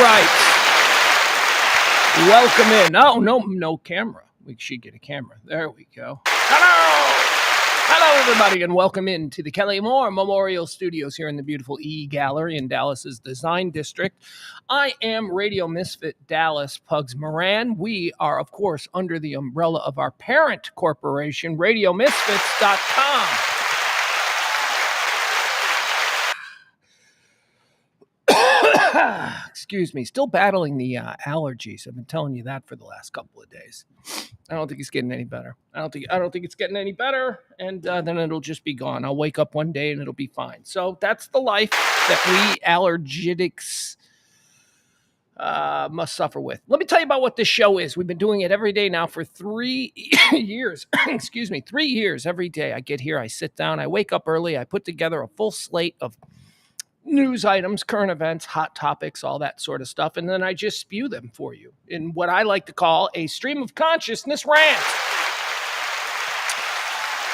right. Welcome in. Oh, no camera. We should get a camera. There we go. Hello, everybody, and welcome in to the Kelly Moore Memorial Studios here in the beautiful E Gallery in Dallas's Design District. I am Radio Misfit Dallas Pugs Moran. We are, of course, under the umbrella of our parent corporation, RadioMisfits.com. Excuse me, still battling the allergies. I've been telling you that for the last couple of days. I don't think it's getting any better. I don't think it's getting any better, and then it'll just be gone. I'll wake up one day and it'll be fine. So that's the life that we allergetics must suffer with. Let me tell you about what this show is. We've been doing it every day now for 3 years. Excuse me, 3 years every day. I get here, I sit down, I wake up early, I put together a full slate of news items, current events, hot topics, all that sort of stuff, and then I just spew them for you in what I like to call a stream of consciousness rant.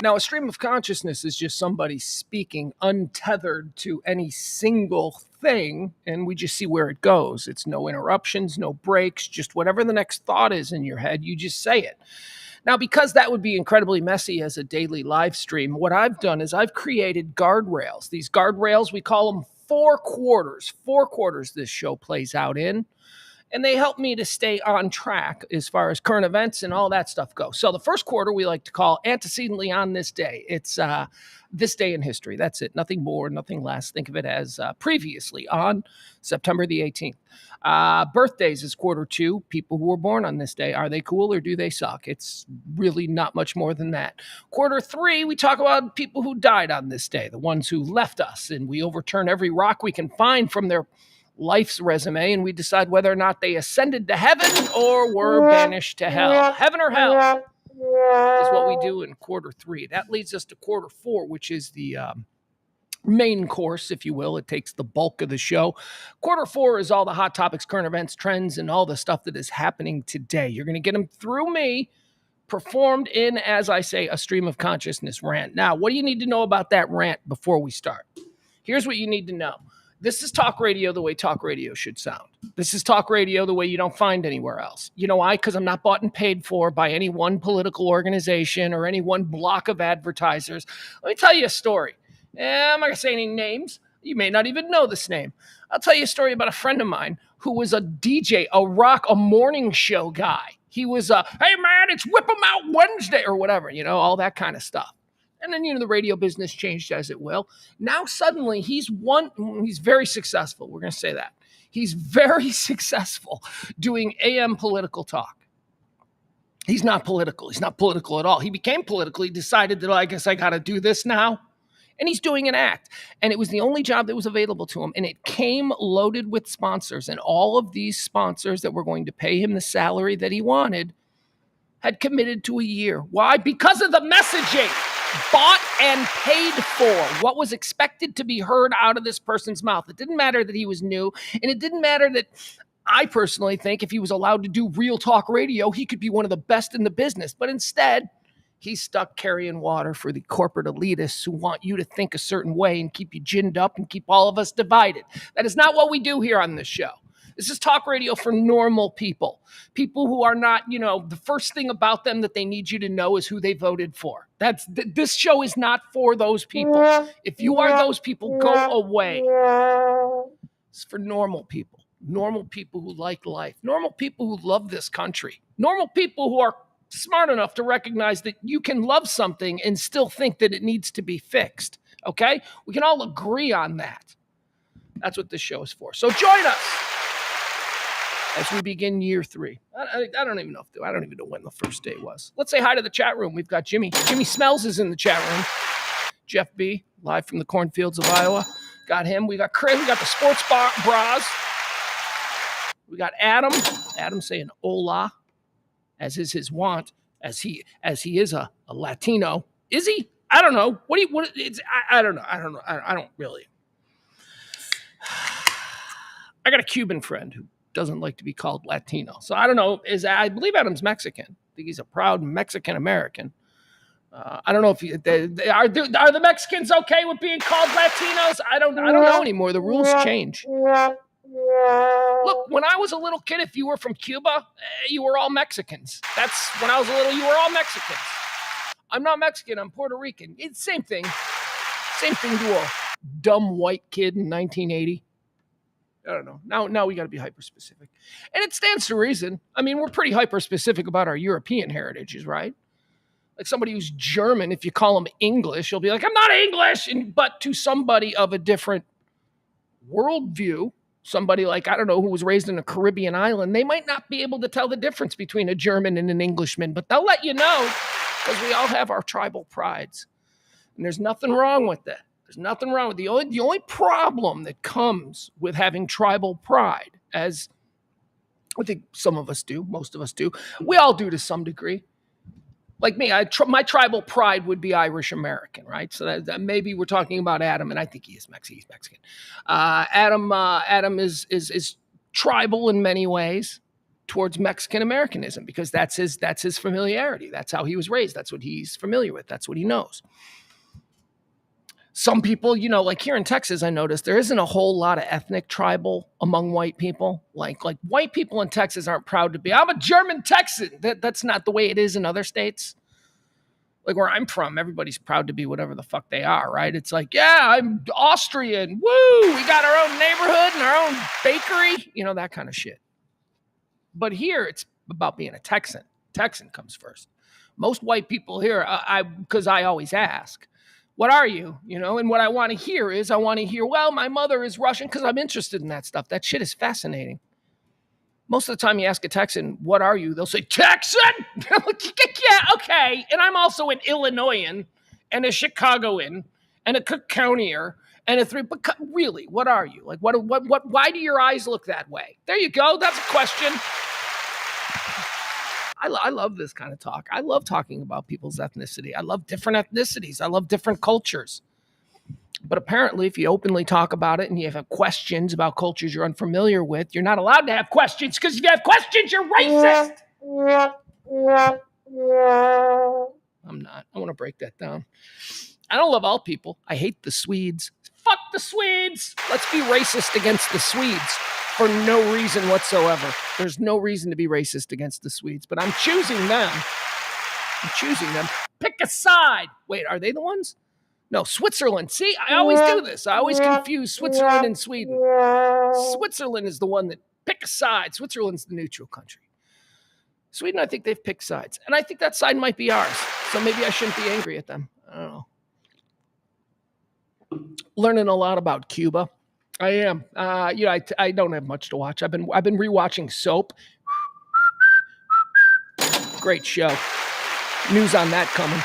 Now, a stream of consciousness is just somebody speaking untethered to any single thing, and we just see where it goes. It's no interruptions, no breaks, just whatever the next thought is in your head, you just say it. Now, because that would be incredibly messy as a daily live stream, what I've done is I've created guardrails. These guardrails, we call them 4 quarters. 4 quarters this show plays out in. And they help me to stay on track as far as current events and all that stuff goes. So the first quarter we like to call antecedently on this day. It's this day in history. That's it. Nothing more, nothing less. Think of it as previously on September the 18th. Birthdays is quarter 2. People who were born on this day. Are they cool or do they suck? It's really not much more than that. Quarter 3, we talk about people who died on this day, the ones who left us, and we overturn every rock we can find from their life's resume, and we decide whether or not they ascended to heaven or were banished to hell. Heaven or hell is what we do in quarter 3. That leads us to quarter 4, which is the main course, if you will. It takes the bulk of the show. Quarter 4 is all the hot topics, current events, trends, and all the stuff that is happening today. You're going to get them through me, performed in, as I say, a stream of consciousness rant. Now, what do you need to know about that rant before we start? Here's what you need to know. This is talk radio the way talk radio should sound. This is talk radio the way you don't find anywhere else. You know why? Because I'm not bought and paid for by any one political organization or any one block of advertisers. Let me tell you a story. I'm not going to say any names. You may not even know this name. I'll tell you a story about a friend of mine who was a DJ, a morning show guy. He was hey man, it's Whip 'em Out Wednesday or whatever, all that kind of stuff. And then, the radio business changed as it will. Now, suddenly, he's very successful. We're going to say that. He's very successful doing AM political talk. He's not political. He's not political at all. He became political. He decided that, I guess I got to do this now. And he's doing an act. And it was the only job that was available to him. And it came loaded with sponsors. And all of these sponsors that were going to pay him the salary that he wanted had committed to a year. Why? Because of the messaging. Bought and paid for what was expected to be heard out of this person's mouth. It didn't matter that he was new, and it didn't matter that I personally think if he was allowed to do real talk radio, he could be one of the best in the business. But instead, he's stuck carrying water for the corporate elitists who want you to think a certain way and keep you ginned up and keep all of us divided. That is not what we do here on this show. This is talk radio for normal people. People who are not, the first thing about them that they need you to know is who they voted for. This show is not for those people. If you are those people, go away. It's for normal people. Normal people who like life. Normal people who love this country. Normal people who are smart enough to recognize that you can love something and still think that it needs to be fixed. Okay? We can all agree on that. That's what this show is for. So join us as we begin year 3. I don't even know when the first day was. Let's say hi to the chat room. We've got Jimmy. Jimmy Smells is in the chat room. Jeff B, live from the cornfields of Iowa. Got him. We got Chris. We got the sports bras. We got Adam. Adam saying hola, as is his wont, as he is a Latino. Is he? I don't know. I don't know. I don't really. I got a Cuban friend who doesn't like to be called Latino. So I don't know. I believe Adam's Mexican. I think he's a proud Mexican-American. I don't know if are the Mexicans okay with being called Latinos? I don't know anymore. The rules change. Look, when I was a little kid, if you were from Cuba, you were all Mexicans. That's when I was a little, you were all Mexicans. I'm not Mexican, I'm Puerto Rican. It's the same thing. Same thing to a dumb white kid in 1980. I don't know. Now we got to be hyper specific. And it stands to reason. I mean, we're pretty hyper specific about our European heritages, right? Like somebody who's German, if you call them English, you'll be like, I'm not English. But to somebody of a different worldview, somebody like, I don't know, who was raised in a Caribbean island, they might not be able to tell the difference between a German and an Englishman, but they'll let you know because we all have our tribal prides. And there's nothing wrong with that. There's nothing wrong with the only problem that comes with having tribal pride, as I think some of us do, most of us do, we all do to some degree. Like me, my tribal pride would be Irish American, right? So that maybe we're talking about Adam, and I think he is Mexican. He's Mexican. Adam is tribal in many ways towards Mexican Americanism because that's his familiarity. That's how he was raised. That's what he's familiar with. That's what he knows. Some people, like here in Texas, I noticed there isn't a whole lot of ethnic tribal among white people. Like white people in Texas aren't proud to be, I'm a German Texan. That's not the way it is in other states. Like where I'm from, everybody's proud to be whatever the fuck they are, right? It's like, yeah, I'm Austrian. Woo, we got our own neighborhood and our own bakery, that kind of shit. But here, it's about being a Texan. Texan comes first. Most white people here, because I always ask, what are you? And what I want to hear is, well, my mother is Russian because I'm interested in that stuff. That shit is fascinating. Most of the time you ask a Texan, what are you? They'll say, Texan? Yeah, okay. And I'm also an Illinoisan and a Chicagoan and a Cook Countyer and but really, what are you? Like, why do your eyes look that way? There you go. That's a question. I love this kind of talk. I love talking about people's ethnicity. I love different ethnicities. I love different cultures. But apparently, if you openly talk about it and you have questions about cultures you're unfamiliar with, you're not allowed to have questions because if you have questions, you're racist. I'm not. I want to break that down. I don't love all people. I hate the Swedes. Fuck the Swedes. Let's be racist against the Swedes. For no reason whatsoever. There's no reason to be racist against the Swedes, but I'm choosing them. Pick a side. Wait, are they the ones? No, Switzerland. See, I always do this. I always confuse Switzerland and Sweden. Switzerland is the one that pick a side. Switzerland's the neutral country. Sweden, I think they've picked sides. And I think that side might be ours. So maybe I shouldn't be angry at them. I don't know. Learning a lot about Cuba. I am. I don't have much to watch. I've been rewatching Soap. Great show. News on that coming.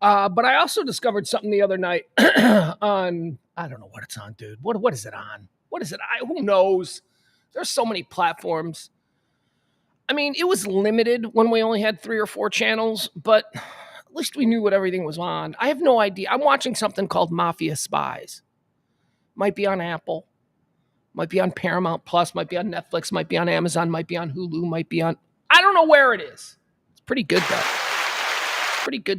But I also discovered something the other night on, I don't know what it's on, dude. What is it on? What is it? Who knows? There's so many platforms. I mean, it was limited when we only had 3 or 4 channels, but at least we knew what everything was on. I have no idea. I'm watching something called Mafia Spies. Might be on Apple, might be on Paramount Plus, might be on Netflix, might be on Amazon, might be on Hulu, might be on, I don't know where it is. It's pretty good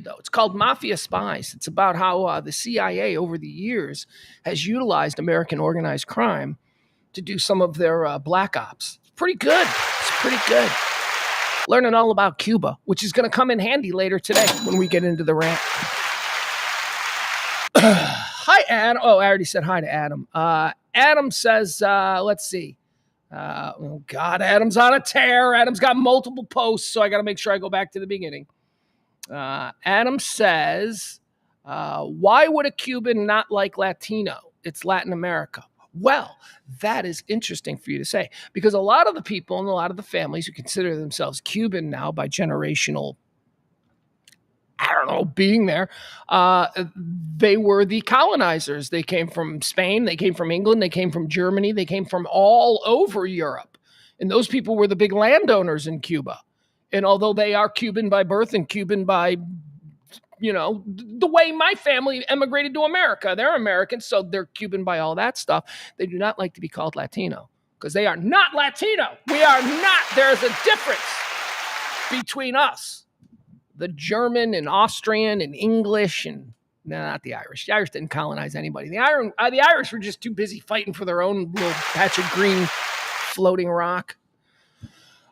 though. It's called Mafia Spies. It's about how the CIA over the years has utilized American organized crime to do some of their black ops. It's pretty good. Learning all about Cuba, which is going to come in handy later today when we get into the rant. Hi, Adam. Oh, I already said hi to Adam. Adam says, let's see. Oh, God, Adam's on a tear. Adam's got multiple posts, so I got to make sure I go back to the beginning. Adam says, why would a Cuban not like Latino? It's Latin America. Well, that is interesting for you to say, because a lot of the people and a lot of the families who consider themselves Cuban now by generational, I don't know, being there, they were the colonizers. They came from Spain, they came from England, they came from Germany, they came from all over Europe. And those people were the big landowners in Cuba. And although they are Cuban by birth and Cuban by, the way my family emigrated to America, they're Americans, so they're Cuban by all that stuff. They do not like to be called Latino because they are not Latino. We are not. There's a difference between us. The German and Austrian and English and No, not the Irish. The Irish didn't colonize anybody. The Irish were just too busy fighting for their own little patch of green floating rock.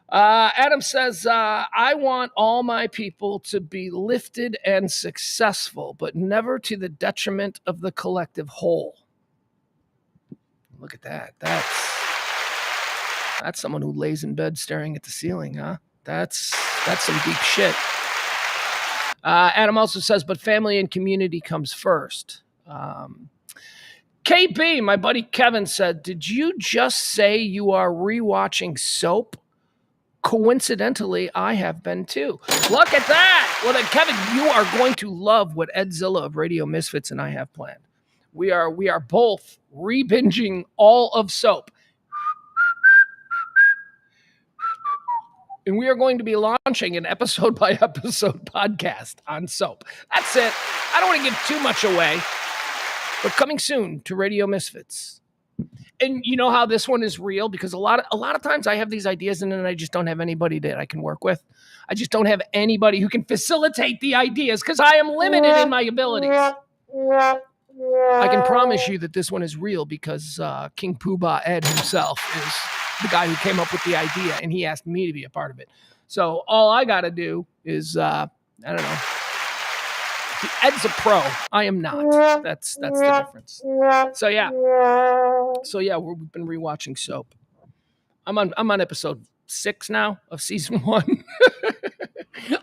Adam says, I want all my people to be lifted and successful, but never to the detriment of the collective whole. Look at that. That's someone who lays in bed staring at the ceiling, huh? That's some deep shit. Adam also says, but family and community comes first. KB, my buddy Kevin said, did you just say you are rewatching Soap? Coincidentally, I have been too. Look at that. Well, then, Kevin, you are going to love what Ed Zilla of Radio Misfits and I have planned. We are both re-binging all of Soap. And we are going to be launching an episode-by-episode podcast on Soap. That's it. I don't want to give too much away, but coming soon to Radio Misfits. And you know how this one is real? Because a lot of times I have these ideas and then I just don't have anybody that I can work with. I just don't have anybody who can facilitate the ideas because I am limited in my abilities. I can promise you that this one is real because King Poobah Ed himself is the guy who came up with the idea, and he asked me to be a part of it. So all I got to do is, I don't know. Ed's a pro. I am not. That's the difference. So yeah, we've been rewatching Soap. I'm on episode 6 now of season 1.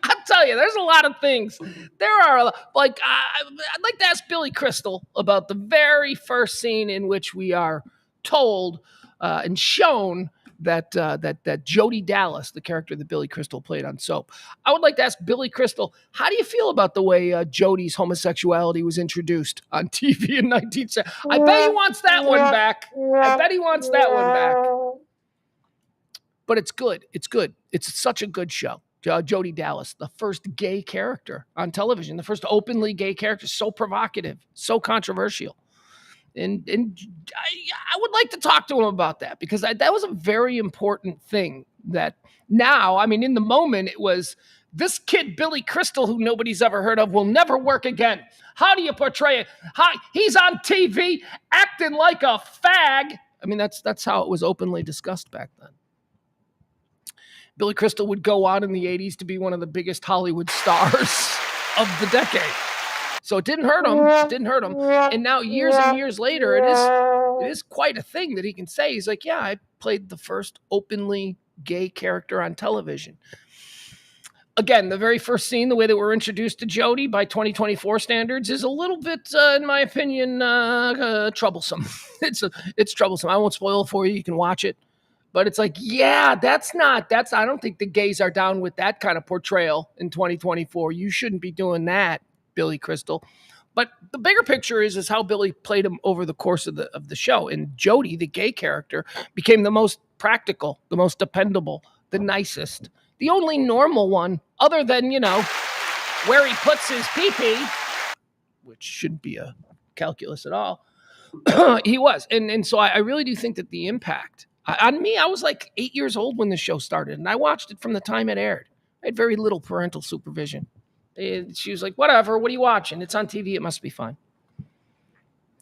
I'll tell you, there's a lot of things. There are like I'd like to ask Billy Crystal about the very first scene in which we are told and shown that Jody Dallas, the character that Billy Crystal played on Soap. I would like to ask Billy Crystal, how do you feel about the way Jody's homosexuality was introduced on TV in 1970? I bet he wants that one back. But it's good. It's such a good show. Jody Dallas, the first gay character on television, the first openly gay character, so provocative, so controversial. And I would like to talk to him about that because that was a very important thing that now, I mean, in the moment, it was this kid, Billy Crystal, who nobody's ever heard of, will never work again. How do you portray it? He's on TV acting like a fag. I mean, that's how it was openly discussed back then. Billy Crystal would go on in the 80s to be one of the biggest Hollywood stars of the decade. So it didn't hurt him. And now years and years later, it is quite a thing that he can say. He's like, yeah, I played the first openly gay character on television. Again, the very first scene, the way that we're introduced to Jody by 2024 standards is a little bit, in my opinion, troublesome. It's troublesome. I won't spoil it for you. You can watch it. But it's like, yeah, I don't think the gays are down with that kind of portrayal in 2024. You shouldn't be doing that, Billy Crystal. But the bigger picture is how Billy played him over the course of the show. And Jody, the gay character, became the most practical, the most dependable, the nicest, the only normal one, other than, where he puts his pee-pee, which shouldn't be a calculus at all. He was. And so I really do think that the impact on me, I was like 8 years old when the show started, and I watched it from the time it aired. I had very little parental supervision. She was like, whatever, what are you watching? It's on TV, it must be fine.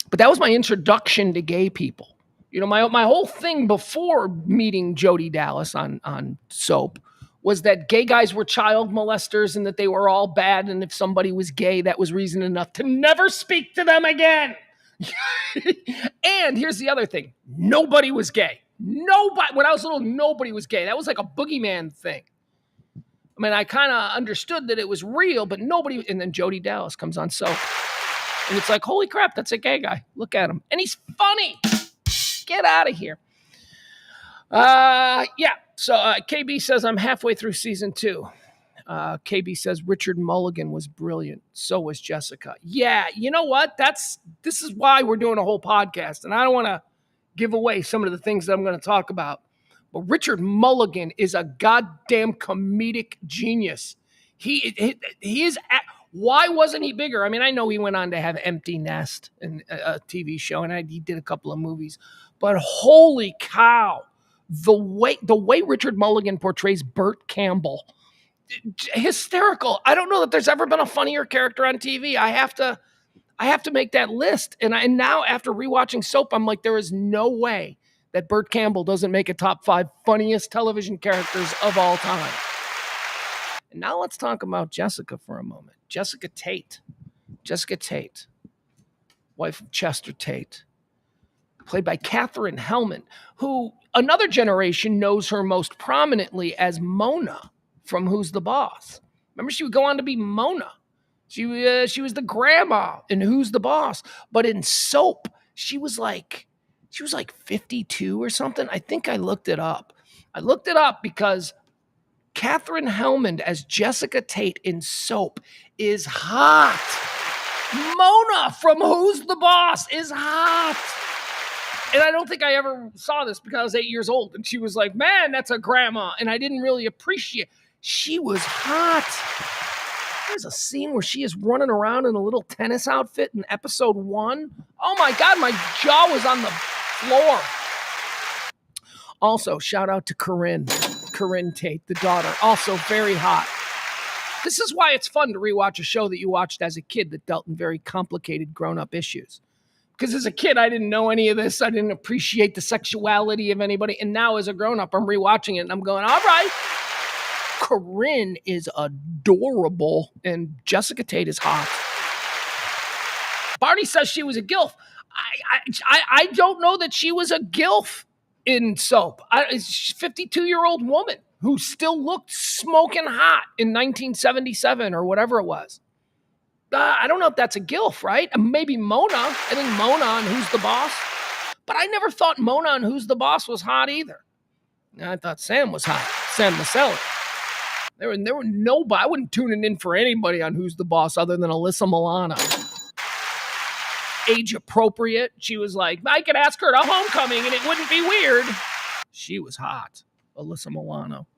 But that was my introduction to gay people. My whole thing before meeting Jody Dallas on Soap was that gay guys were child molesters and that they were all bad, and if somebody was gay, that was reason enough to never speak to them again. And here's the other thing. Nobody was gay. Nobody. When I was little, nobody was gay. That was like a boogeyman thing. I mean, I kind of understood that it was real, but nobody. And then Jody Dallas comes on Soap. And it's like, holy crap, that's a gay guy. Look at him. And he's funny. Get out of here. Yeah. So KB says, I'm halfway through season 2. KB says Richard Mulligan was brilliant. So was Jessica. Yeah, you know what? This is why we're doing a whole podcast. And I don't want to give away some of the things that I'm going to talk about. But Richard Mulligan is a goddamn comedic genius. He is. Why wasn't he bigger? I mean, I know he went on to have Empty Nest and a TV show, and he did a couple of movies. But holy cow, the way Richard Mulligan portrays Burt Campbell, hysterical. I don't know that there's ever been a funnier character on TV. I have to I have to make that list. And now after rewatching Soap, I'm like, there is no way that Burt Campbell doesn't make a top 5 funniest television characters of all time. And now let's talk about Jessica for a moment. Jessica Tate, wife of Chester Tate, played by Katherine Hellman, who another generation knows her most prominently as Mona from Who's the Boss. Remember, she would go on to be Mona. She was the grandma in Who's the Boss. But in Soap, she was like 52 or something. I think I looked it up. Because Katherine Hellman as Jessica Tate in Soap is hot. Mona from Who's the Boss is hot. And I don't think I ever saw this because I was 8 years old. And she was like, man, that's a grandma. And I didn't really appreciate. She was hot. There's a scene where she is running around in a little tennis outfit in episode 1. Oh my God, my jaw was on the floor. Also, shout out to Corinne Tate, the daughter, also very hot. This is why it's fun to rewatch a show that you watched as a kid that dealt in very complicated grown-up issues. Because as a kid, I didn't know any of this. I didn't appreciate the sexuality of anybody. And now as a grown-up, I'm rewatching it and I'm going, all right. Corinne is adorable and Jessica Tate is hot. Barney says she was a GILF. I don't know that she was a GILF in Soap. She's a 52-year-old woman who still looked smoking hot in 1977 or whatever it was. I don't know if that's a GILF, right? Maybe Mona. I think Mona on Who's the Boss. But I never thought Mona on Who's the Boss was hot either. I thought Sam was hot. Sam Maselli. There were nobody. I wouldn't tune in for anybody on Who's the Boss other than Alyssa Milano. Age appropriate. She was like, I could ask her to homecoming and it wouldn't be weird. She was hot. Alyssa Milano.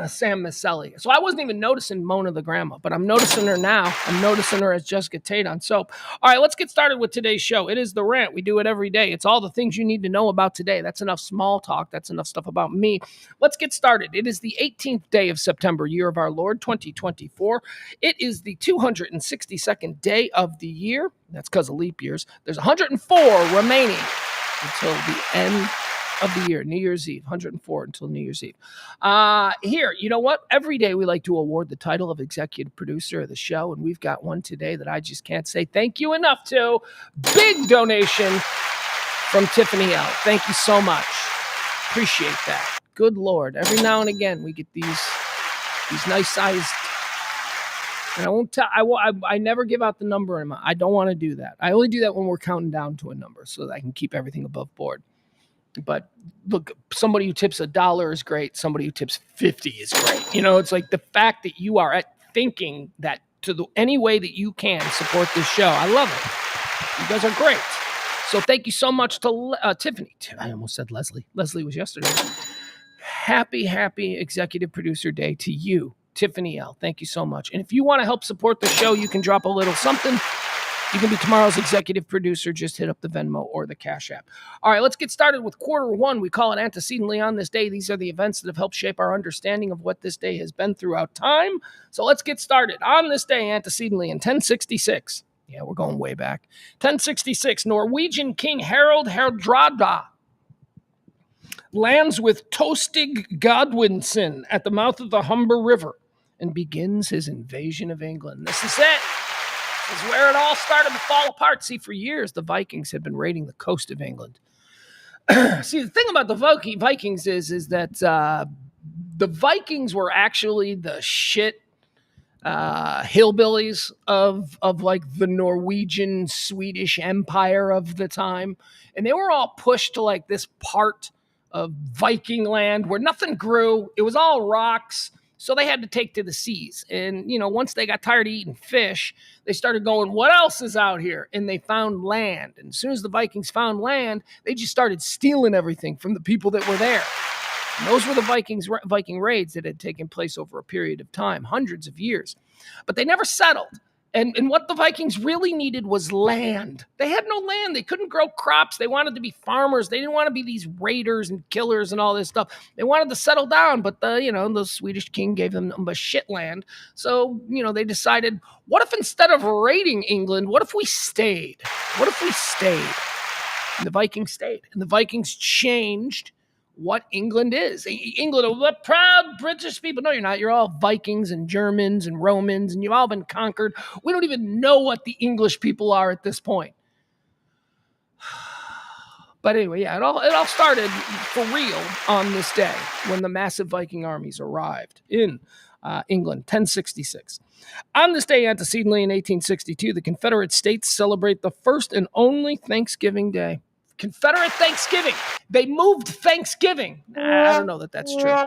Sam Maselli. So I wasn't even noticing Mona the grandma, but I'm noticing her now. I'm noticing her as Jessica Tate on Soap. All right, let's get started with today's show. It is The Rant. We do it every day. It's all the things you need to know about today. That's enough small talk. That's enough stuff about me. Let's get started. It is the 18th day of September, year of our Lord, 2024. It is the 262nd day of the year. That's because of leap years. There's 104 remaining until the end of the year, New Year's Eve, 104 until New Year's Eve. Here, you know what? Every day we like to award the title of executive producer of the show, and we've got one today that I just can't say thank you enough to. Big donation from Tiffany L. Thank you so much. Appreciate that. Good Lord. Every now and again we get these nice sized. And I won't tell. I never give out the number. I don't want to do that. I only do that when we're counting down to a number so that I can keep everything above board. But look, somebody who tips $1 is great. Somebody who tips 50 is great. You know, it's like the fact that you are thinking that any way that you can support this show. I love it. You guys are great. So thank you so much to Tiffany. I almost said Leslie. Leslie was yesterday. Happy executive producer day to you, Tiffany L. Thank you so much. And if you want to help support the show, you can drop a little something. You can be tomorrow's executive producer. Just hit up the Venmo or the Cash App. All right, let's get started with quarter one. We call it Antecedently on this day. These are the events that have helped shape our understanding of what this day has been throughout time. So let's get started. On this day, antecedently in 1066. Yeah, we're going way back. 1066, Norwegian King Harald Hardrada lands with Tostig Godwinson at the mouth of the Humber River and begins his invasion of England. This is it. Is where it all started to fall apart. See, for years, the Vikings had been raiding the coast of England. See, the thing about the Vikings is that the Vikings were actually the shit hillbillies of like the Norwegian Swedish Empire of the time. And they were all pushed to like this part of Viking land where nothing grew. It was all rocks. So they had to take to the seas. And, you know, once they got tired of eating fish, they started going, what else is out here? And they found land. And as soon as the Vikings found land, they just started stealing everything from the people that were there. And those were the Viking raids that had taken place over a period of time, hundreds of years. But they never settled. And what the Vikings really needed was land. They had no land. They couldn't grow crops. They wanted to be farmers. They didn't want to be these raiders and killers and all this stuff. They wanted to settle down, but the Swedish king gave them nothing but shit land. So, they decided, what if instead of raiding England, what if we stayed? What if we stayed? And the Vikings stayed. And the Vikings changed what England is. England, a proud British people. No, you're not. You're all Vikings and Germans and Romans, and you've all been conquered. We don't even know what the English people are at this point. But anyway, yeah, it all started for real on this day when the massive Viking armies arrived in England, 1066. On this day antecedently in 1862, the Confederate States celebrate the first and only Thanksgiving Day. Confederate Thanksgiving. They moved Thanksgiving. I don't know that that's true.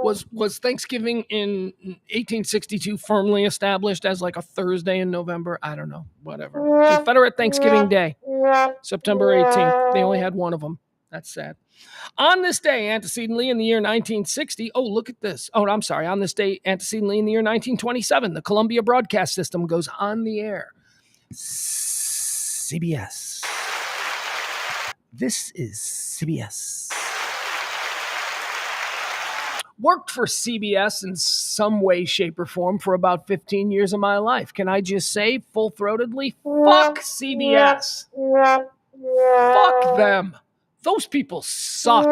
Was Thanksgiving in 1862 firmly established as like a Thursday in November? I don't know. Whatever. Confederate Thanksgiving Day, September 18th. They only had one of them. That's sad. On this day, antecedently in the year 1960, oh, look at this. Oh, I'm sorry. On this day, antecedently in the year 1927, the Columbia Broadcast System goes on the air. CBS. This is CBS. Worked for CBS in some way, shape, or form for about 15 years of my life. Can I just say, full-throatedly, fuck CBS. Fuck them. Those people suck.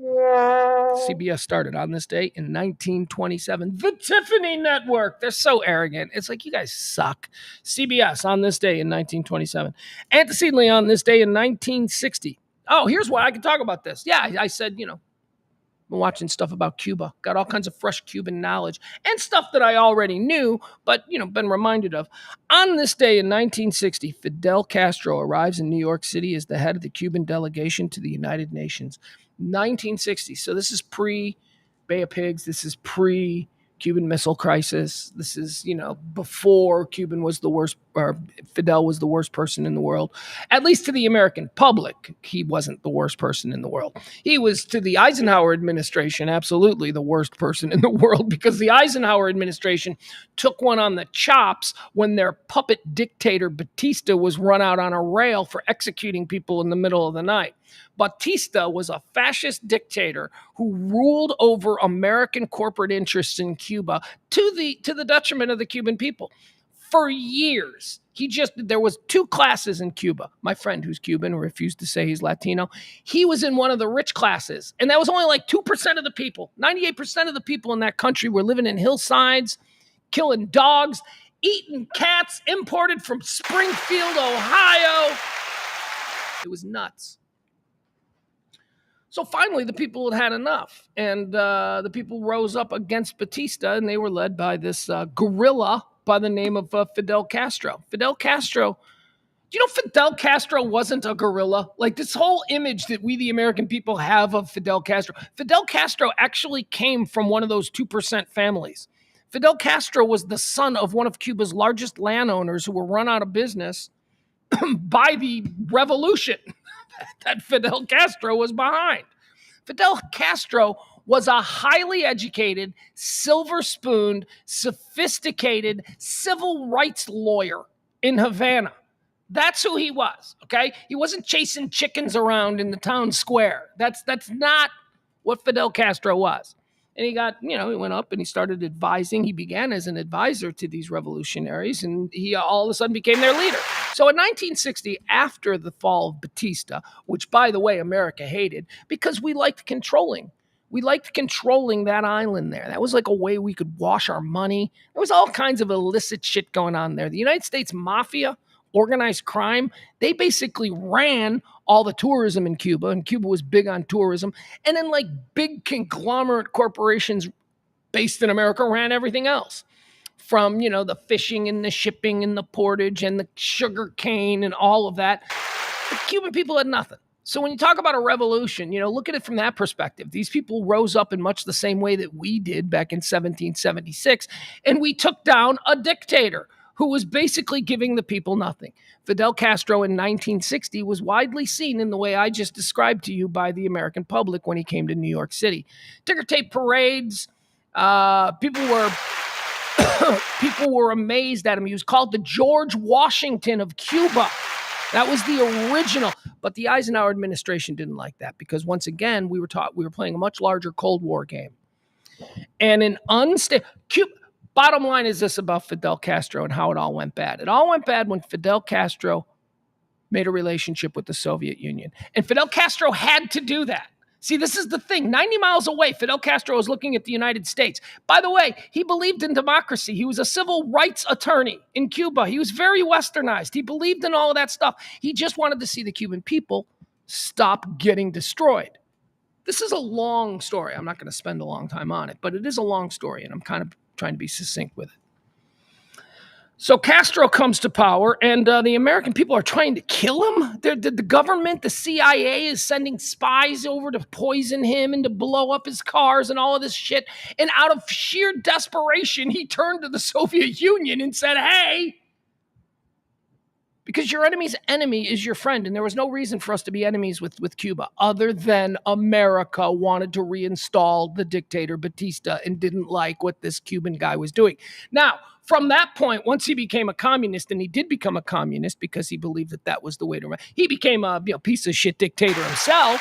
CBS started on this day in 1927. The Tiffany Network. They're so arrogant. It's like, you guys suck. CBS on this day in 1927. Antecedently on this day in 1960. Oh, here's why I can talk about this. Yeah, I said, been watching stuff about Cuba, got all kinds of fresh Cuban knowledge and stuff that I already knew, but, been reminded of. On this day in 1960, Fidel Castro arrives in New York City as the head of the Cuban delegation to the United Nations. 1960. So this is pre-Bay of Pigs. This is pre-Cuban Missile Crisis. This is, before Cuban was the worst, or Fidel was the worst person in the world. At least to the American public, he wasn't the worst person in the world. He was, to the Eisenhower administration, absolutely the worst person in the world, because the Eisenhower administration took one on the chops when their puppet dictator Batista was run out on a rail for executing people in the middle of the night. Batista was a fascist dictator who ruled over American corporate interests in Cuba to the detriment of the Cuban people. For years, there was two classes in Cuba. My friend who's Cuban refused to say he's Latino. He was in one of the rich classes, and that was only like 2% of the people. 98% of the people in that country were living in hillsides, killing dogs, eating cats imported from Springfield, Ohio. It was nuts. So finally, the people had enough, and the people rose up against Batista, and they were led by this guerrilla by the name of Fidel Castro. Fidel Castro, do you know Fidel Castro wasn't a guerrilla? Like, this whole image that we, the American people, have of Fidel Castro actually came from one of those 2% families. Fidel Castro was the son of one of Cuba's largest landowners who were run out of business by the revolution that Fidel Castro was behind. Fidel Castro was a highly educated, silver-spooned, sophisticated civil rights lawyer in Havana. That's who he was, okay? He wasn't chasing chickens around in the town square. That's not what Fidel Castro was. And he got, he went up and he started advising. He began as an advisor to these revolutionaries, and he all of a sudden became their leader. So in 1960, after the fall of Batista, which, by the way, America hated because we liked controlling. We liked controlling that island there. That was like a way we could wash our money. There was all kinds of illicit shit going on there. The United States Mafia, organized crime, they basically ran all the tourism in Cuba, and Cuba was big on tourism. And then like big conglomerate corporations based in America ran everything else. From, the fishing and the shipping and the portage and the sugar cane and all of that. The Cuban people had nothing. So when you talk about a revolution, look at it from that perspective. These people rose up in much the same way that we did back in 1776, and we took down a dictator who was basically giving the people nothing. Fidel Castro in 1960 was widely seen in the way I just described to you by the American public when he came to New York City. Ticker tape parades, People were amazed at him. He was called the George Washington of Cuba. That was the original. But the Eisenhower administration didn't like that because once again, we were playing a much larger Cold War game. And an Cuba. Bottom line is this about Fidel Castro and how it all went bad. It all went bad when Fidel Castro made a relationship with the Soviet Union. And Fidel Castro had to do that. See, this is the thing. 90 miles away, Fidel Castro was looking at the United States. By the way, he believed in democracy. He was a civil rights attorney in Cuba. He was very westernized. He believed in all of that stuff. He just wanted to see the Cuban people stop getting destroyed. This is a long story. I'm not going to spend a long time on it, but it is a long story, and I'm kind of trying to be succinct with it. So Castro comes to power, and the American people are trying to kill him. The government, the CIA, is sending spies over to poison him and to blow up his cars and all of this shit. And out of sheer desperation, he turned to the Soviet Union and said, hey, because your enemy's enemy is your friend. And there was no reason for us to be enemies with Cuba other than America wanted to reinstall the dictator Batista and didn't like what this Cuban guy was doing. Now, from that point, once he became a communist, and he did become a communist because he believed that that was the way to run, he became a piece of shit dictator himself.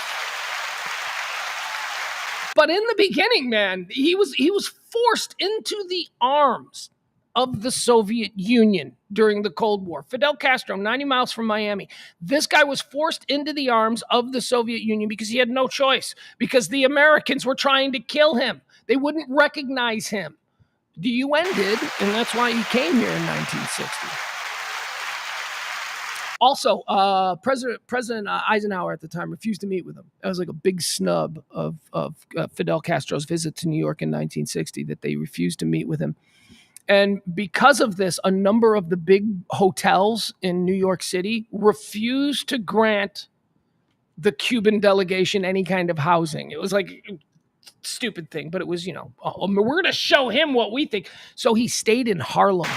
But in the beginning, man, he was forced into the arms of the Soviet Union during the Cold War. Fidel Castro, 90 miles from Miami. This guy was forced into the arms of the Soviet Union because he had no choice, because the Americans were trying to kill him. They wouldn't recognize him. The UN did, and that's why he came here in 1960. Also, President Eisenhower at the time refused to meet with him. That was like a big snub of Fidel Castro's visit to New York in 1960, that they refused to meet with him. And because of this, a number of the big hotels in New York City refused to grant the Cuban delegation any kind of housing. It was like a stupid thing, but it was, we're going to show him what we think. So he stayed in Harlem.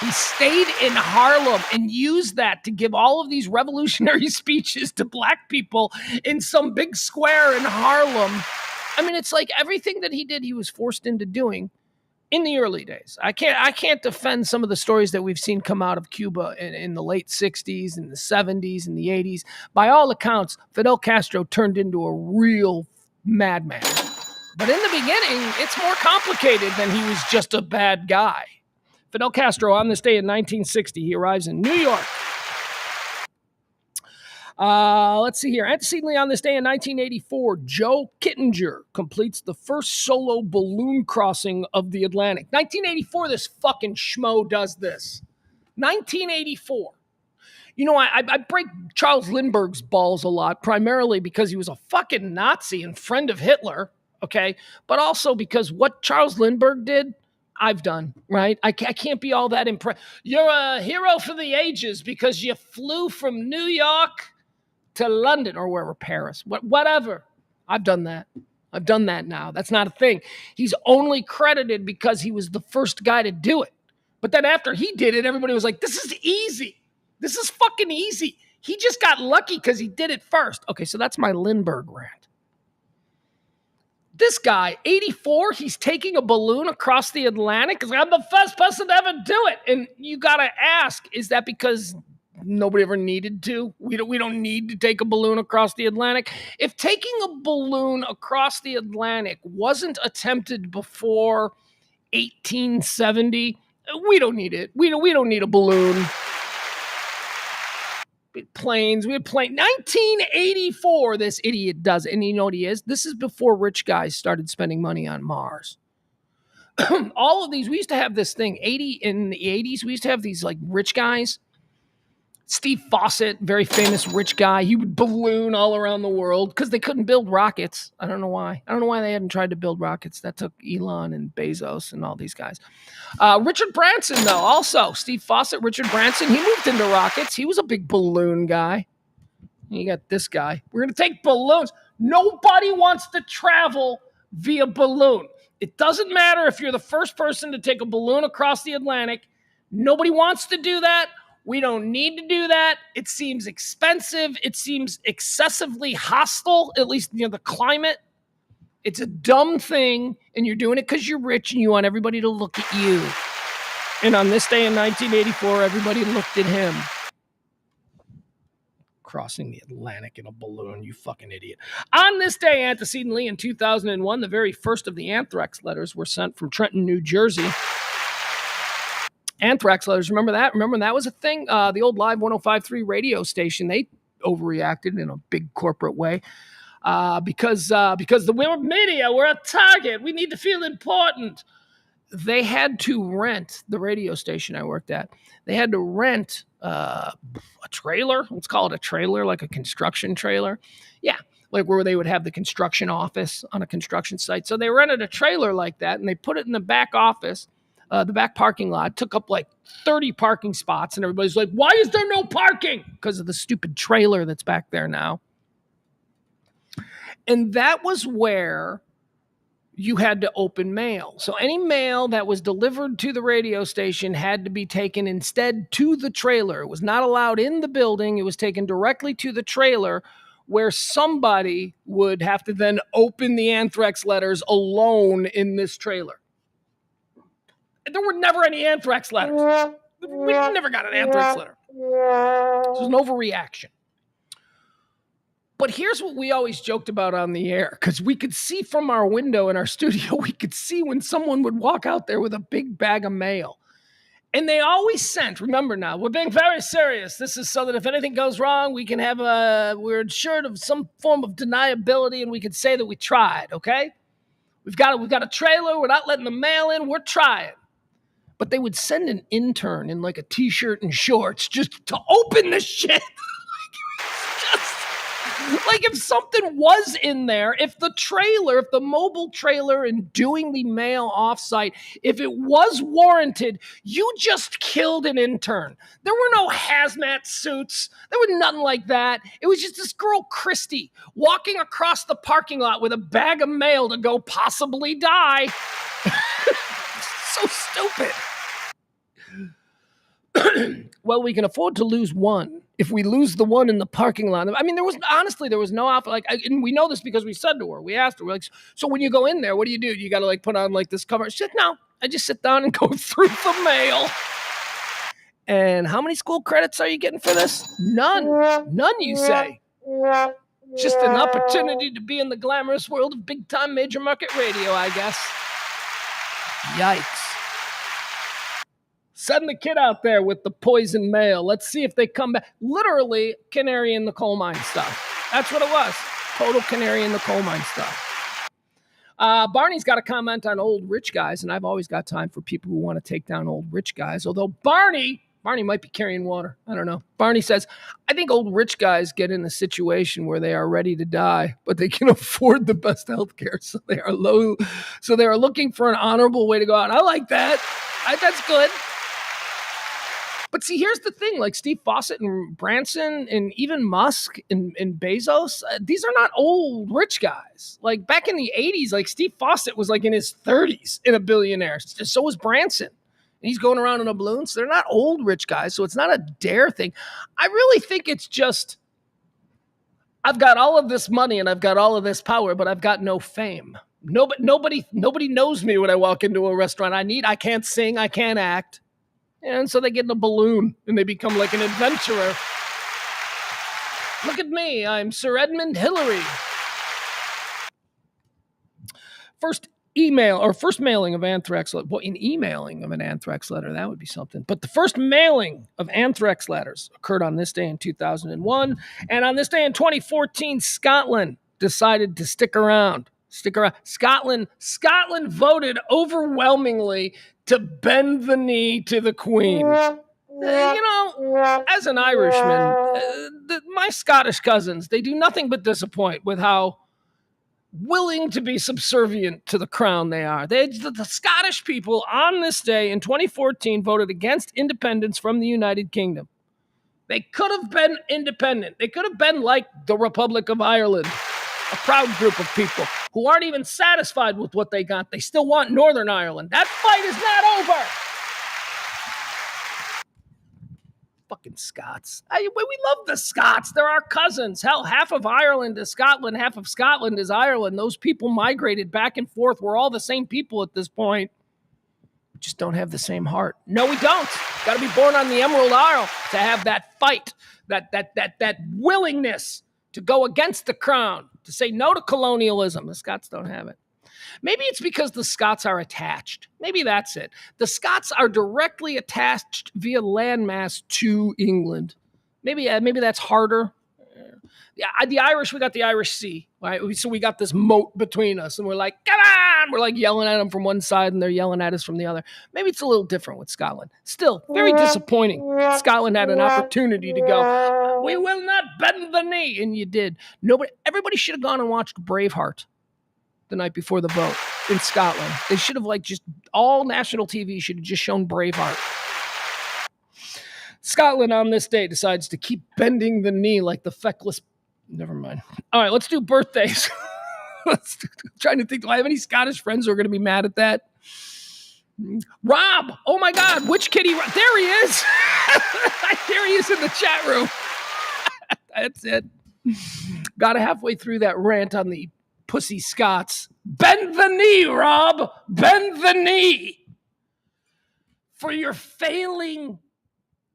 He stayed in Harlem and used that to give all of these revolutionary speeches to black people in some big square in Harlem. I mean, it's like everything that he did, he was forced into doing in the early days. I can't defend some of the stories that we've seen come out of Cuba in the late 60s and the 70s and the 80s. By all accounts, Fidel Castro turned into a real madman. But in the beginning, it's more complicated than he was just a bad guy. Fidel Castro, on this day in 1960, he arrives in New York. Let's see here. Antecedently on this day in 1984, Joe Kittinger completes the first solo balloon crossing of the Atlantic. 1984, this fucking schmo does this. 1984. I break Charles Lindbergh's balls a lot, primarily because he was a fucking Nazi and friend of Hitler, okay? But also because what Charles Lindbergh did, I've done, right? I can't be all that impressed. You're a hero for the ages because you flew from New York to London or wherever, Paris, whatever. I've done that. I've done that now. That's not a thing. He's only credited because he was the first guy to do it. But then after he did it, everybody was like, this is easy. This is fucking easy. He just got lucky because he did it first. Okay, so that's my Lindbergh rant. This guy, 84, he's taking a balloon across the Atlantic because I'm the first person to ever do it. And you got to ask, is that because nobody ever needed to? We don't need to take a balloon across the Atlantic. If taking a balloon across the Atlantic wasn't attempted before 1870, we don't need it. We don't need a balloon. Planes, we had planes. 1984, this idiot does it. And you know what he is? This is before rich guys started spending money on Mars. All of these, we used to have this thing, in the 80s, we used to have these like rich guys. Steve Fawcett, very famous rich guy. He would balloon all around the world because they couldn't build rockets. I don't know why. I don't know why they hadn't tried to build rockets. That took Elon and Bezos and all these guys. Richard Branson, though, also. Steve Fawcett, Richard Branson, he moved into rockets. He was a big balloon guy. You got this guy. We're going to take balloons. Nobody wants to travel via balloon. It doesn't matter if you're the first person to take a balloon across the Atlantic. Nobody wants to do that. We don't need to do that. It seems expensive. It seems excessively hostile, at least the climate. It's a dumb thing, and you're doing it because you're rich and you want everybody to look at you. And on this day in 1984, everybody looked at him. Crossing the Atlantic in a balloon, you fucking idiot. On this day, antecedently, in 2001, the very first of the anthrax letters were sent from Trenton, New Jersey. Anthrax letters, remember that? Remember when that was a thing? The old Live 105.3 radio station, they overreacted in a big corporate way because the media were a target. We need to feel important. They had to rent the radio station I worked at. They had to rent a trailer. Let's call it a trailer, like a construction trailer. Yeah, like where they would have the construction office on a construction site. So they rented a trailer like that, and they put it in the back office, the back parking lot. Took up like 30 parking spots, and everybody's like, why is there no parking? Because of the stupid trailer that's back there now. And that was where you had to open mail. So any mail that was delivered to the radio station had to be taken instead to the trailer. It was not allowed in the building. It was taken directly to the trailer, where somebody would have to then open the anthrax letters alone in this trailer. There were never any anthrax letters. We never got an anthrax letter. It was an overreaction. But here's what we always joked about on the air, because we could see from our window in our studio, we could see when someone would walk out there with a big bag of mail. And they always sent, remember now, we're being very serious. This is so that if anything goes wrong, we can have we're assured of some form of deniability, and we can say that we tried, okay? We've got a trailer. We're not letting the mail in. We're trying. But they would send an intern in like a t-shirt and shorts just to open the shit. Like if something was in there, if the mobile trailer and doing the mail offsite, if it was warranted, you just killed an intern. There were no hazmat suits. There was nothing like that. It was just this girl, Christy, walking across the parking lot with a bag of mail to go possibly die. So stupid. Well, we can afford to lose one. If we lose the one in the parking lot, I mean, there was no offer. Like, and we know this because we said to her, we asked her, we're like, so when you go in there, what do? You got to like put on like this cover. She said, no, I just sit down and go through the mail. And how many school credits are you getting for this? None, you say. Just an opportunity to be in the glamorous world of big time major market radio, I guess. Yikes. Send the kid out there with the poison mail. Let's see if they come back. Literally, canary in the coal mine stuff. That's what it was. Total canary in the coal mine stuff. Barney's got a comment on old rich guys, and I've always got time for people who want to take down old rich guys. Although Barney might be carrying water. I don't know. Barney says, I think old rich guys get in a situation where they are ready to die, but they can afford the best health care. So they are looking for an honorable way to go out. I like that. That's good. But see, here's the thing, like Steve Fawcett and Branson and even Musk and Bezos, these are not old rich guys. Like back in the 80s, like Steve Fawcett was like in his 30s and a billionaire. So was Branson. And he's going around in a balloon. So they're not old rich guys. So it's not a dare thing. I really think it's just, I've got all of this money and I've got all of this power, but I've got no fame. Nobody knows me when I walk into a restaurant. I can't sing, I can't act. And so they get in a balloon and they become like an adventurer. Look at me, I'm Sir Edmund Hillary. First mailing of anthrax letter. Well, in emailing of an anthrax letter, that would be something. But the first mailing of anthrax letters occurred on this day in 2001. And on this day in 2014, Scotland decided to stick around. Scotland voted overwhelmingly to bend the knee to the Queen. As an Irishman, my Scottish cousins, they do nothing but disappoint with how willing to be subservient to the crown they are. The Scottish people on this day in 2014 voted against independence from the United Kingdom. They could have been independent. They could have been like the Republic of Ireland, a proud group of people who aren't even satisfied with what they got. They still want Northern Ireland. That fight is not over. Fucking Scots. We love the Scots. They're our cousins. Hell, half of Ireland is Scotland, half of Scotland is Ireland. Those people migrated back and forth. We're all the same people at this point. We just don't have the same heart. No, we don't. Got to be born on the Emerald Isle to have that fight, that willingness to go against the crown, to say no to colonialism. The Scots don't have it. Maybe it's because the Scots are attached. Maybe that's it. The Scots are directly attached via landmass to England. Maybe that's harder. Yeah, the Irish, we got the Irish Sea, right? So we got this moat between us, and we're like, come on! We're like yelling at them from one side, and they're yelling at us from the other. Maybe it's a little different with Scotland. Still, very disappointing. Scotland had an opportunity to go, we will not bend the knee, and you did. Everybody should have gone and watched Braveheart the night before the vote in Scotland. They should have just all national TV should have just shown Braveheart. Scotland on this day decides to keep bending the knee like the feckless. Never mind. All right, let's do birthdays. Trying to think, do I have any Scottish friends who are going to be mad at that? Rob, oh my God, which kitty? There he is. There he is in the chat room. That's it. Got halfway through that rant on the pussy Scots. Bend the knee, Rob. Bend the knee for your failing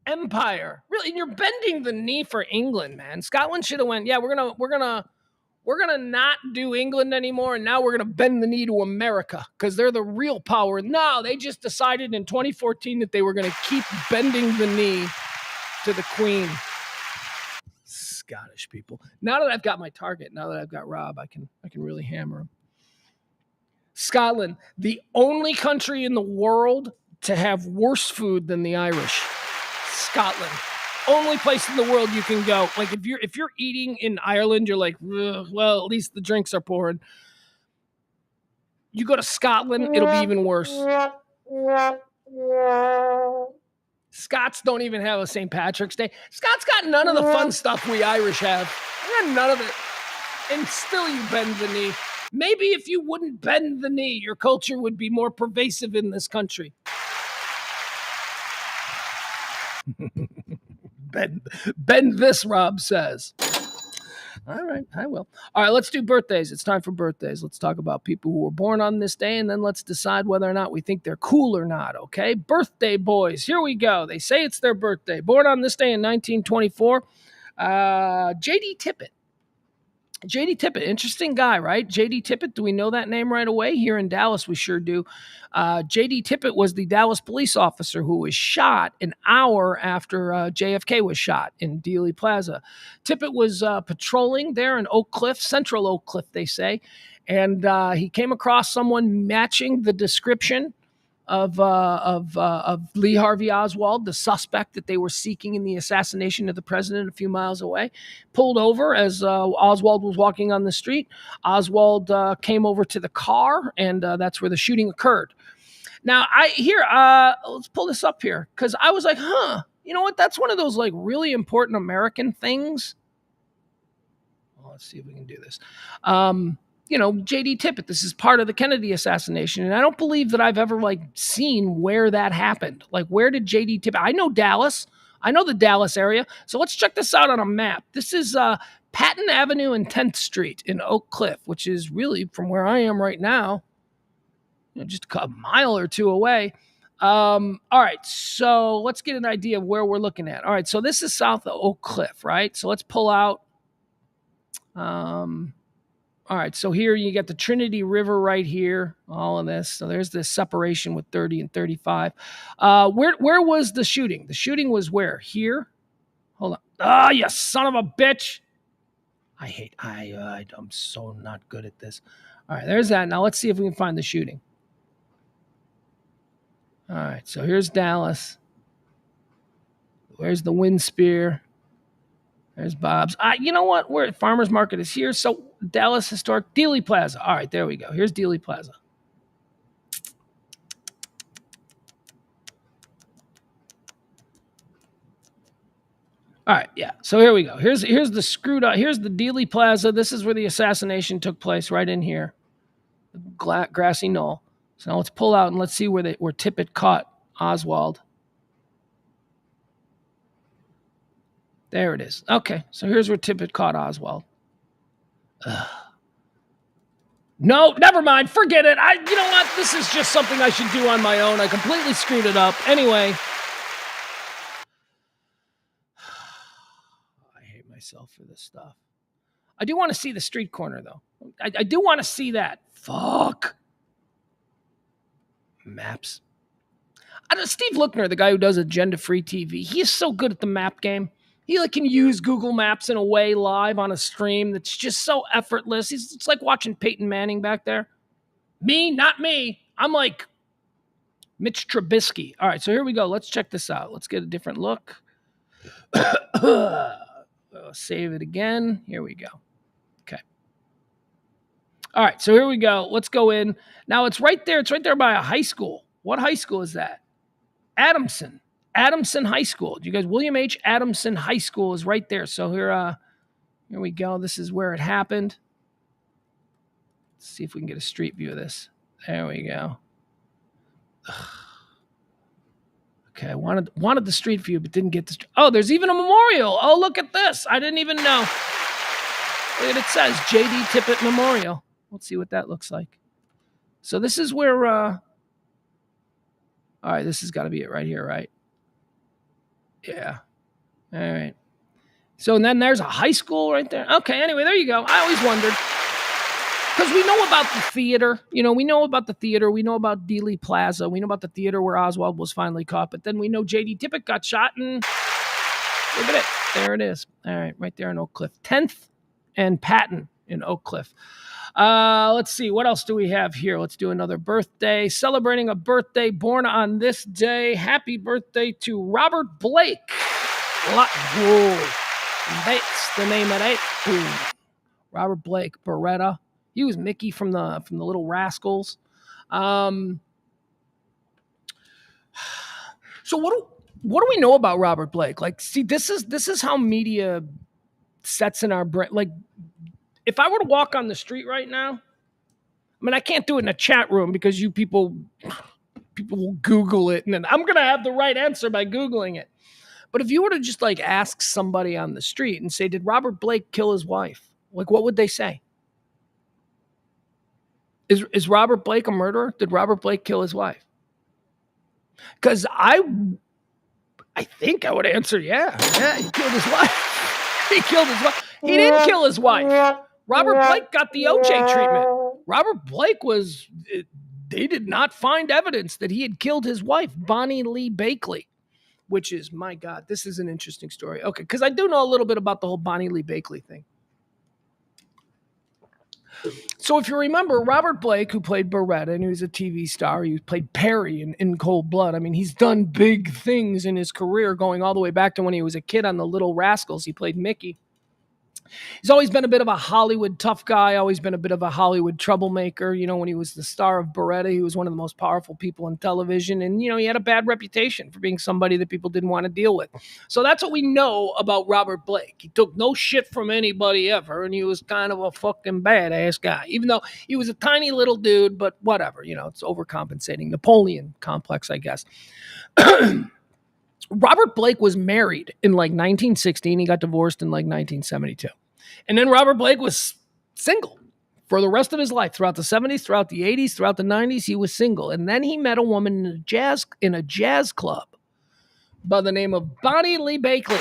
empire. Really, and you're bending the knee for England, man. Scotland should have went, yeah, we're gonna not do England anymore, and now we're gonna bend the knee to America because they're the real power. No, they just decided in 2014 that they were gonna keep bending the knee to the Queen. Scottish people. Now that I've got my target, now that I've got Rob, I can really hammer him. Scotland, the only country in the world to have worse food than the Irish. Scotland, only place in the world you can go. Like if you're eating in Ireland, you're like, well, at least the drinks are pouring. You go to Scotland, it'll be even worse. Scots don't even have a St. Patrick's Day. Scots got none of the fun stuff we Irish have. We got none of it. And still you bend the knee. Maybe if you wouldn't bend the knee, your culture would be more pervasive in this country. Bend this, Rob says. All right, I will. All right, let's do birthdays. It's time for birthdays. Let's talk about people who were born on this day, and then let's decide whether or not we think they're cool or not, okay? Birthday boys, here we go. They say it's their birthday. Born on this day in 1924, J.D. Tippit. J.D. Tippit, interesting guy, right? J.D. Tippit, do we know that name right away? Here in Dallas, we sure do. J.D. Tippit was the Dallas police officer who was shot an hour after JFK was shot in Dealey Plaza. Tippit was patrolling there in Oak Cliff, Central Oak Cliff, they say, and he came across someone matching the description of Lee Harvey Oswald, the suspect that they were seeking in the assassination of the president a few miles away. Pulled over as Oswald was walking on the street. Oswald came over to the car, and that's where the shooting occurred. Now, let's pull this up here, because I was like, you know what? That's one of those really important American things. Well, let's see if we can do this. J.D. Tippit, this is part of the Kennedy assassination. And I don't believe that I've ever seen where that happened. Where did J.D. Tippit? I know Dallas. I know the Dallas area. So let's check this out on a map. This is Patton Avenue and 10th Street in Oak Cliff, which is really from where I am right now, just a mile or two away. All right. So let's get an idea of where we're looking at. All right. So this is south of Oak Cliff, right? So let's pull out. All right, so here you get the Trinity River right here, all of this. So there's this separation with 30 and 35. Where was the shooting? The shooting was where? Here? Hold on. Ah, you son of a bitch. I'm so not good at this. All right, there's that. Now let's see if we can find the shooting. All right, so here's Dallas. Where's the wind spear? There's Bob's. You know what? Where Farmers Market is here. So Dallas Historic Dealey Plaza. All right, there we go. Here's Dealey Plaza. All right, yeah. So here we go. Here's the screwed up. Here's the Dealey Plaza. This is where the assassination took place, right in here, the grassy knoll. So now let's pull out and let's see where Tippit caught Oswald. There it is. Okay, so here's where Tippett caught Oswald. No, never mind. Forget it. You know what? This is just something I should do on my own. I completely screwed it up. Anyway. I hate myself for this stuff. I do want to see the street corner, though. I do want to see that. Fuck. Maps. Steve Lookner, the guy who does Agenda Free TV, he is so good at the map game. He can use Google Maps in a way live on a stream that's just so effortless. It's like watching Peyton Manning back there. Me, not me. I'm like Mitch Trubisky. All right, so here we go. Let's check this out. Let's get a different look. Save it again. Here we go. Okay. All right, so here we go. Let's go in. Now it's right there. It's right there by a high school. What high school is that? Adamson High School. You guys, William H. Adamson High School is right there. So here we go. This is where it happened. Let's see if we can get a street view of this. There we go. Okay, I wanted the street view, but didn't get the street. Oh, there's even a memorial. Oh, look at this. I didn't even know. Look at it says J.D. Tippett Memorial. Let's see what that looks like. So this is where, all right, this has got to be it right here, right? Yeah. All right. So and then there's a high school right there. Okay, anyway, there you go. I always wondered. Because we know about the theater. We know about the theater. We know about Dealey Plaza. We know about the theater where Oswald was finally caught. But then we know J.D. Tippett got shot, and look at it. There it is. All right, right there in Oak Cliff. 10th and Patton in Oak Cliff. Let's see. What else do we have here? Let's do another birthday. Celebrating a birthday born on this day. Happy birthday to Robert Blake. Whoa. That's the name of it. Boom. Robert Blake, Beretta. He was Mickey from the Little Rascals. So what do we know about Robert Blake? See, this is how media sets in our brain. If I were to walk on the street right now, I can't do it in a chat room because you people will Google it, and then I'm gonna have the right answer by Googling it. But if you were to just ask somebody on the street and say, "Did Robert Blake kill his wife?" What would they say? Is Robert Blake a murderer? Did Robert Blake kill his wife? Because I think I would answer, yeah, he killed his wife. He killed his wife. He didn't kill his wife. Robert Blake got the OJ treatment. Robert Blake they did not find evidence that he had killed his wife, Bonnie Lee Bakley, which is, my God, this is an interesting story. Okay, because I do know a little bit about the whole Bonnie Lee Bakley thing. So if you remember, Robert Blake, who played Beretta, and he was a TV star, he played Perry in Cold Blood. He's done big things in his career, going all the way back to when he was a kid on the Little Rascals. He played Mickey. He's always been a bit of a Hollywood tough guy, always been a bit of a Hollywood troublemaker. When he was the star of Beretta, he was one of the most powerful people in television. And, he had a bad reputation for being somebody that people didn't want to deal with. So that's what we know about Robert Blake. He took no shit from anybody ever, and he was kind of a fucking badass guy, even though he was a tiny little dude, but whatever, it's overcompensating. Napoleon complex, I guess. Robert Blake was married in 1916. He got divorced in 1972. And then Robert Blake was single for the rest of his life. Throughout the 70s, throughout the 80s, throughout the 90s, he was single. And then he met a woman in a jazz club by the name of Bonnie Lee Bakley.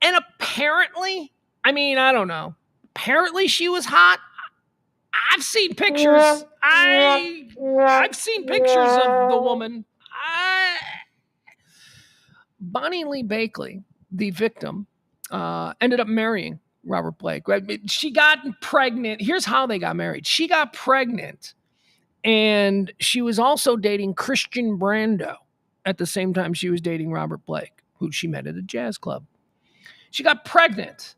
And apparently, I don't know. Apparently she was hot. I've seen pictures. I've seen pictures of the woman. Bonnie Lee Bakley, the victim, ended up marrying Robert Blake. She got pregnant. Here's how they got married. She got pregnant, and she was also dating Christian Brando at the same time she was dating Robert Blake, who she met at a jazz club. She got pregnant,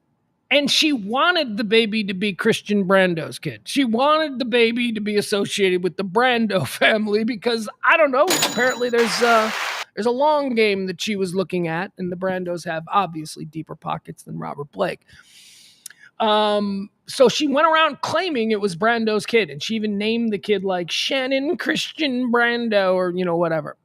and she wanted the baby to be Christian Brando's kid. She wanted the baby to be associated with the Brando family because, I don't know, apparently there's a long game that she was looking at, and the Brandos have obviously deeper pockets than Robert Blake. So she went around claiming it was Brando's kid, and she even named the kid Shannon Christian Brando or, whatever.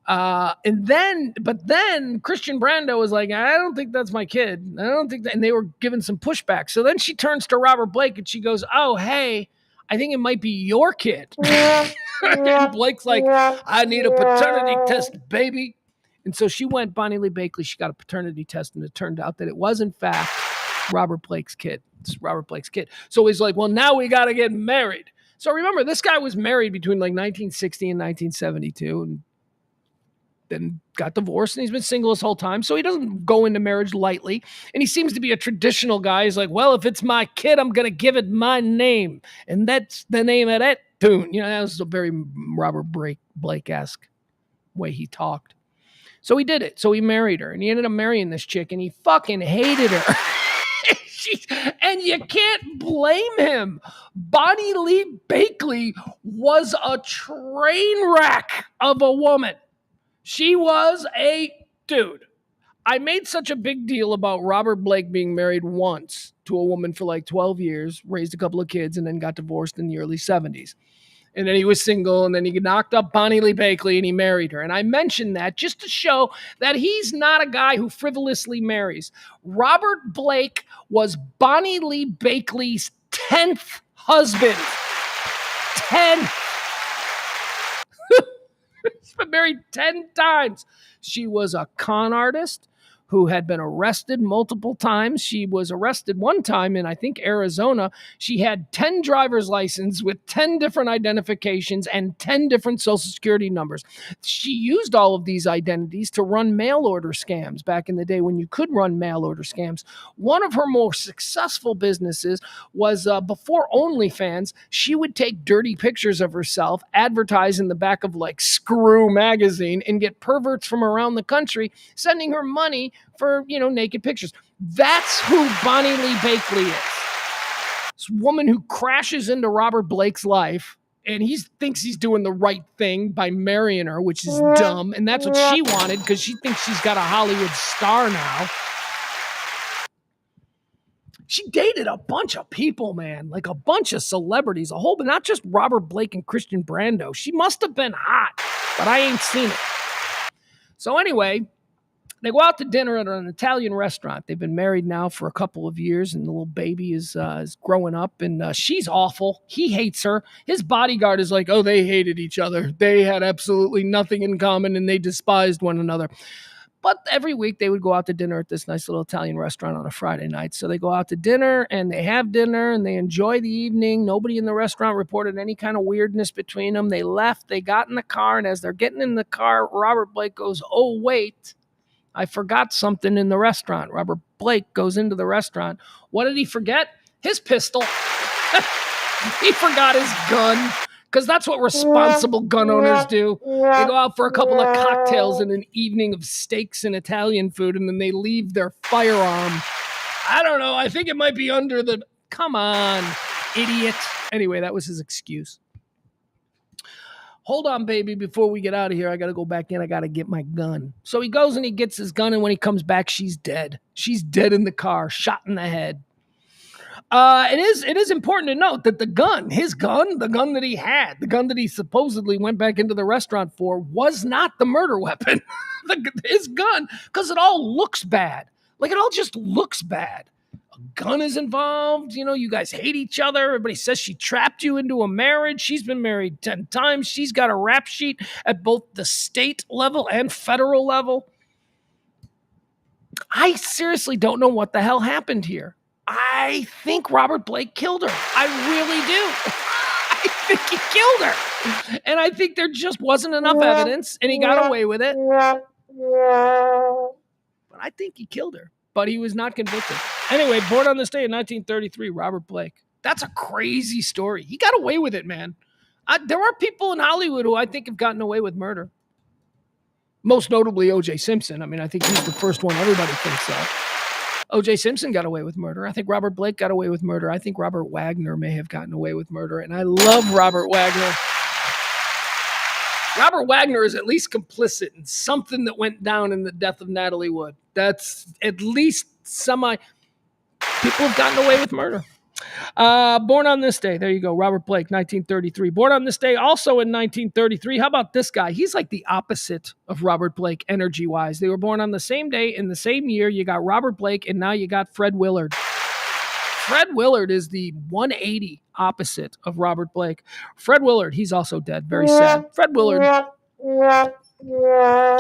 But then Christian Brando was like, I don't think that's my kid. I don't think that. And they were giving some pushback. So then she turns to Robert Blake and she goes, oh, hey, I think it might be your kid. And Blake's like, I need a paternity test, baby. And so she went, Bonnie Lee Bakley, she got a paternity test, and it turned out that it was, in fact, Robert Blake's kid. It's Robert Blake's kid. So he's like, well, now we got to get married. So remember, this guy was married between like 1960 and 1972, and then got divorced, and he's been single his whole time. So he doesn't go into marriage lightly. And he seems to be a traditional guy. He's like, well, if it's my kid, I'm going to give it my name. And that's the name of that tune. You know, that was a very Robert Blake-esque way he talked. So he did it. So he married her, and he ended up marrying this chick, and he fucking hated her. And you can't blame him. Bonnie Lee Bakley was a train wreck of a woman. She was a dude. I made such a big deal about Robert Blake being married once to a woman for like 12 years, raised a couple of kids, and then got divorced in the early 70s. And then he was single, and then he knocked up Bonnie Lee Bakley, and he married her. And I mentioned that just to show that he's not a guy who frivolously marries. Robert Blake was Bonnie Lee Bakley's 10th husband. 10. He's been married 10 times. She was a con artist who had been arrested multiple times. She was arrested one time in, I think, Arizona. She had 10 driver's licenses with 10 different identifications and 10 different social security numbers. She used all of these identities to run mail order scams back in the day when you could run mail order scams. One of her more successful businesses was before OnlyFans. She would take dirty pictures of herself, advertise in the back of like Screw magazine, and get perverts from around the country sending her money for, naked pictures. That's who Bonnie Lee Bakley is. This woman who crashes into Robert Blake's life, and he thinks he's doing the right thing by marrying her, which is dumb. And that's what she wanted because she thinks she's got a Hollywood star now. She dated a bunch of people, man, like a bunch of celebrities, a whole, but not just Robert Blake and Christian Brando. She must have been hot, but I ain't seen it. So anyway, they go out to dinner at an Italian restaurant. They've been married now for a couple of years, and the little baby is growing up, and she's awful. He hates her. His bodyguard is like, oh, they hated each other. They had absolutely nothing in common, and they despised one another. But every week they would go out to dinner at this nice little Italian restaurant on a Friday night. So they go out to dinner, and they have dinner, and they enjoy the evening. Nobody in the restaurant reported any kind of weirdness between them. They left. They got in the car, and as they're getting in the car, Robert Blake goes, oh, wait. I forgot something in the restaurant. Robert Blake goes into the restaurant. What did he forget? His pistol. He forgot his gun, because that's what responsible gun owners do. They go out for a couple of cocktails and an evening of steaks and Italian food, and then they leave their firearm. I don't know. I think it might be under the... Come on, idiot. Anyway, that was his excuse. Hold on, baby, before we get out of here, I got to go back in. I got to get my gun. So he goes and he gets his gun, and when he comes back, she's dead. She's dead in the car, shot in the head. It is important to note that the gun that he had, the gun that he supposedly went back into the restaurant for, was not the murder weapon. His gun, because it all looks bad. Like, it all just looks bad. A gun is involved. You guys hate each other. Everybody says she trapped you into a marriage. She's been married 10 times. She's got a rap sheet at both the state level and federal level. I seriously don't know what the hell happened here. I think Robert Blake killed her. I really do. I think he killed her. And I think there just wasn't enough evidence, and he got away with it. But I think he killed her. But he was not convicted. Anyway, born on this day in 1933, Robert Blake. That's a crazy story. He got away with it, man. There are people in Hollywood who I think have gotten away with murder. Most notably O.J. Simpson. I mean, I think he's the first one everybody thinks of. O.J. Simpson got away with murder. I think Robert Blake got away with murder. I think Robert Wagner may have gotten away with murder. And I love Robert Wagner. Robert Wagner is at least complicit in something that went down in the death of Natalie Wood. That's at least people have gotten away with murder. Born on this day. There you go. Robert Blake, 1933. Born on this day, also in 1933. How about this guy? He's like the opposite of Robert Blake, energy-wise. They were born on the same day in the same year. You got Robert Blake, and now you got Fred Willard. Fred Willard is the 180 opposite of Robert Blake. Fred Willard, he's also dead. Very sad. Fred Willard,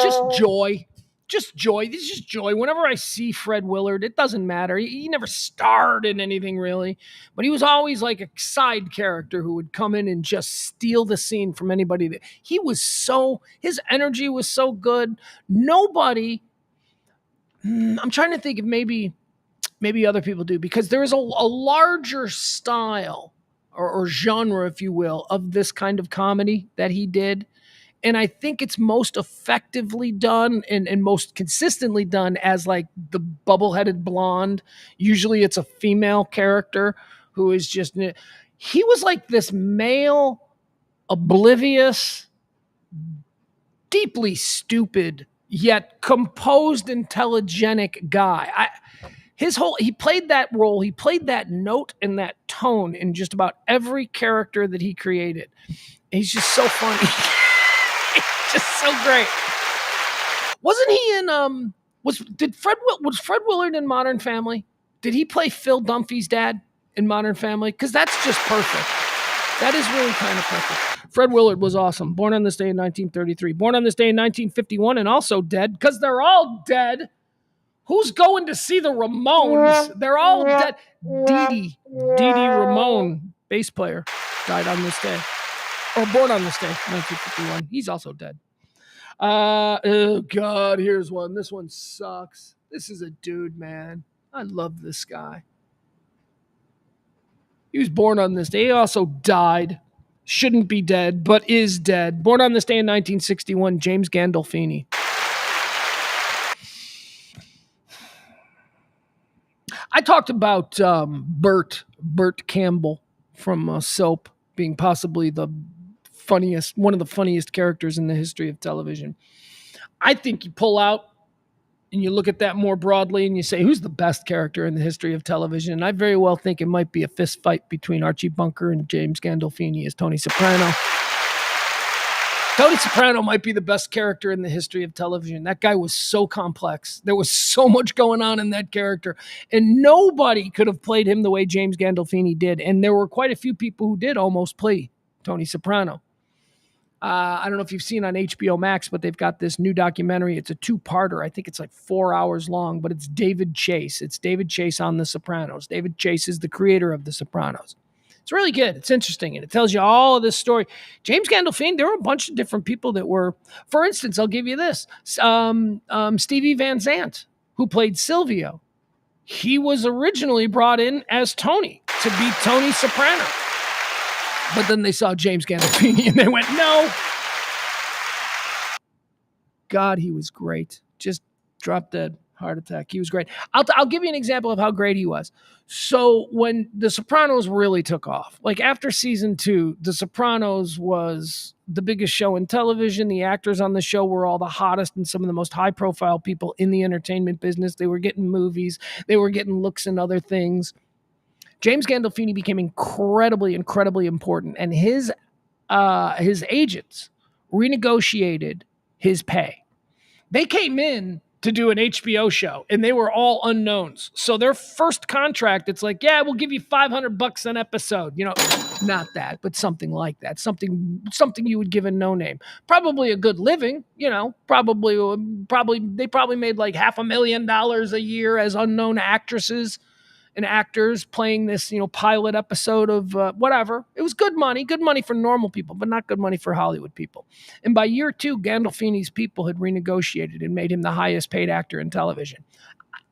just joy. Just joy. This is just joy. Whenever I see Fred Willard, it doesn't matter. He never starred in anything really, but he was always like a side character who would come in and just steal the scene from anybody. He was his energy was so good. Nobody, I'm trying to think if maybe other people do, because there is a larger style or genre, if you will, of this kind of comedy that he did. And I think it's most effectively done and most consistently done as like the bubble-headed blonde. Usually it's a female character who is just, he was like this male, oblivious, deeply stupid, yet composed, intelligent guy. He played that role, he played that note and that tone in just about every character that he created. He's just so funny. Just so great. Wasn't he in was Fred Willard in Modern Family? Did he play Phil Dunphy's dad in Modern Family? Because that's just perfect. That is really kind of perfect. Fred Willard was awesome. Born on this day in 1933. Born on this day in 1951 and also dead, because they're all dead. Who's going to see the Ramones? They're all dead. Dee Dee Ramone, bass player, died on this day. Or born on this day, 1951. He's also dead. Oh, God, here's one. This one sucks. This is a dude, man. I love this guy. He was born on this day. He also died. Shouldn't be dead, but is dead. Born on this day in 1961, James Gandolfini. I talked about Burt Campbell from Soap being possibly one of the funniest characters in the history of television. I think you pull out and you look at that more broadly and you say, who's the best character in the history of television? And I very well think it might be a fist fight between Archie Bunker and James Gandolfini as Tony Soprano. Tony Soprano might be the best character in the history of television. That guy was so complex. There was so much going on in that character. And nobody could have played him the way James Gandolfini did. And there were quite a few people who did almost play Tony Soprano. I don't know if you've seen on HBO Max, but they've got this new documentary. It's a two-parter. I think it's like 4 hours long, but it's David Chase. It's David Chase on The Sopranos. David Chase is the creator of The Sopranos. It's really good. It's interesting, and it tells you all of this story. James Gandolfini, there were a bunch of different people that were, for instance, I'll give you this. Stevie Van Zandt, who played Silvio. He was originally brought in as Tony to be Tony Soprano. But then they saw James Gandolfini and they went, no. God, he was great. Just dropped dead. Heart attack. He was great. I'll give you an example of how great he was. So when The Sopranos really took off, like after season 2, The Sopranos was the biggest show in television. The actors on the show were all the hottest and some of the most high-profile people in the entertainment business. They were getting movies. They were getting looks and other things. James Gandolfini became incredibly, incredibly important, and his agents renegotiated his pay. They came in to do an HBO show, and they were all unknowns. So their first contract, it's like, yeah, we'll give you $500 an episode. You know, not that, but something like that. Something you would give a no name. Probably a good living, you know, probably they made like $500,000 a year as unknown actresses and actors playing this, you know, pilot episode of whatever. It was good money for normal people, but not good money for Hollywood people. And by year 2, Gandolfini's people had renegotiated and made him the highest paid actor in television.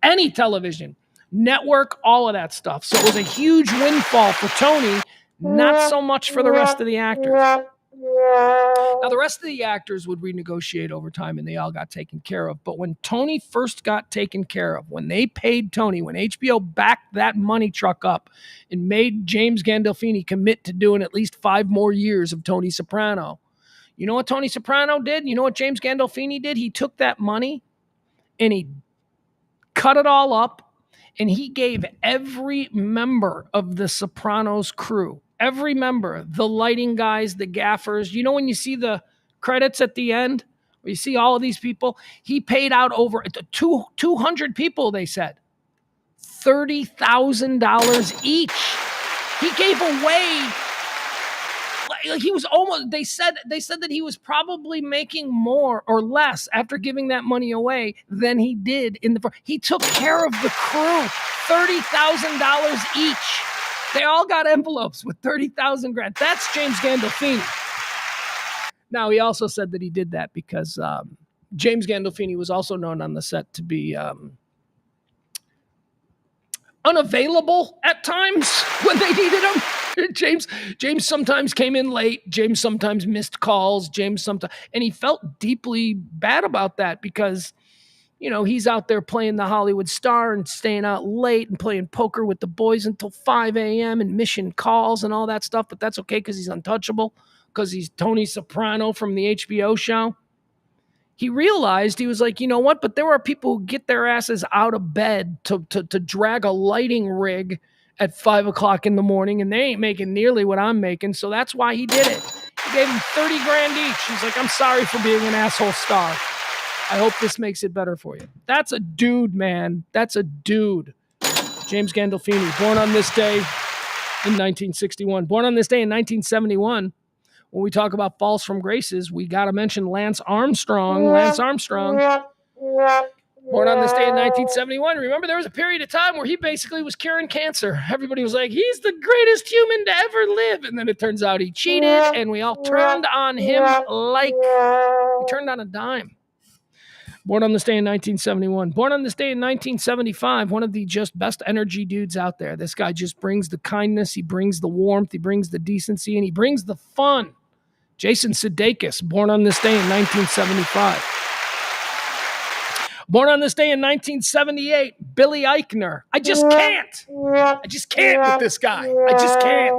Any television, network, all of that stuff. So it was a huge windfall for Tony, not so much for the rest of the actors. Now, the rest of the actors would renegotiate over time, and they all got taken care of. But when Tony first got taken care of, when they paid Tony, when HBO backed that money truck up and made James Gandolfini commit to doing at least 5 more years of Tony Soprano, you know what Tony Soprano did? You know what James Gandolfini did? He took that money and he cut it all up, and he gave every member of the Sopranos crew, every member, the lighting guys, the gaffers, when you see the credits at the end, where you see all of these people, he paid out over 200 people, they said, $30,000 each. He gave away, like he was almost, they said that he was probably making more or less after giving that money away than he did he took care of the crew, $30,000 each. They all got envelopes with 30,000 grand. That's James Gandolfini. Now, he also said that he did that because James Gandolfini was also known on the set to be unavailable at times when they needed him. James sometimes came in late. James sometimes missed calls. And he felt deeply bad about that because, he's out there playing the Hollywood star and staying out late and playing poker with the boys until 5 a.m. and missing calls and all that stuff. But that's okay because he's untouchable, because he's Tony Soprano from the HBO show. He realized, he was like, you know what? But there are people who get their asses out of bed to drag a lighting rig at 5 o'clock in the morning, and they ain't making nearly what I'm making. So that's why he did it. He gave him 30 grand each. He's like, I'm sorry for being an asshole star. I hope this makes it better for you. That's a dude, man. That's a dude. James Gandolfini, born on this day in 1961. Born on this day in 1971. When we talk about falls from graces, we got to mention Lance Armstrong. Lance Armstrong, born on this day in 1971. Remember, there was a period of time where he basically was curing cancer. Everybody was like, he's the greatest human to ever live. And then it turns out he cheated, and we all turned on him like we turned on a dime. Born on this day in 1971. Born on this day in 1975. One of the just best energy dudes out there. This guy just brings the kindness. He brings the warmth. He brings the decency. And he brings the fun. Jason Sudeikis, born on this day in 1975. Born on this day in 1978, Billy Eichner. I just can't with this guy. I just can't.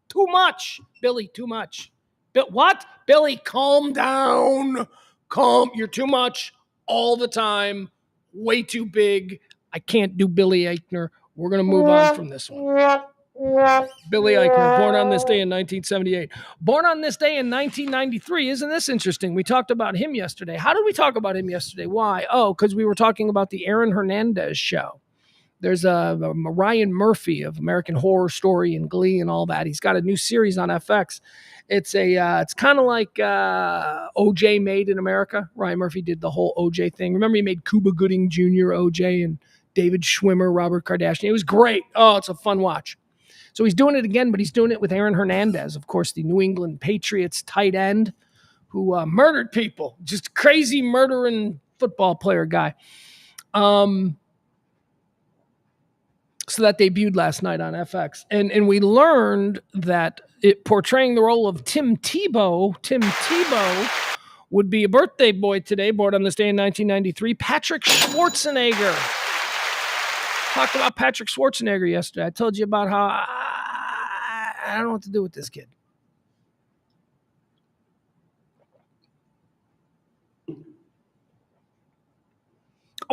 Too much. Billy, too much. What? Billy, calm down. You're too much all the time. Way too big. I can't do Billy Eichner. We're going to move on from this one. Billy Eichner, born on this day in 1978. Born on this day in 1993. Isn't this interesting? We talked about him yesterday. How did we talk about him yesterday? Why? Oh, because we were talking about the Aaron Hernandez show. There's a Ryan Murphy of American Horror Story and Glee and all that. He's got a new series on FX. It's kind of like OJ Made in America. Ryan Murphy did the whole OJ thing. Remember, he made Cuba Gooding Jr. OJ and David Schwimmer, Robert Kardashian. It was great. Oh, it's a fun watch. So he's doing it again, but he's doing it with Aaron Hernandez, of course, the New England Patriots tight end who murdered people. Just crazy murdering football player guy. So that debuted last night on FX. And we learned that it portraying the role of Tim Tebow would be a birthday boy today, born on this day in 1993, Patrick Schwarzenegger. Talked about Patrick Schwarzenegger yesterday. I told you about how I don't know what to do with this kid. I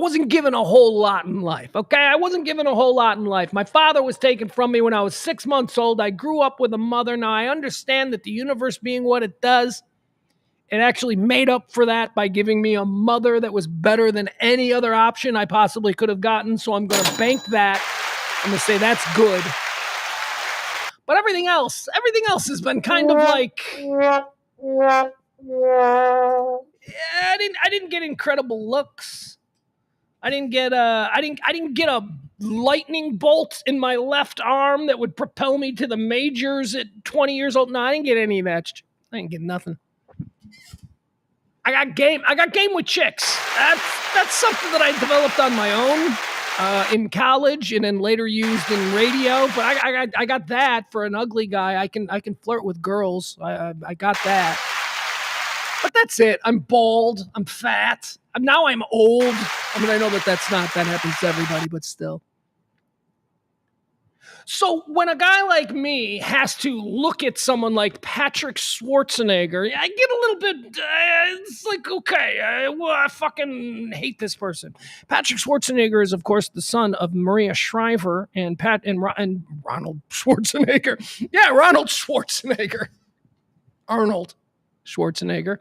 wasn't given a whole lot in life, okay? I wasn't given a whole lot in life. My father was taken from me when I was 6 months old. I grew up with a mother. Now, I understand that the universe being what it does, it actually made up for that by giving me a mother that was better than any other option I possibly could have gotten. So I'm going to bank that. I'm going to say that's good. But everything else has been kind of like, I didn't get incredible looks. I didn't get a lightning bolt in my left arm that would propel me to the majors at 20 years old. No, I didn't get any of that. I didn't get nothing. I got game with chicks. That's something that I developed on my own in college and then later used in radio. But I got that for an ugly guy. I can flirt with girls. I got that. But that's it. I'm bald. I'm fat. Now I'm old. I mean, I know that happens to everybody, but still. So when a guy like me has to look at someone like Patrick Schwarzenegger, I get a little bit. It's like, okay, I fucking hate this person. Patrick Schwarzenegger is, of course, the son of Maria Shriver and and Ronald Schwarzenegger. Yeah, Ronald Schwarzenegger, Arnold Schwarzenegger.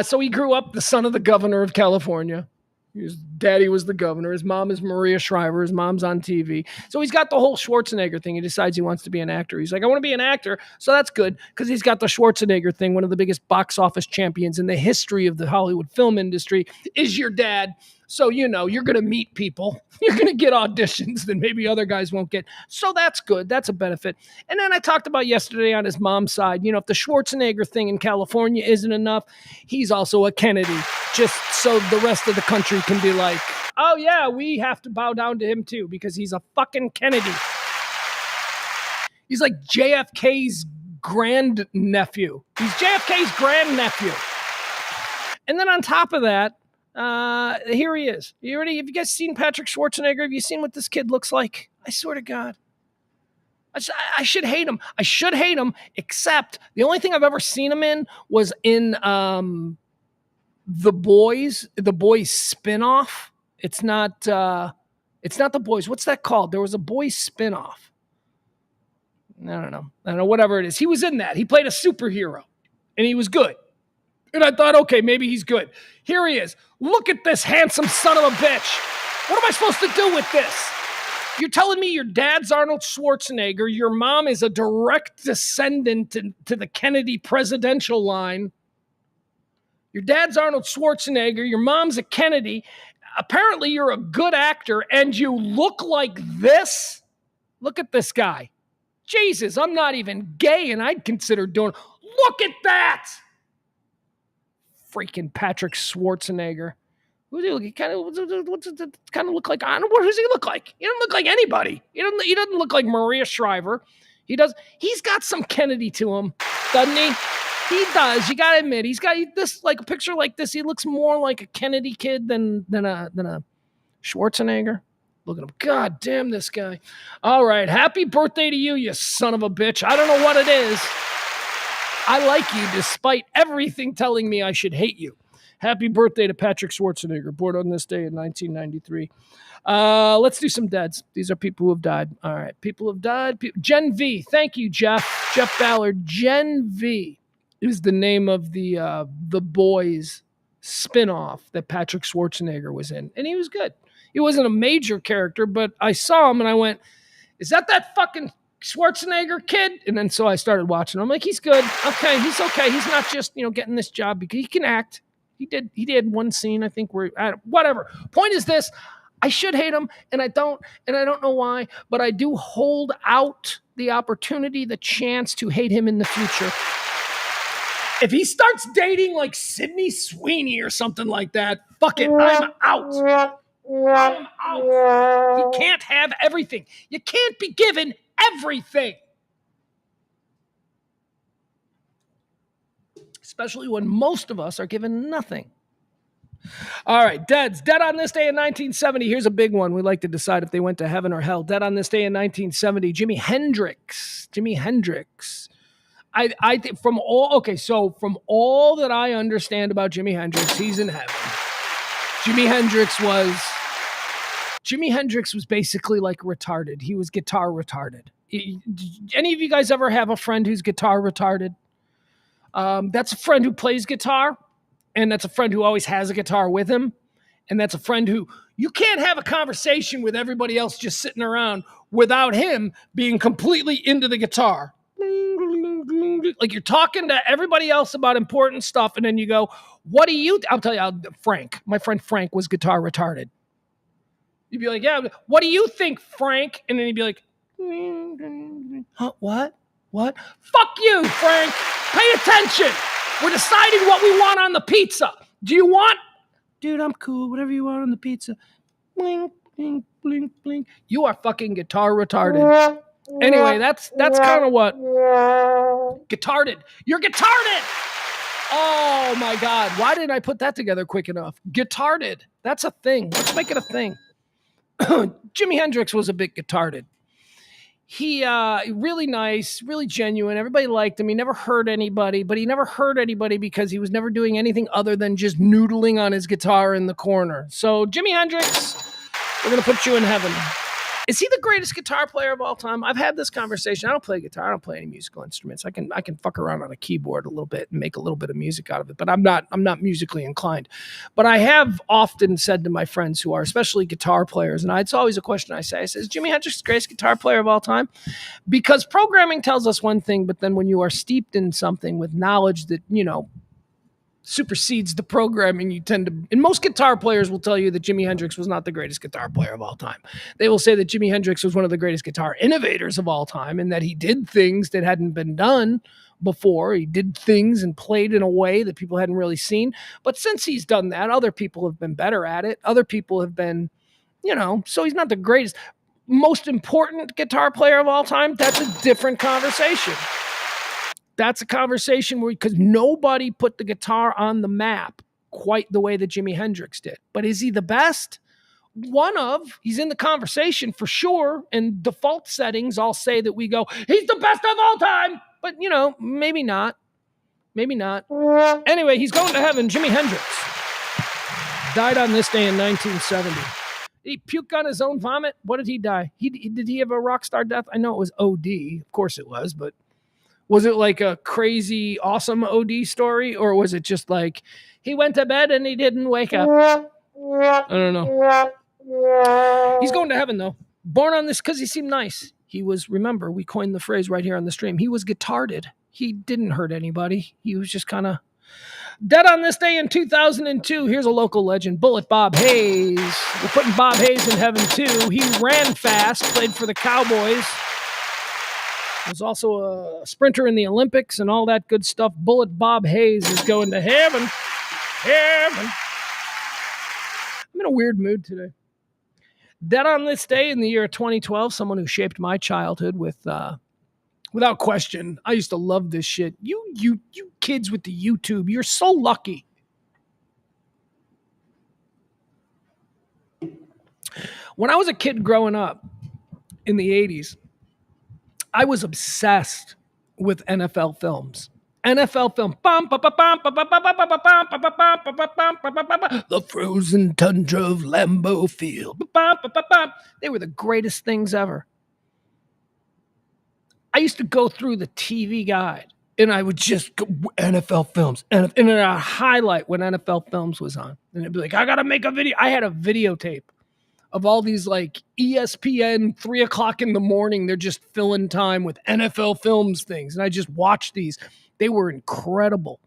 So he grew up the son of the governor of California. His daddy was the governor. His mom is Maria Shriver. His mom's on TV. So he's got the whole Schwarzenegger thing. He decides he wants to be an actor. He's like, I want to be an actor. So that's good because he's got the Schwarzenegger thing. One of the biggest box office champions in the history of the Hollywood film industry is your dad. So, you're going to meet people. You're going to get auditions that maybe other guys won't get. So that's good. That's a benefit. And then I talked about yesterday on his mom's side, if the Schwarzenegger thing in California isn't enough, he's also a Kennedy, just so the rest of the country can be like, oh yeah, we have to bow down to him too because he's a fucking Kennedy. He's like JFK's grandnephew. He's JFK's grandnephew. And then on top of that, here he is. Have you guys seen Patrick Schwarzenegger? Have you seen what this kid looks like? I swear to God. I should hate him. I should hate him, except the only thing I've ever seen him in was in The Boys spinoff. It's not The Boys. What's that called? There was a Boys spinoff. I don't know, whatever it is. He was in that. He played a superhero, and he was good. And I thought, okay, maybe he's good. Here he is. Look at this handsome son of a bitch. What am I supposed to do with this? You're telling me your dad's Arnold Schwarzenegger, your mom is a direct descendant to the Kennedy presidential line. Your dad's Arnold Schwarzenegger, your mom's a Kennedy. Apparently you're a good actor and you look like this? Look at this guy. Jesus, I'm not even gay and I'd consider doing. Look at that! Freaking Patrick Schwarzenegger. Who does he kind of look like? I don't know. What does he look like? He doesn't look like anybody. He doesn't look like Maria Shriver. He's got some Kennedy to him, doesn't he? He does. You gotta admit, he's got this, like a picture like this. He looks more like a Kennedy kid than a Schwarzenegger. Look at him. God damn this guy. All right. Happy birthday to you, you son of a bitch. I don't know what it is. I like you despite everything telling me I should hate you. Happy birthday to Patrick Schwarzenegger, born on this day in 1993. Let's do some deads. These are people who have died. All right. People have died. Gen V. Thank you, Jeff. Jeff Ballard. Gen V is the name of the Boys spinoff that Patrick Schwarzenegger was in. And he was good. He wasn't a major character, but I saw him and I went, is that fucking Schwarzenegger kid? And then so I started watching. I'm like, he's good. Okay, he's okay. He's not just, getting this job because he can act. He did one scene, I think, where whatever. Point is this, I should hate him, and I don't know why, but I do hold out the opportunity, the chance to hate him in the future. If he starts dating like Sydney Sweeney or something like that, fuck it, I'm out. I'm out. He can't have everything. You can't be given everything. Especially when most of us are given nothing. All right, deads. Dead on this day in 1970. Here's a big one. We like to decide if they went to heaven or hell. Dead on this day in 1970. Jimi Hendrix. I think from all that I understand about Jimi Hendrix, he's in heaven. Jimi Hendrix was basically like retarded. He was guitar retarded. Any of you guys ever have a friend who's guitar retarded? That's a friend who plays guitar, and that's a friend who always has a guitar with him, and that's a friend who you can't have a conversation with everybody else just sitting around without him being completely into the guitar. Like you're talking to everybody else about important stuff, and then you go, what do you... I'll tell you, Frank. My friend Frank was guitar retarded. You'd be like, yeah, what do you think, Frank? And then he'd be like, huh, what? Fuck you, Frank. Pay attention. We're deciding what we want on the pizza. Do you want... Dude, I'm cool. Whatever you want on the pizza. Bling, bling, bling, bling. You are fucking guitar retarded. Anyway, that's kind of what... Guitarded. You're guitarded. Oh, my God. Why didn't I put that together quick enough? Guitarded. That's a thing. Let's make it a thing. Jimi Hendrix was a bit guitarded. He really nice, really genuine. Everybody liked him. He never hurt anybody, but he never hurt anybody because he was never doing anything other than just noodling on his guitar in the corner. So Jimi Hendrix, we're going to put you in heaven. Is he the greatest guitar player of all time? I've had this conversation. I don't play guitar. I don't play any musical instruments. I can fuck around on a keyboard a little bit and make a little bit of music out of it, but I'm not musically inclined. But I have often said to my friends who are especially guitar players, and it's always a question I say, is Jimi Hendrix the greatest guitar player of all time? Because programming tells us one thing, but then when you are steeped in something with knowledge that, supersedes the programming, you tend to, and most guitar players will tell you that Jimi Hendrix was not the greatest guitar player of all time. They will say that Jimi Hendrix was one of the greatest guitar innovators of all time, and that he did things that hadn't been done before. He did things and played in a way that people hadn't really seen. But since he's done that, other people have been better at it. Other people have been, so he's not the greatest, most important guitar player of all time. That's a different conversation. That's a conversation where, because nobody put the guitar on the map quite the way that Jimi Hendrix did. But is he the best? He's in the conversation for sure. And default settings all say that we go, he's the best of all time. But, maybe not. Maybe not. Anyway, he's going to heaven. Jimi Hendrix died on this day in 1970. Did he puke on his own vomit? What did he die? Did he have a rock star death? I know it was OD. Of course it was, but was it like a crazy, awesome OD story? Or was it just like, he went to bed and he didn't wake up? I don't know. He's going to heaven, though. Born on this, because he seemed nice. He was, remember, we coined the phrase right here on the stream. He was guitarded. He didn't hurt anybody. He was just kind of dead on this day in 2002. Here's a local legend, Bullet Bob Hayes. We're putting Bob Hayes in heaven, too. He ran fast, played for the Cowboys. Was also a sprinter in the Olympics and all that good stuff. Bullet Bob Hayes is going to heaven. Heaven. I'm in a weird mood today. Dead on this day in the year 2012, someone who shaped my childhood without question. I used to love this shit. You kids with the YouTube, you're so lucky. When I was a kid growing up in the 80s, I was obsessed with NFL films. NFL film. The frozen tundra of Lambeau Field. They were the greatest things ever. I used to go through the TV guide and I would just go, NFL films. And then I'd highlight when NFL films was on. And it'd be like, I got to make a video. I had a videotape of all these like ESPN 3 o'clock in the morning. They're just filling time with NFL films things. And I just watched these. They were incredible.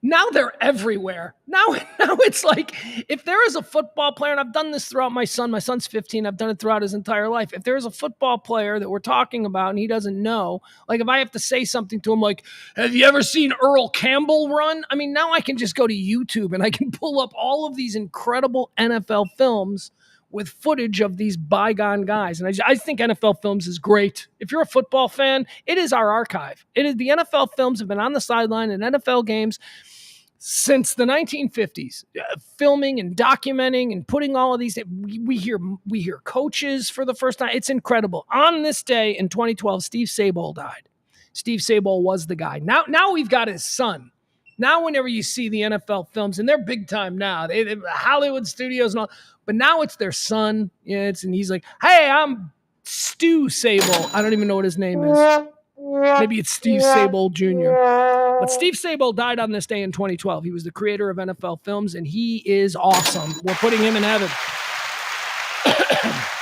Now they're everywhere. Now it's like, if there is a football player, and I've done this throughout my son's 15, I've done it throughout his entire life. If there's a football player that we're talking about and he doesn't know, like if I have to say something to him like, have you ever seen Earl Campbell run? I mean, now I can just go to YouTube and I can pull up all of these incredible NFL films with footage of these bygone guys. And I think NFL films is great. If you're a football fan, it is our archive. It is, the NFL films have been on the sideline in NFL games since the 1950s, filming and documenting and putting all of these. We hear coaches for the first time. It's incredible. On this day in 2012, Steve Sabol died. Steve Sabol was the guy. Now we've got his son. Now whenever you see the NFL films, and they're big time now, they Hollywood studios and all, but now it's their son. Yeah, and he's like, hey, I'm Stu Sabol. I don't even know what his name is. Maybe it's Steve Sabol Jr. But Steve Sabol died on this day in 2012. He was the creator of NFL films, and he is awesome. We're putting him in heaven.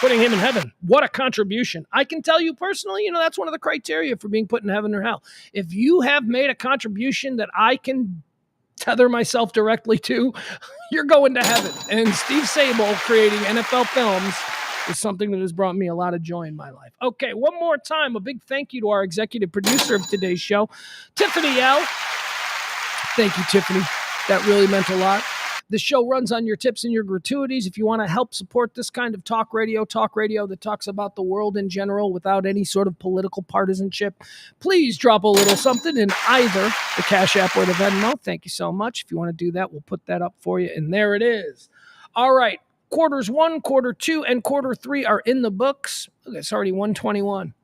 Putting him in heaven. What a contribution. I can tell you personally, that's one of the criteria for being put in heaven or hell. If you have made a contribution that I can tether myself directly to, you're going to heaven. And Steve Sabol creating NFL films is something that has brought me a lot of joy in my life. Okay, one more time, a big thank you to our executive producer of today's show, Tiffany L. Thank you, Tiffany. That really meant a lot. The show runs on your tips and your gratuities. If you want to help support this kind of talk radio that talks about the world in general without any sort of political partisanship, please drop a little something in either the Cash App or the Venmo. Thank you so much. If you want to do that, we'll put that up for you. And there it is. All right. quarters 1, quarter 2, and quarter 3 are in the books. Look, it's already 1:21.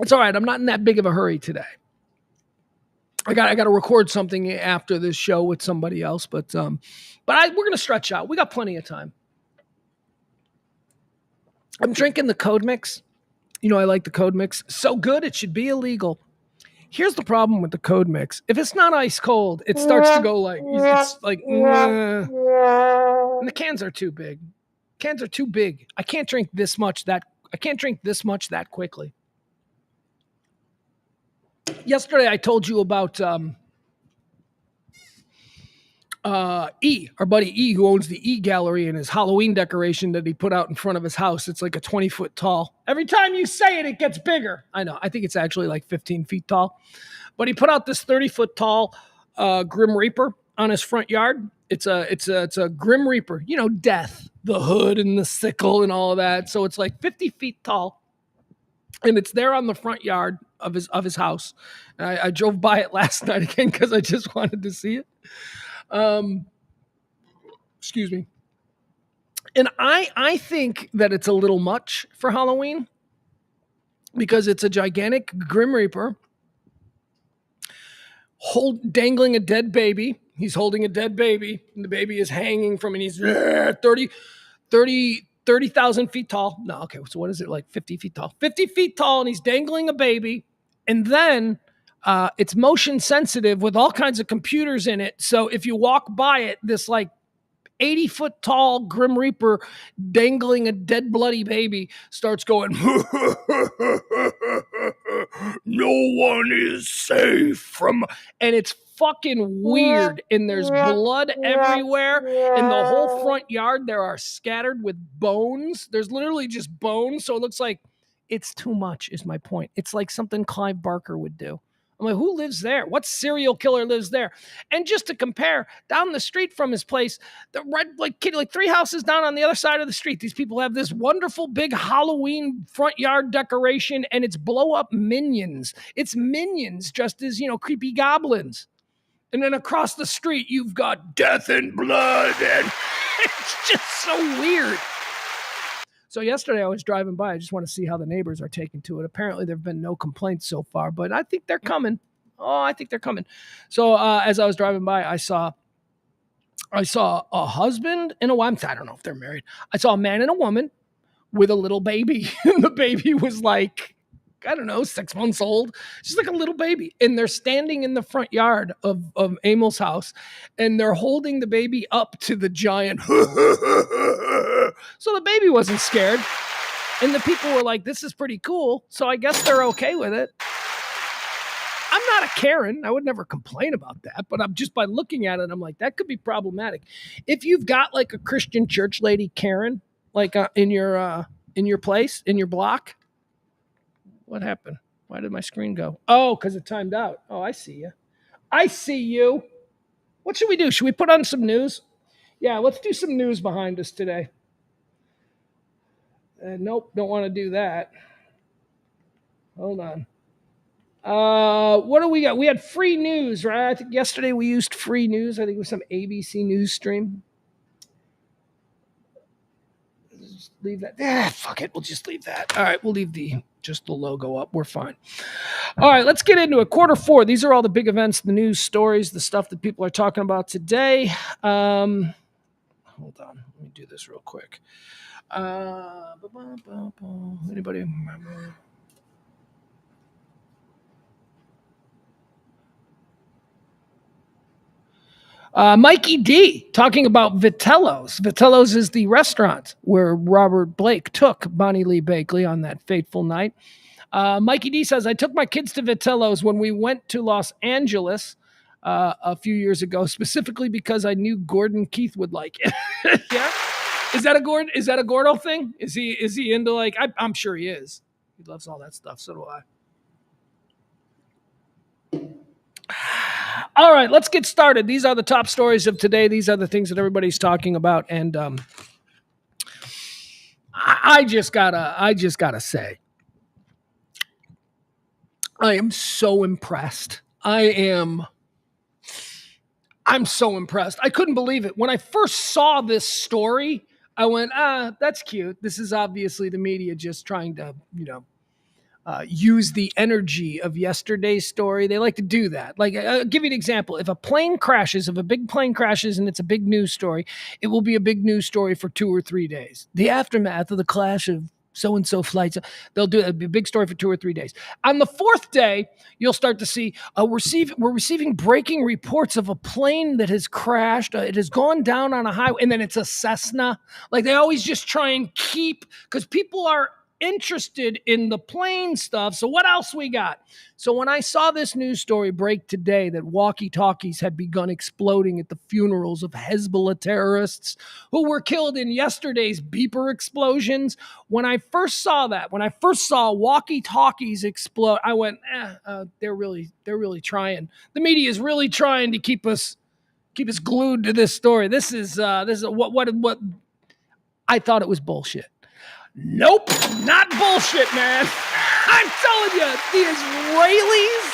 It's all right. I'm not in that big of a hurry today. I got to record something after this show with somebody else, but we're gonna stretch out. We got plenty of time. I'm drinking the Code Mix. You know, I like the Code Mix. So good, it should be illegal. Here's the problem with the Code Mix. If it's not ice cold, it starts to go like, it's like, and the cans are too big. Cans are too big. I can't drink this much that quickly. Yesterday I told you about E, our buddy E, who owns the E Gallery, and his Halloween decoration that he put out in front of his house. It's like a 20-foot tall. Every time you say it, it gets bigger. I know. I think it's actually like 15 feet tall. But he put out this 30-foot tall Grim Reaper on his front yard. It's a Grim Reaper. You know, death, the hood and the sickle and all of that. So it's like 50 feet tall. And it's there on the front yard of his house. And I drove by it last night again because I just wanted to see it. Excuse me. And I think that it's a little much for Halloween because it's a gigantic Grim Reaper dangling a dead baby. He's holding a dead baby, and the baby is hanging from, and he's 30,000 feet tall. No, okay, so what is it, like 50 feet tall? 50 feet tall, and he's dangling a baby, and then it's motion sensitive with all kinds of computers in it. So if you walk by it, this like 80-foot tall Grim Reaper dangling a dead bloody baby starts going, no one is safe from, and it's fucking weird, and there's blood everywhere. In the whole front yard, there are scattered with bones. There's literally just bones, so it looks like it's too much, is my point. It's like something Clive Barker would do. I'm like, who lives there? What serial killer lives there? And just to compare, down the street from his place, like 3 houses down on the other side of the street, these people have this wonderful big Halloween front yard decoration, and it's blow up minions. It's minions just as, creepy goblins. And then across the street, you've got death and blood, and it's just so weird. So yesterday I was driving by. I just want to see how the neighbors are taking to it. Apparently there have been no complaints so far, but I think they're coming. I think they're coming. So as I was driving by, I saw a husband and a wife. I don't know if they're married. I saw a man and a woman with a little baby. And the baby was like, I don't know, 6 months old. She's like a little baby. And they're standing in the front yard of Emil's house, and they're holding the baby up to the giant. So the baby wasn't scared. And the people were like, this is pretty cool. So I guess they're okay with it. I'm not a Karen. I would never complain about that. But I'm just, by looking at it, I'm like, that could be problematic. If you've got like a Christian church lady Karen, like in your place, in your block. What happened? Why did my screen go? Oh, because it timed out. Oh, I see you. I see you. What should we do? Should we put on some news? Yeah, let's do some news behind us today. Nope, don't want to do that. Hold on. What do we got? We had free news, right? I think yesterday we used free news. I think it was some ABC news stream. Just leave that. Fuck it. We'll just leave that. All right, we'll leave just the logo up. We're fine. All right, let's get into it. Quarter 4. These are all the big events, the news stories, the stuff that people are talking about today. Hold on. Let me do this real quick. Anybody remember? Mikey D talking about Vitello's. Vitello's is the restaurant where Robert Blake took Bonnie Lee Bakley on that fateful night. Mikey D says, I took my kids to Vitello's when we went to Los Angeles a few years ago, specifically because I knew Gordon Keith would like it. Yeah. Is that a Gordo thing? Is he into, like, I'm sure he is. He loves all that stuff. So do I. All right, let's get started. These are the top stories of today. These are the things that everybody's talking about. And I just gotta say, I am so impressed. I am I'm so impressed. I couldn't believe it. When I first saw this story, I went, that's cute. This is obviously the media just trying to, use the energy of yesterday's story. They like to do that. Like, I'll give you an example. If a big plane crashes and it's a big news story, it will be a big news story for 2 or 3 days. The aftermath of the clash of so and so flights, they'll do a big story for 2 or 3 days. On the fourth day, you'll start to see we're receiving breaking reports of a plane that has crashed. It has gone down on a highway, and then it's a Cessna. Like they always just try and keep, because people are interested in the plane stuff. So what else we got? So when I saw this news story break today that walkie-talkies had begun exploding at the funerals of Hezbollah terrorists who were killed in yesterday's beeper explosions, when I first saw walkie-talkies explode, I went, they're really trying. The media is really trying to keep us glued to this story. This is what I thought it was bullshit. Nope, not bullshit, man. I'm telling you, the Israelis,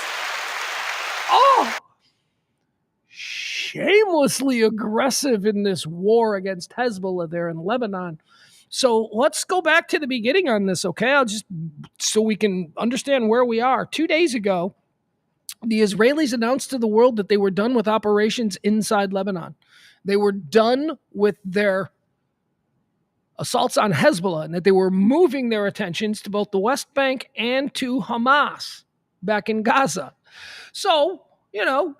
shamelessly aggressive in this war against Hezbollah there in Lebanon. So let's go back to the beginning on this, okay? So we can understand where we are. 2 days ago, the Israelis announced to the world that they were done with operations inside Lebanon. They were done with their assaults on Hezbollah, and that they were moving their attentions to both the West Bank and to Hamas back in Gaza. So,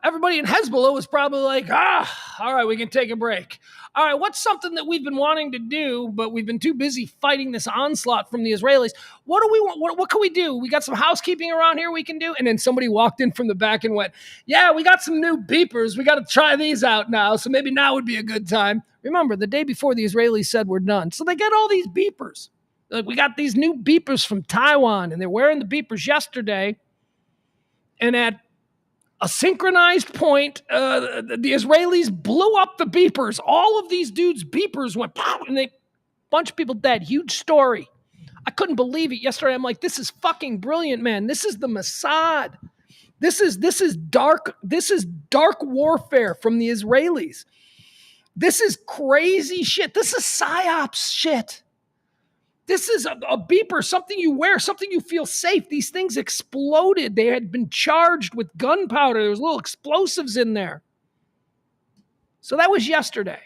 everybody in Hezbollah was probably like, all right, we can take a break. All right, what's something that we've been wanting to do, but we've been too busy fighting this onslaught from the Israelis? What do we want? What can we do? We got some housekeeping around here we can do. And then somebody walked in from the back and went, yeah, we got some new beepers. We got to try these out now. So maybe now would be a good time. Remember, the day before the Israelis said we're done. So they get all these beepers. Like, we got these new beepers from Taiwan, and they're wearing the beepers yesterday. And at a synchronized point, the Israelis blew up the beepers. All of these dudes' beepers went pow, and a bunch of people dead. Huge story. I couldn't believe it yesterday. I'm like, this is fucking brilliant, man. This is the Mossad. This is dark. This is dark warfare from the Israelis. This is crazy shit. This is psyops shit. This is a beeper, something you wear, something you feel safe. These things exploded. They had been charged with gunpowder. There was little explosives in there. So that was yesterday.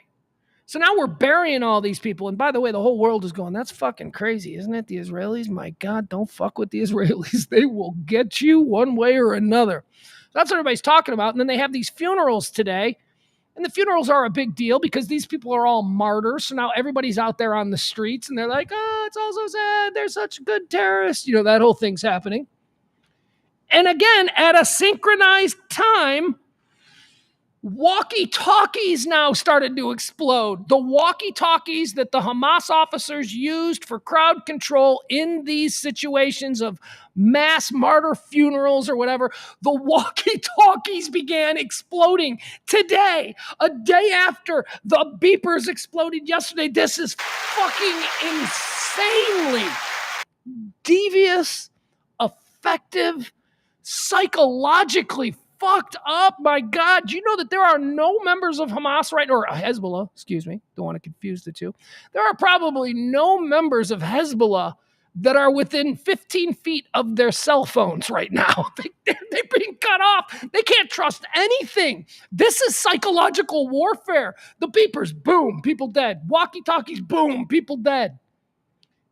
So now we're burying all these people. And by the way, the whole world is going, that's fucking crazy, isn't it? The Israelis, my God, don't fuck with the Israelis. They will get you one way or another. That's what everybody's talking about. And then they have these funerals today. And the funerals are a big deal because these people are all martyrs. So now everybody's out there on the streets and they're like, oh, it's all so sad. They're such good terrorists. That whole thing's happening. And again, at a synchronized time, walkie-talkies now started to explode. The walkie-talkies that the Hamas officers used for crowd control in these situations of mass martyr funerals or whatever, the walkie-talkies began exploding today, a day after the beepers exploded yesterday. This is fucking insanely devious, effective, psychologically fucked up. My God, do you know that there are no members of Hamas or Hezbollah, excuse me, don't want to confuse the two. There are probably no members of Hezbollah that are within 15 feet of their cell phones right now. They're being cut off. They can't trust anything. This is psychological warfare. The beepers, boom, people dead. Walkie-talkies, boom, people dead.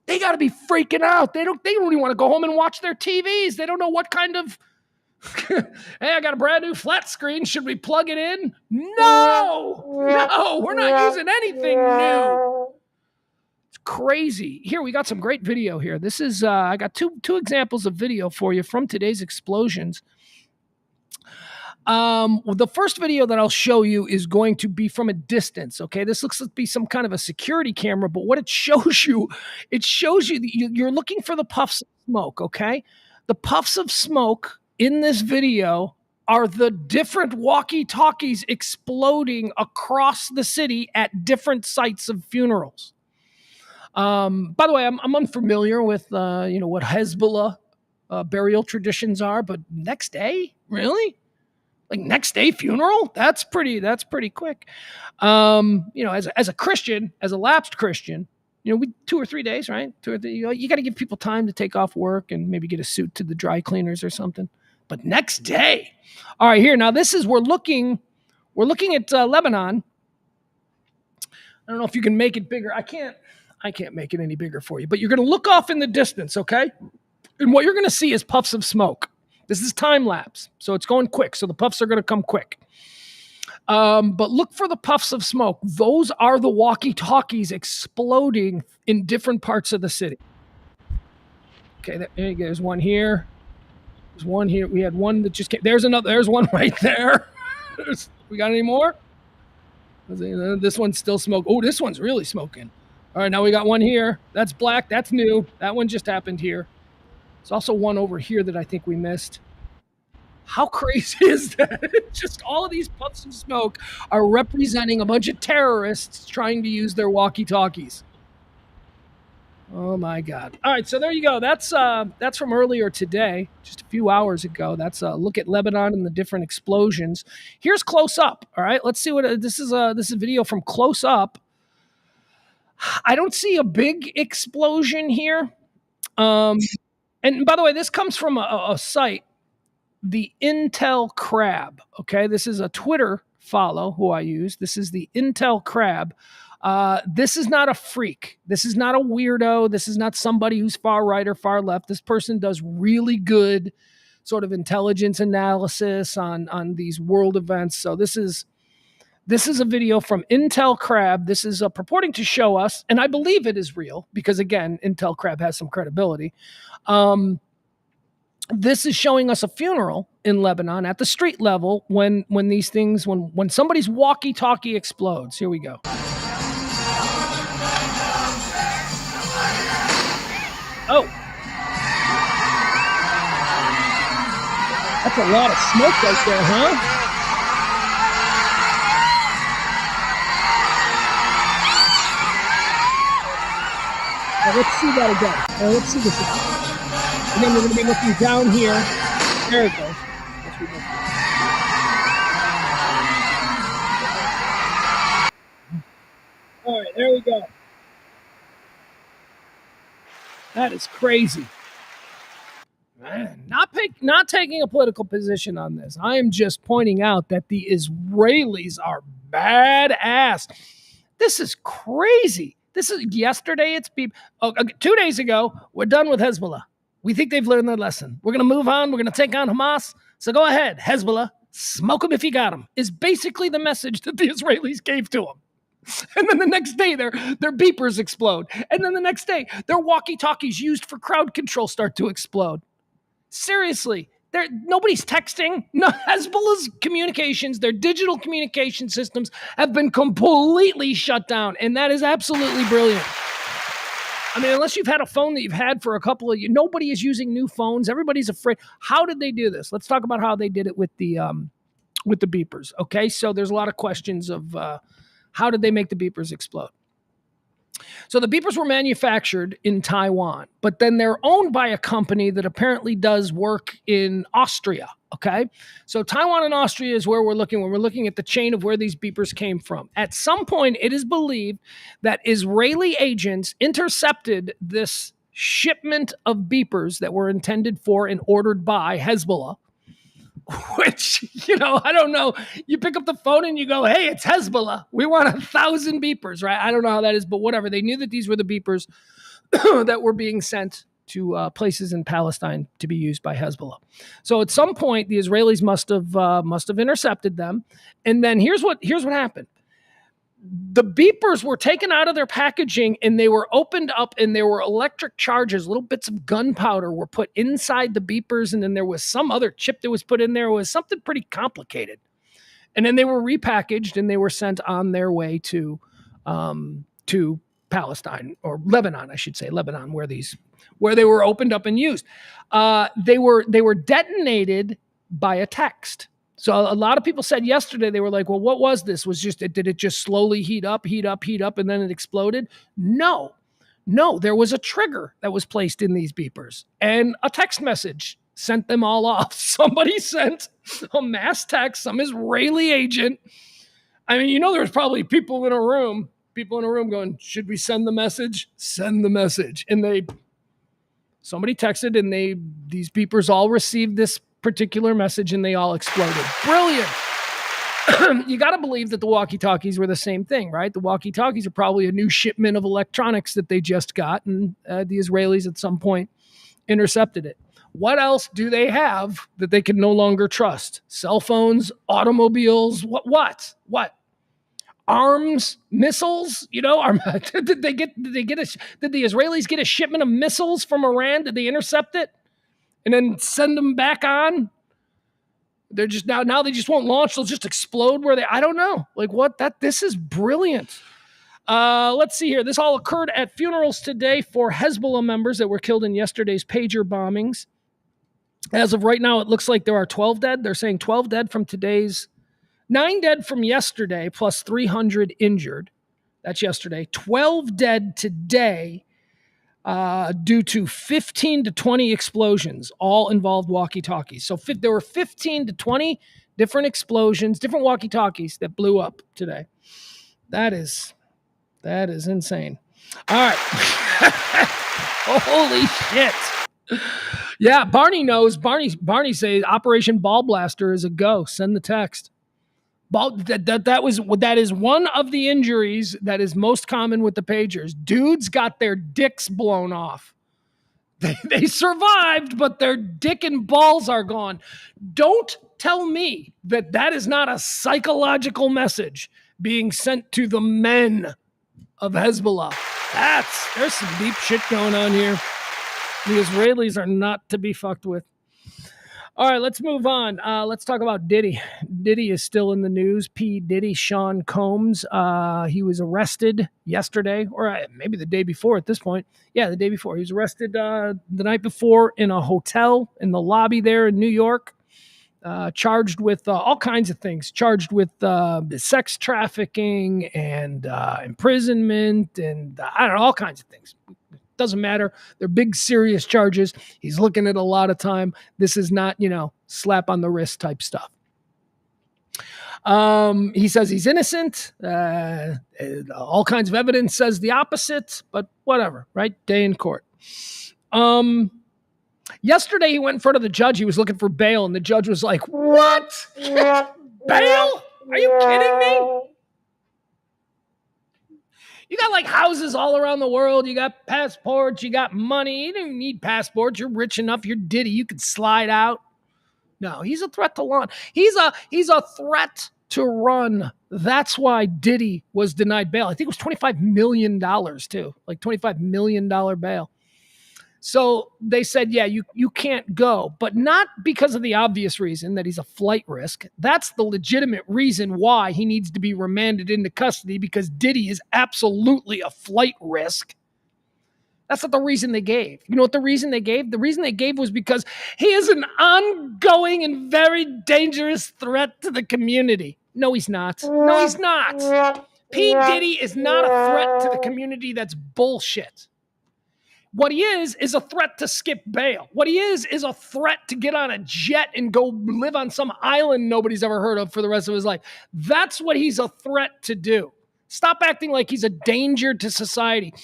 They got to be freaking out. They don't even want to go home and watch their TVs. They don't know what kind of hey, I got a brand new flat screen. Should we plug it in? No, we're not using anything new. It's crazy. Here, we got some great video here. This is, I got two examples of video for you from today's explosions. The first video that I'll show you is going to be from a distance. Okay, this looks to be some kind of a security camera, but what it shows you that you're looking for the puffs of smoke. Okay, the puffs of smoke in this video are the different walkie-talkies exploding across the city at different sites of funerals. By the way, I'm unfamiliar with what Hezbollah burial traditions are, but next day, really? Like next day funeral? That's pretty quick. As a Christian, as a lapsed Christian, we 2 or 3 days, right? You got to give people time to take off work and maybe get a suit to the dry cleaners or something. But next day, all right. Here now, we're looking at Lebanon. I don't know if you can make it bigger. I can't make it any bigger for you. But you're going to look off in the distance, okay? And what you're going to see is puffs of smoke. This is time lapse, so it's going quick. So the puffs are going to come quick. But look for the puffs of smoke. Those are the walkie-talkies exploding in different parts of the city. Okay, there's one here. There's one here. We had one that just came. There's another. There's one right there. We got any more? This one's still smoke. Oh, this one's really smoking. All right, now we got one here. That's black. That's new. That one just happened here. There's also one over here that I think we missed. How crazy is that? Just all of these puffs of smoke are representing a bunch of terrorists trying to use their walkie-talkies. Oh my God. All right, so there you go. That's from earlier today, just a few hours ago. That's a look at Lebanon and the different explosions. Here's close up. All right, let's see what this is a video from close up. I don't see a big explosion here. And by the way, this comes from a site, the Intel Crab. Okay, this is a Twitter follow who I use. This is the Intel Crab. This is not a freak. This is not a weirdo. This is not somebody who's far right or far left. This person does really good sort of intelligence analysis on these world events. So this is a video from Intel Crab. This is purporting to show us, and I believe it is real because, again, Intel Crab has some credibility. This is showing us a funeral in Lebanon at the street level when these things, when somebody's walkie-talkie explodes. Here we go. Oh. That's a lot of smoke right there, huh? Now let's see that again. Now let's see this again. And then we're going to be looking down here. There it goes. All right, there we go. That is crazy. Man, not taking a political position on this. I am just pointing out that the Israelis are badass. This is crazy. This is yesterday. It's 2 days ago. We're done with Hezbollah. We think they've learned their lesson. We're going to move on. We're going to take on Hamas. So go ahead, Hezbollah. Smoke them if you got them, is basically the message that the Israelis gave to them. And then the next day, their beepers explode. And then the next day, their walkie-talkies used for crowd control start to explode. Seriously, nobody's texting. No, Hezbollah's communications, their digital communication systems have been completely shut down. And that is absolutely brilliant. I mean, unless you've had a phone that you've had for a couple of years, nobody is using new phones. Everybody's afraid. How did they do this? Let's talk about how they did it with the beepers. Okay, so there's a lot of questions of how did they make the beepers explode? So the beepers were manufactured in Taiwan, but then they're owned by a company that apparently does work in Austria. Okay, so Taiwan and Austria is where we're looking when we're looking at the chain of where these beepers came from. At some point, it is believed that Israeli agents intercepted this shipment of beepers that were intended for and ordered by Hezbollah, which, I don't know. You pick up the phone and you go, hey, it's Hezbollah. We want 1,000 beepers, right? I don't know how that is, but whatever. They knew that these were the beepers that were being sent to places in Palestine to be used by Hezbollah. So at some point, the Israelis must have intercepted them. And then here's what happened. The beepers were taken out of their packaging and they were opened up, and there were electric charges, little bits of gunpowder were put inside the beepers. And then there was some other chip that was put in there. It was something pretty complicated. And then they were repackaged and they were sent on their way to Palestine, or Lebanon, I should say, Lebanon, where they were opened up and used. They were detonated by a text. So a lot of people said yesterday, they were like, well, what was this? Did it just slowly heat up, and then it exploded? No, there was a trigger that was placed in these beepers, and a text message sent them all off. Somebody sent a mass text, some Israeli agent. I mean, there was probably people in a room going, should we send the message? Send the message. And somebody texted, and these beepers all received this particular message, and they all exploded. Brilliant. You got to believe that the walkie-talkies were the same thing, right? The walkie-talkies are probably a new shipment of electronics that they just got, and the Israelis at some point intercepted it. What else do they have that they can no longer trust? Cell phones, automobiles, what? Arms, missiles, did the Israelis get a shipment of missiles from Iran? Did they intercept it and then send them back on? They're just now they just won't launch. They'll just explode I don't know. Like what this is brilliant. Let's see here. This all occurred at funerals today for Hezbollah members that were killed in yesterday's pager bombings. As of right now, it looks like there are 12 dead. They're saying 12 dead from today's, 9 dead from yesterday, plus 300 injured. That's yesterday. 12 dead today due to 15 to 20 explosions, all involved walkie-talkies. So there were 15 to 20 different explosions, different walkie-talkies that blew up today. That is insane. All right. Holy shit. Yeah, Barney knows. Barney says Operation Ball Blaster is a go. Send the text. That is one of the injuries that is most common with the pagers. Dudes got their dicks blown off. They survived, but their dick and balls are gone. Don't tell me that is not a psychological message being sent to the men of Hezbollah. There's some deep shit going on here. The Israelis are not to be fucked with. All right, let's move on. Let's talk about Diddy. Diddy is still in the news. P. Diddy, Sean Combs. He was arrested yesterday, or maybe the day before at this point. Yeah, the day before. He was arrested the night before in a hotel in the lobby there in New York. Charged with all kinds of things. Charged with sex trafficking and imprisonment and I don't know, all kinds of things. Doesn't matter. They're big, serious charges. He's looking at a lot of time. This is not, slap on the wrist type stuff. He says he's innocent. All kinds of evidence says the opposite, but whatever, right? Day in court. Yesterday, he went in front of the judge. He was looking for bail, and the judge was like, what? Bail? Are you kidding me? You got like houses all around the world. You got passports. You got money. You don't need passports. You're rich enough. You're Diddy. You could slide out. No, he's a threat to law. He's a threat to run. That's why Diddy was denied bail. I think it was $25 million too, like $25 million bail. So they said, yeah, you can't go, but not because of the obvious reason that he's a flight risk. That's the legitimate reason why he needs to be remanded into custody, because Diddy is absolutely a flight risk. That's not the reason they gave. You know what the reason they gave? The reason they gave was because he is an ongoing and very dangerous threat to the community. No, he's not. No, he's not. P. Diddy is not a threat to the community. That's bullshit. What he is a threat to skip bail. What he is a threat to get on a jet and go live on some island nobody's ever heard of for the rest of his life. That's what he's a threat to do. Stop acting like he's a danger to society.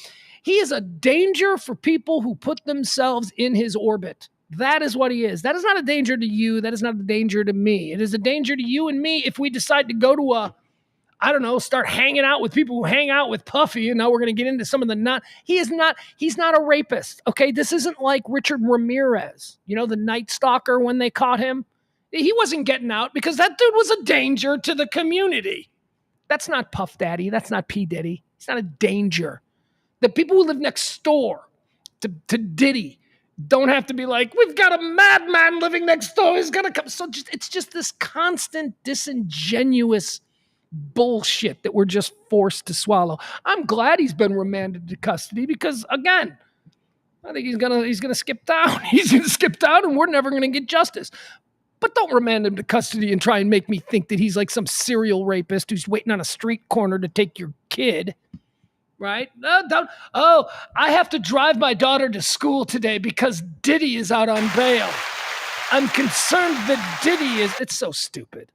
He is a danger for people who put themselves in his orbit. That is what he is. That is not a danger to you. That is not a danger to me. It is a danger to you and me if we decide to go to start hanging out with people who hang out with Puffy, and now we're going to get into some of the he's not a rapist, okay? This isn't like Richard Ramirez, the Night Stalker when they caught him. He wasn't getting out because that dude was a danger to the community. That's not Puff Daddy. That's not P. Diddy. He's not a danger. The people who live next door to Diddy don't have to be like, we've got a madman living next door. He's going to come. So it's just this constant disingenuous bullshit that we're just forced to swallow. I'm glad he's been remanded to custody because, again, I think he's gonna skip town. He's gonna skip town, and we're never gonna get justice. But don't remand him to custody and try and make me think that he's like some serial rapist who's waiting on a street corner to take your kid. Right? No, don't. Oh, I have to drive my daughter to school today because Diddy is out on bail. I'm concerned that Diddy is. It's so stupid.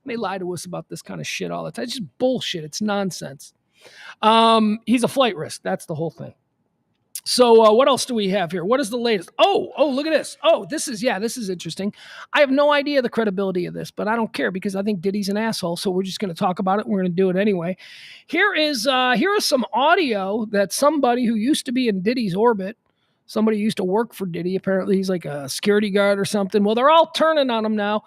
They lie to us about this kind of shit all the time. It's just bullshit. It's nonsense. He's a flight risk. That's the whole thing. So what else do we have here? What is the latest? Oh, look at this. Oh, this is interesting. I have no idea the credibility of this, but I don't care because I think Diddy's an asshole. So we're just going to talk about it. We're going to do it anyway. Here is some audio that somebody who used to be in Diddy's orbit, somebody who used to work for Diddy. Apparently he's like a security guard or something. Well, they're all turning on him now.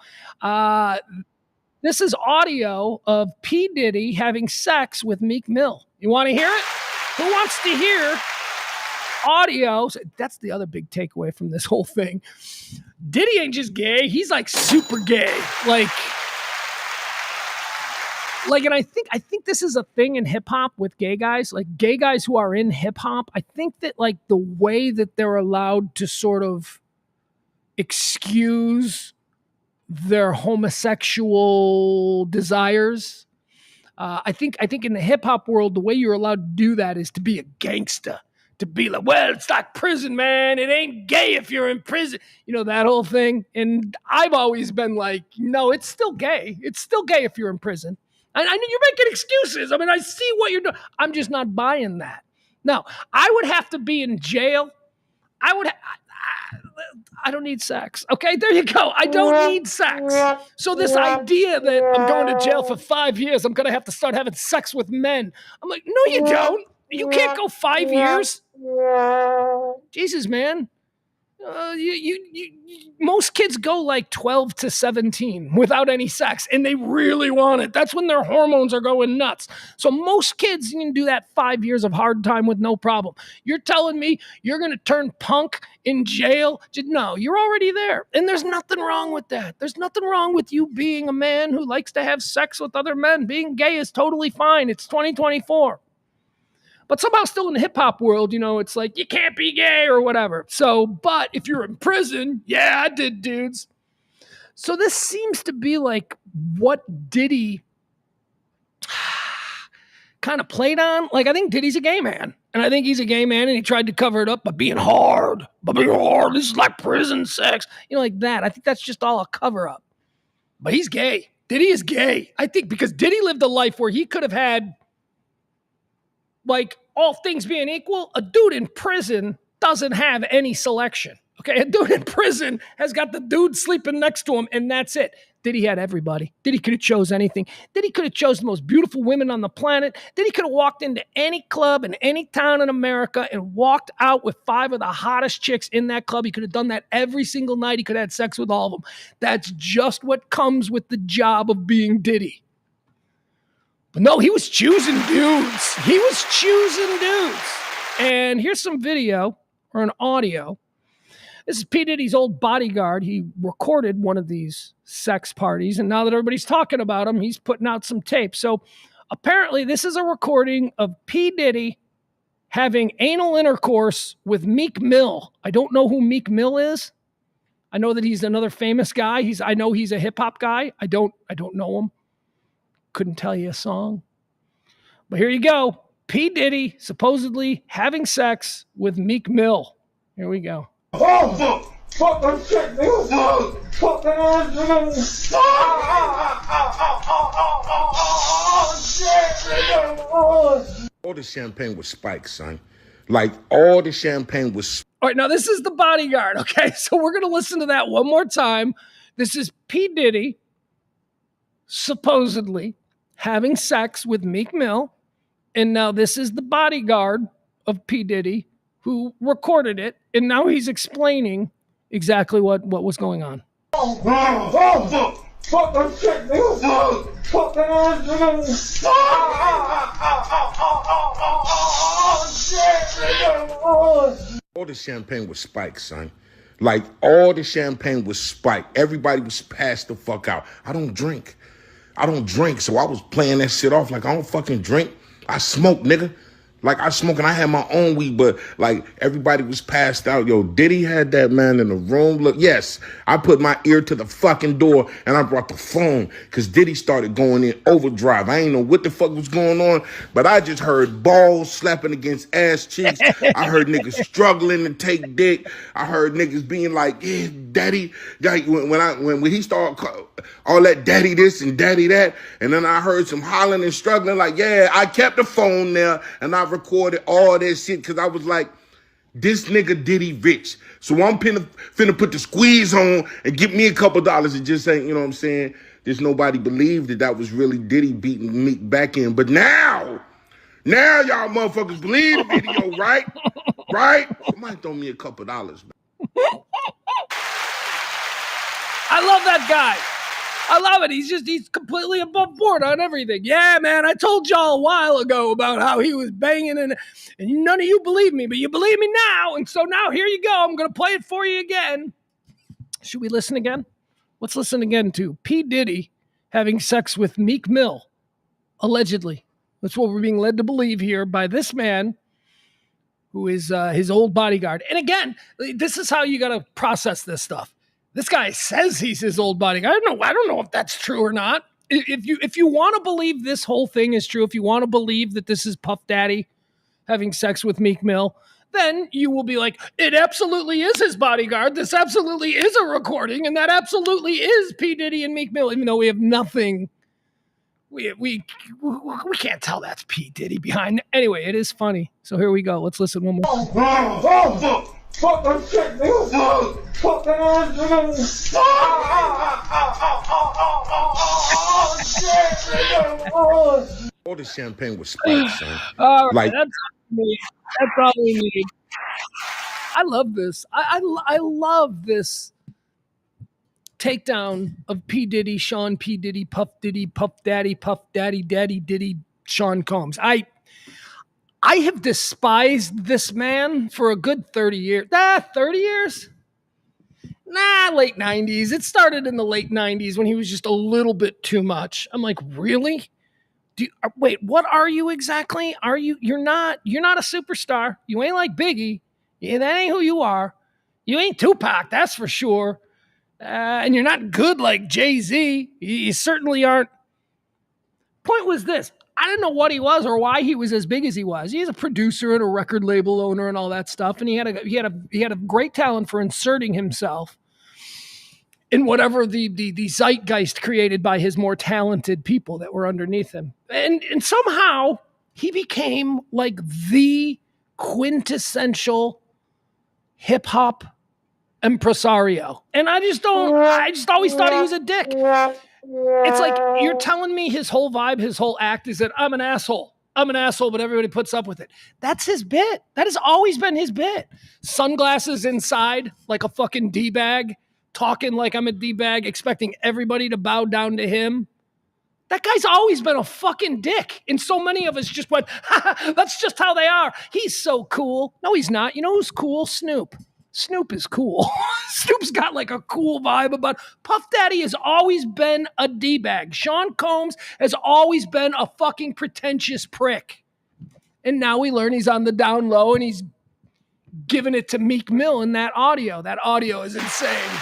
This is audio of P. Diddy having sex with Meek Mill. You want to hear it? Who wants to hear audio? That's the other big takeaway from this whole thing. Diddy ain't just gay. He's like super gay. Like, and I think this is a thing in hip hop with gay guys, like gay guys who are in hip hop. I think that like the way that they're allowed to sort of excuse their homosexual desires. I think in the hip hop world, the way you're allowed to do that is to be a gangster, to be like, well, it's like prison, man. It ain't gay if you're in prison. You know, that whole thing. And I've always been like, no, it's still gay. It's still gay if you're in prison. And I know you're making excuses. I mean, I see what you're doing. I'm just not buying that. No, I would have to be in jail. I don't need sex. Okay, there you go. I don't need sex. So this idea that I'm going to jail for 5 years, I'm going to have to start having sex with men. I'm like, no, you don't. You can't go 5 years. Jesus, man. Most kids go like 12 to 17 without any sex, and they really want it. That's when their hormones are going nuts. So most kids, you can do that 5 years of hard time with no problem. You're telling me you're going to turn punk in jail? No, you're already there. And there's nothing wrong with that. There's nothing wrong with you being a man who likes to have sex with other men. Being gay is totally fine. It's 2024. But somehow still in the hip hop world, you know, it's like, you can't be gay or whatever. So, but if you're in prison, yeah, I did, dudes. So this seems to be like what Diddy kind of played on. Like, I think Diddy's a gay man. And I think he's a gay man, and he tried to cover it up by being hard. This is like prison sex. You know, like that. I think that's just all a cover up. But he's gay. Diddy is gay. I think because Diddy lived a life where he could have had, like, all things being equal, a dude in prison doesn't have any selection. Okay, a dude in prison has got the dude sleeping next to him, and that's it. Diddy had everybody. Diddy could have chose anything. Diddy could have chose the most beautiful women on the planet. Diddy could have walked into any club in any town in America and walked out with 5 of the hottest chicks in that club. He could have done that every single night. He could have had sex with all of them. That's just what comes with the job of being Diddy. But no, he was choosing dudes. And here's some video or an audio. This is P. Diddy's old bodyguard. He recorded one of these sex parties, and now that everybody's talking about him, he's putting out some tape. So apparently this is a recording of P. Diddy having anal intercourse with Meek Mill. I don't know who Meek Mill is. I know that he's another famous guy. I know he's a hip-hop guy. I don't know him. Couldn't tell you a song. But here you go. P. Diddy supposedly having sex with Meek Mill. Here we go. Oh, fuck that shit, nigga. Fuck that shit. All the champagne was spiked, son. Like, all the champagne was... All right, now this is the bodyguard, okay? So we're going to listen to that one more time. This is P. Diddy supposedly having sex with Meek Mill. And now this is the bodyguard of P. Diddy who recorded it. And now he's explaining exactly what was going on. Fuck that shit, nigga. Fuck that shit. All the champagne was spiked, son. Like, all the champagne was spiked. Everybody was passed the fuck out. I don't drink, so I was playing that shit off like I don't fucking drink. I smoke, nigga. Like, I smoke and I had my own weed, but, like, everybody was passed out. Yo, Diddy had that man in the room. Look, yes, I put my ear to the fucking door and I brought the phone because Diddy started going in overdrive. I ain't know what the fuck was going on, but I just heard balls slapping against ass cheeks. I heard niggas struggling to take dick. I heard niggas being like, yeah, daddy, like when he started all that daddy this and daddy that, and then I heard some hollering and struggling. Like, yeah, I kept the phone there and I recorded all this shit because I was like, this nigga Diddy rich. So I'm finna put the squeeze on and get me a couple dollars and just say, you know what I'm saying? There's nobody believed that was really Diddy beating Meek back in. But now y'all motherfuckers believe the video, right? Right? Somebody throw me a couple dollars. I love that guy. I love it. He's completely above board on everything. Yeah, man, I told y'all a while ago about how he was banging and none of you believe me, but you believe me now. And so now here you go. I'm going to play it for you again. Should we listen again? Let's listen again to P. Diddy having sex with Meek Mill, allegedly. That's what we're being led to believe here by this man who is his old bodyguard. And again, this is how you got to process this stuff. This guy says he's his old bodyguard. I don't know if that's true or not. If you want to believe this whole thing is true, if you want to believe that this is Puff Daddy having sex with Meek Mill, then you will be like, it absolutely is his bodyguard. This absolutely is a recording, and that absolutely is P. Diddy and Meek Mill, even though we have nothing. We can't tell that's P. Diddy behind. Anyway, it is funny. So here we go. Let's listen one more. Fuck that shit, nigga. Fuck that ass, nigga. Shit, nigga. All the champagne was spiked, son. All right, like, that's all we need. I love this. I love this takedown of P. Diddy, Sean P. Diddy, Puff Daddy, Daddy Diddy, Sean Combs. I have despised this man for a good 30 years. 30 years? Late 90s. It started in the late 90s when he was just a little bit too much. I'm like, really? Wait, what are you exactly? You're not a superstar. You ain't like Biggie. Yeah, that ain't who you are. You ain't Tupac, that's for sure. And you're not good like Jay-Z. You certainly aren't. Point was this. I didn't know what he was or why he was as big as he was. He's a producer and a record label owner and all that stuff. And he had a great talent for inserting himself in whatever the zeitgeist created by his more talented people that were underneath him. And somehow he became like the quintessential hip hop impresario. And I just always thought he was a dick. It's like you're telling me his whole vibe, his whole act is that I'm an asshole, but everybody puts up with it. That's his bit. That has always been his bit. Sunglasses inside like a fucking D-bag, talking like I'm a D-bag, expecting everybody to bow down to him. That guy's always been a fucking dick. And so many of us just went, that's just how they are. He's so cool. No, he's not. You know who's cool? Snoop. Snoop is cool. Snoop's got like a cool vibe about. Puff Daddy has always been a D-bag. Sean Combs has always been a fucking pretentious prick. And now we learn he's on the down low and he's giving it to Meek Mill in that audio. That audio is insane.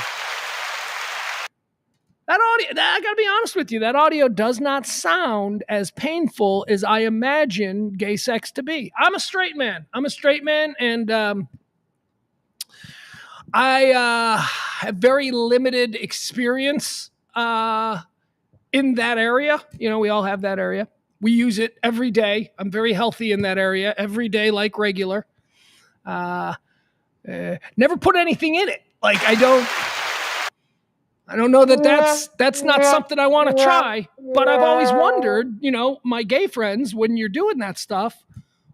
That audio, I gotta be honest with you, that audio does not sound as painful as I imagine gay sex to be. I'm a straight man, and I have very limited experience in that area. You know, we all have that area. We use it every day. I'm very healthy in that area every day, like regular. Never put anything in it. Like I don't know that's not something I want to try. But I've always wondered, you know, my gay friends, when you're doing that stuff,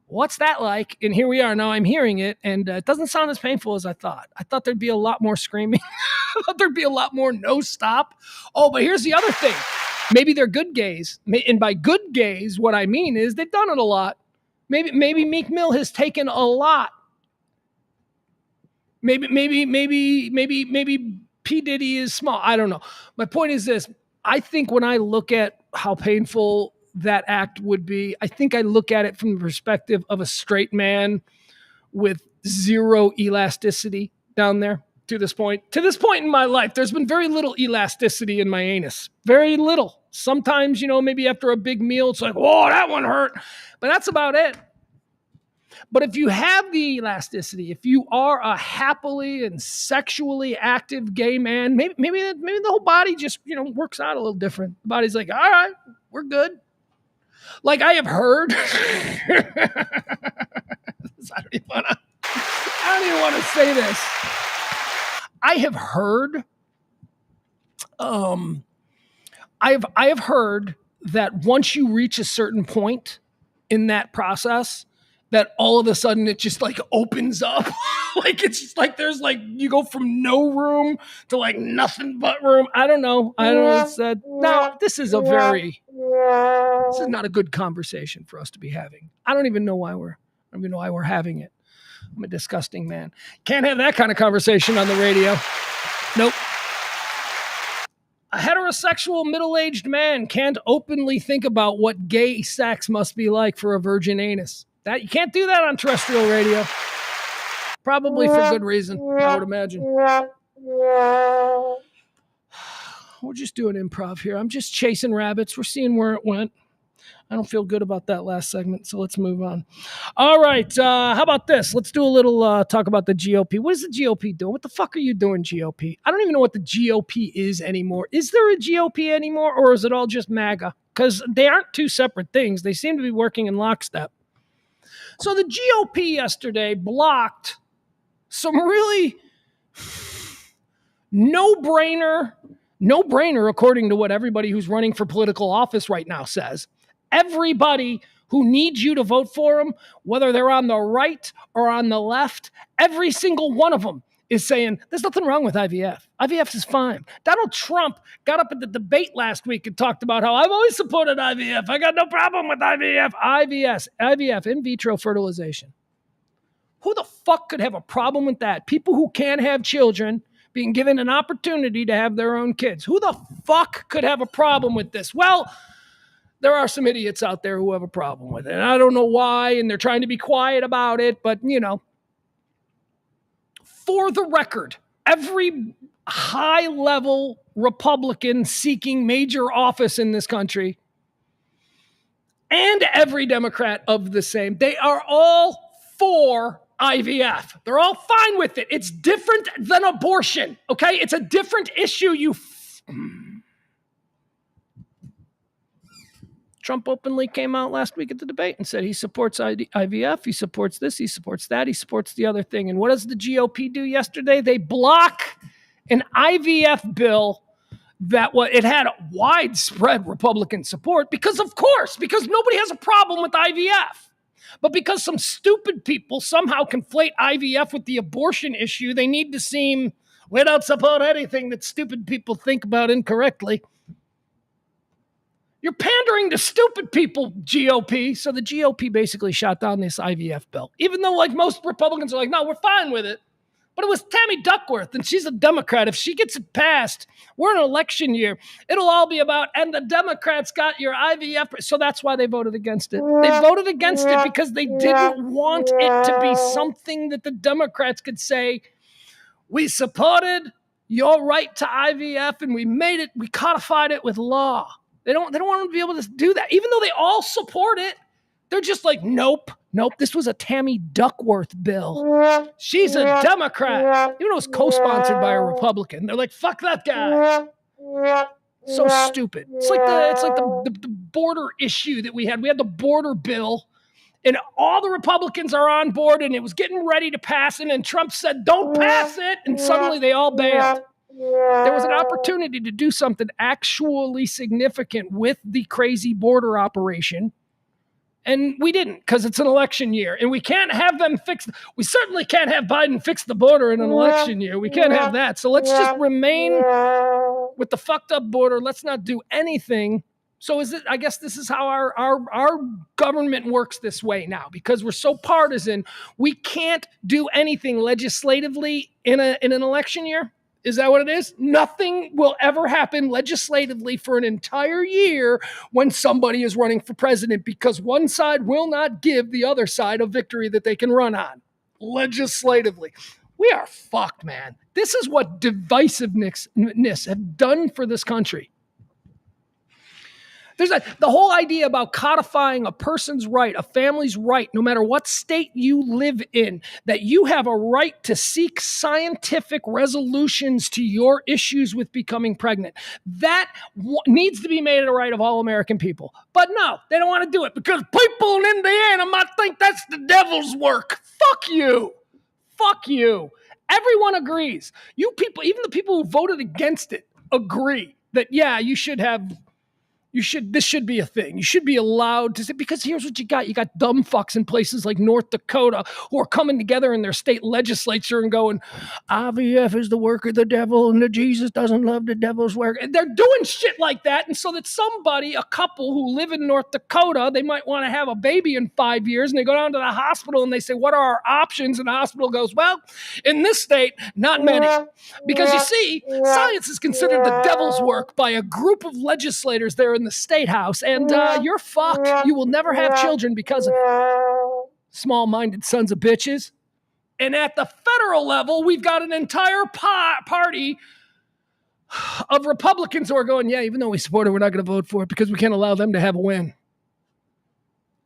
what's that like? And here we are. Now I'm hearing it, and it doesn't sound as painful as I thought. I thought there'd be a lot more screaming. I thought there'd be a lot more no stop. Oh, but here's the other thing. Maybe they're good gays. And by good gays, what I mean is they've done it a lot. Maybe Meek Mill has taken a lot. Maybe P. Diddy is small. I don't know. My point is this. I think when I look at how painful that act would be, I think I look at it from the perspective of a straight man with zero elasticity down there to this point. To this point in my life, there's been very little elasticity in my anus. Very little. Sometimes, you know, maybe after a big meal, it's like, whoa, that one hurt. But that's about it. But if you have the elasticity, if you are a happily and sexually active gay man, maybe the whole body just works out a little different. The body's like, all right, we're good. Like I have heard, I don't even want to say this. I have heard, I have heard that once you reach a certain point in that process, that all of a sudden it just like opens up. Like it's just like there's like you go from no room to like nothing but room. I don't know. No, this is not a good conversation for us to be having. I don't even know why we're having it. I'm a disgusting man. Can't have that kind of conversation on the radio. Nope. A heterosexual middle-aged man can't openly think about what gay sex must be like for a virgin anus. That you can't do that on terrestrial radio. Probably for good reason, I would imagine. We're just doing improv here. I'm just chasing rabbits. We're seeing where it went. I don't feel good about that last segment, so let's move on. All right, how about this? Let's do a little talk about the GOP. What is the GOP doing? What the fuck are you doing, GOP? I don't even know what the GOP is anymore. Is there a GOP anymore, or is it all just MAGA? Because they aren't two separate things. They seem to be working in lockstep. So the GOP yesterday blocked some really no-brainer, according to what everybody who's running for political office right now says. Everybody who needs you to vote for them, whether they're on the right or on the left, every single one of them is saying, there's nothing wrong with IVF. IVF is fine. Donald Trump got up at the debate last week and talked about how I've always supported IVF. I got no problem with IVF. IVF, in vitro fertilization. Who the fuck could have a problem with that? People who can't have children being given an opportunity to have their own kids. Who the fuck could have a problem with this? Well, there are some idiots out there who have a problem with it. And I don't know why, and they're trying to be quiet about it, but, for the record, every high-level Republican seeking major office in this country and every Democrat of the same, they are all for IVF. They're all fine with it. It's different than abortion, okay? It's a different issue, Trump openly came out last week at the debate and said he supports IVF, he supports this, he supports that, he supports the other thing. And what does the GOP do yesterday? They block an IVF bill that it had widespread Republican support because nobody has a problem with IVF. But because some stupid people somehow conflate IVF with the abortion issue, they need to seem, we don't support anything that stupid people think about incorrectly. You're pandering to stupid people, GOP. So the GOP basically shot down this IVF bill. Even though like most Republicans are like, no, we're fine with it. But it was Tammy Duckworth, and she's a Democrat. If she gets it passed, we're in an election year. It'll all be about, and the Democrats got your IVF. So that's why they voted against it. They voted against it because they didn't want it to be something that the Democrats could say, we supported your right to IVF, and we codified it with law. They don't want them to be able to do that. Even though they all support it, they're just like, nope, this was a Tammy Duckworth bill. She's a Democrat. Even though it's co-sponsored by a Republican. They're like, fuck that guy. So stupid. It's like the border issue that we had. We had the border bill, and all the Republicans are on board, and it was getting ready to pass, and then Trump said, don't pass it, and suddenly they all bailed. There was an opportunity to do something actually significant with the crazy border operation, and we didn't because it's an election year, and we can't have them fix. We certainly can't have Biden fix the border in an election year. We can't have that. So let's just remain with the fucked up border. Let's not do anything. So I guess this is how our government works this way now, because we're so partisan. We can't do anything legislatively in an election year. Is that what it is? Nothing will ever happen legislatively for an entire year when somebody is running for president, because one side will not give the other side a victory that they can run on legislatively. We are fucked, man. This is what divisiveness have done for this country. The whole idea about codifying a person's right, a family's right, no matter what state you live in, that you have a right to seek scientific resolutions to your issues with becoming pregnant. That needs to be made a right of all American people. But no, they don't want to do it because people in Indiana might think that's the devil's work. Fuck you. Fuck you. Everyone agrees. You people, even the people who voted against it, agree that, yeah, this should be a thing. You should be allowed to say, because here's what you got. You got dumb fucks in places like North Dakota who are coming together in their state legislature and going, IVF is the work of the devil and the Jesus doesn't love the devil's work. And they're doing shit like that. And so that somebody, a couple who live in North Dakota, they might want to have a baby in 5 years, and they go down to the hospital and they say, what are our options? And the hospital goes, well, in this state, not many. Because you see, science is considered the devil's work by a group of legislators there in the state house, and you're fucked. You will never have children because of it. Small-minded sons of bitches. And at the federal level, we've got an entire party of Republicans who are going, yeah, even though we support it, we're not going to vote for it because we can't allow them to have a win.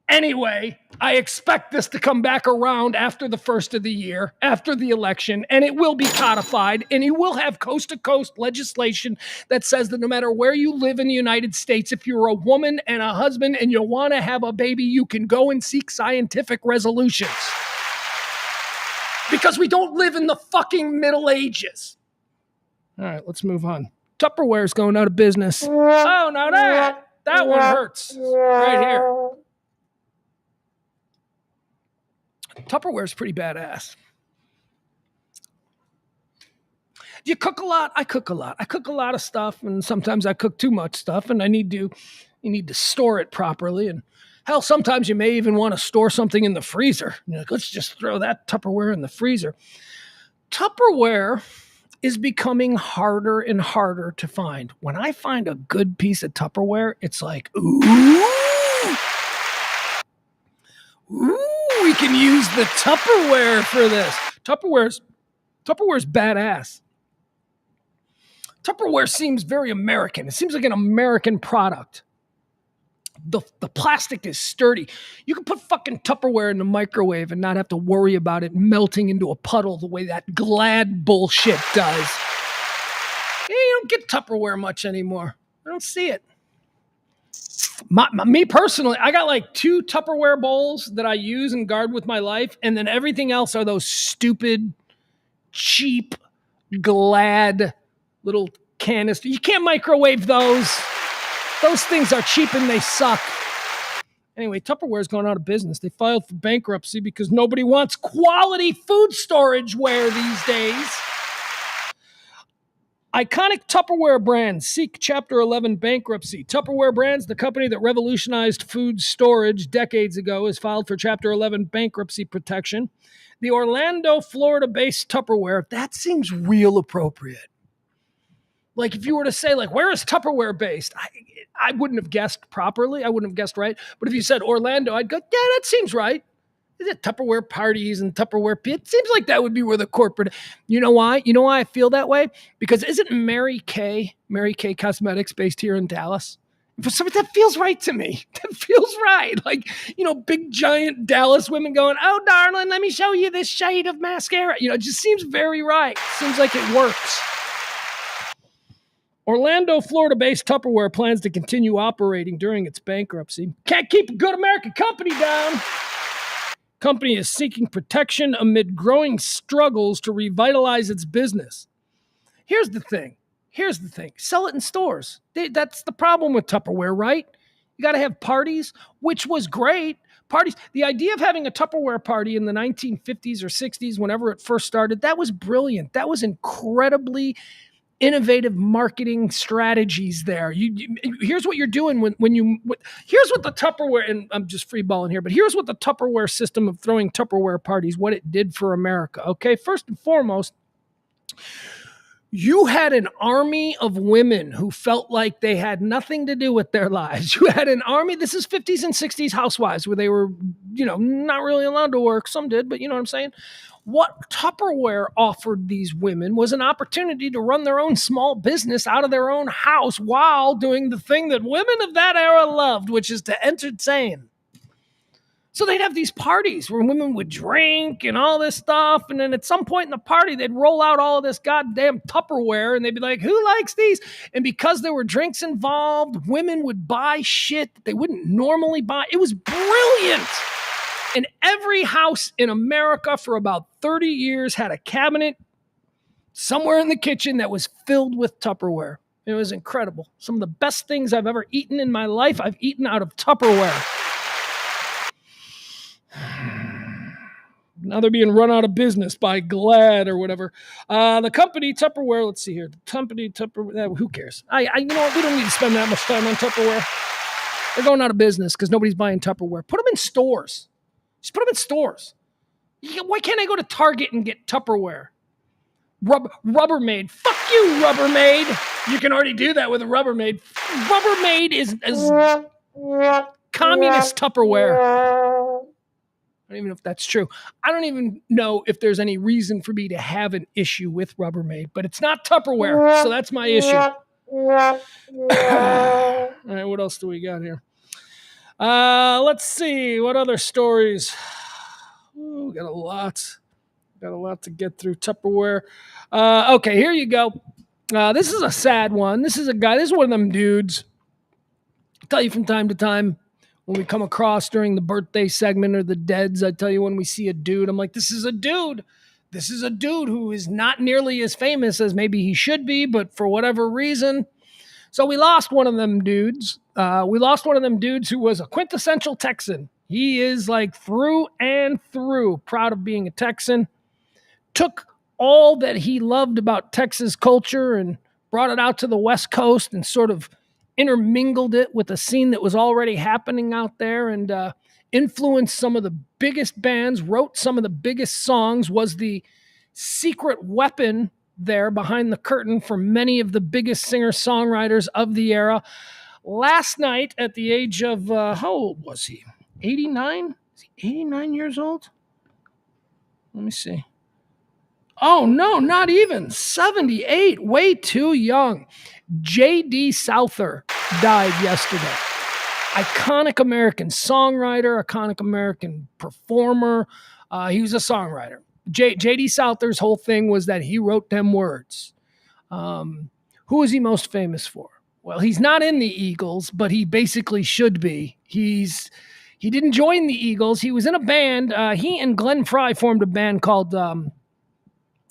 Anyway, I expect this to come back around after the first of the year, after the election, and it will be codified, and you will have coast-to-coast legislation that says that no matter where you live in the United States, if you're a woman and a husband and you want to have a baby, you can go and seek scientific resolutions. Because we don't live in the fucking Middle Ages. All right, let's move on. Tupperware is going out of business. Oh, now that one hurts right here. Tupperware is pretty badass. Do you cook a lot? I cook a lot. I cook a lot of stuff, and sometimes I cook too much stuff, and you need to store it properly. And hell, sometimes you may even want to store something in the freezer. You're like, let's just throw that Tupperware in the freezer. Tupperware is becoming harder and harder to find. When I find a good piece of Tupperware, it's like, ooh, we can use the Tupperware for this. Tupperware's badass. Tupperware seems very American. It seems like an American product. The plastic is sturdy. You can put fucking Tupperware in the microwave and not have to worry about it melting into a puddle the way that Glad bullshit does. Yeah, you don't get Tupperware much anymore. I don't see it. Me personally, I got like 2 Tupperware bowls that I use and guard with my life, and then everything else are those stupid, cheap, Glad little canisters. You can't microwave those. Those things are cheap and they suck. Anyway, Tupperware's gone out of business. They filed for bankruptcy because nobody wants quality food storage ware these days. Iconic Tupperware brands seek Chapter 11 bankruptcy. Tupperware Brands, the company that revolutionized food storage decades ago, has filed for Chapter 11 bankruptcy protection. The Orlando, Florida-based Tupperware, that seems real appropriate. Like if you were to say, like, where is Tupperware based? I wouldn't have guessed properly. I wouldn't have guessed right. But if you said Orlando, I'd go, yeah, that seems right. Is it Tupperware parties and Tupperware? It seems like that would be where the corporate. You know why? You know why I feel that way? Because isn't Mary Kay Cosmetics based here in Dallas? For some, that feels right to me. That feels right. Like, big giant Dallas women going, oh, darling, let me show you this shade of mascara. It just seems very right. Seems like it works. Orlando, Florida-based Tupperware plans to continue operating during its bankruptcy. Can't keep a good American company down. Company is seeking protection amid growing struggles to revitalize its business. Here's the thing. Sell it in stores. That's the problem with Tupperware, right? You got to have parties, which was great. Parties. The idea of having a Tupperware party in the 1950s or 60s, whenever it first started, that was brilliant. That was incredibly innovative marketing strategies there. Here's what you're doing here's what the Tupperware, and I'm just freeballing here, but here's what the Tupperware system of throwing Tupperware parties, what it did for America. Okay, first and foremost, You had an army of women who felt like they had nothing to do with their lives. You had an army, this is 50s and 60s housewives where they were, not really allowed to work. Some did, but you know what I'm saying? What Tupperware offered these women was an opportunity to run their own small business out of their own house while doing the thing that women of that era loved, which is to entertain. So they'd have these parties where women would drink and all this stuff. And then at some point in the party, they'd roll out all of this goddamn Tupperware and they'd be like, who likes these? And because there were drinks involved, women would buy shit that they wouldn't normally buy. It was brilliant. And every house in America for about 30 years had a cabinet somewhere in the kitchen that was filled with Tupperware. It was incredible. Some of the best things I've ever eaten in my life, I've eaten out of Tupperware. Now they're being run out of business by Glad or whatever. The company Tupperware, let's see here. The company Tupperware, who cares? You know what? We don't need to spend that much time on Tupperware. They're going out of business because nobody's buying Tupperware. Put them in stores. Just put them in stores. Why can't I go to Target and get Tupperware? Rubbermaid. Fuck you, Rubbermaid. You can already do that with a Rubbermaid. Rubbermaid is communist Tupperware. I don't even know if that's true. I don't even know if there's any reason for me to have an issue with Rubbermaid, but it's not Tupperware, so that's my issue. All right, what else do we got here? Let's see. What other stories? We got a lot. Got a lot to get through. Tupperware. Okay, here you go. This is a sad one. This is one of them dudes. I'll tell you from time to time, when we come across during the birthday segment or the deads, I tell you when we see a dude, I'm like, this is a dude. This is a dude who is not nearly as famous as maybe he should be, but for whatever reason. So we lost one of them dudes. Who was a quintessential Texan. He is like through and through proud of being a Texan. Took all that he loved about Texas culture and brought it out to the West Coast and sort of intermingled it with a scene that was already happening out there and influenced some of the biggest bands, wrote some of the biggest songs, was the secret weapon there behind the curtain for many of the biggest singer-songwriters of the era. Last night, at the age of, how old was he? 89? Is he 89 years old? Let me see. Oh, no, not even. 78. Way too young. J.D. Souther died yesterday. Iconic American songwriter, iconic American performer. He was a songwriter. J.D. Souther's whole thing was that he wrote them words. Who is he most famous for? Well, he's not in the Eagles, but he basically should be. He didn't join the Eagles. He was in a band. He and Glenn Frey formed a band called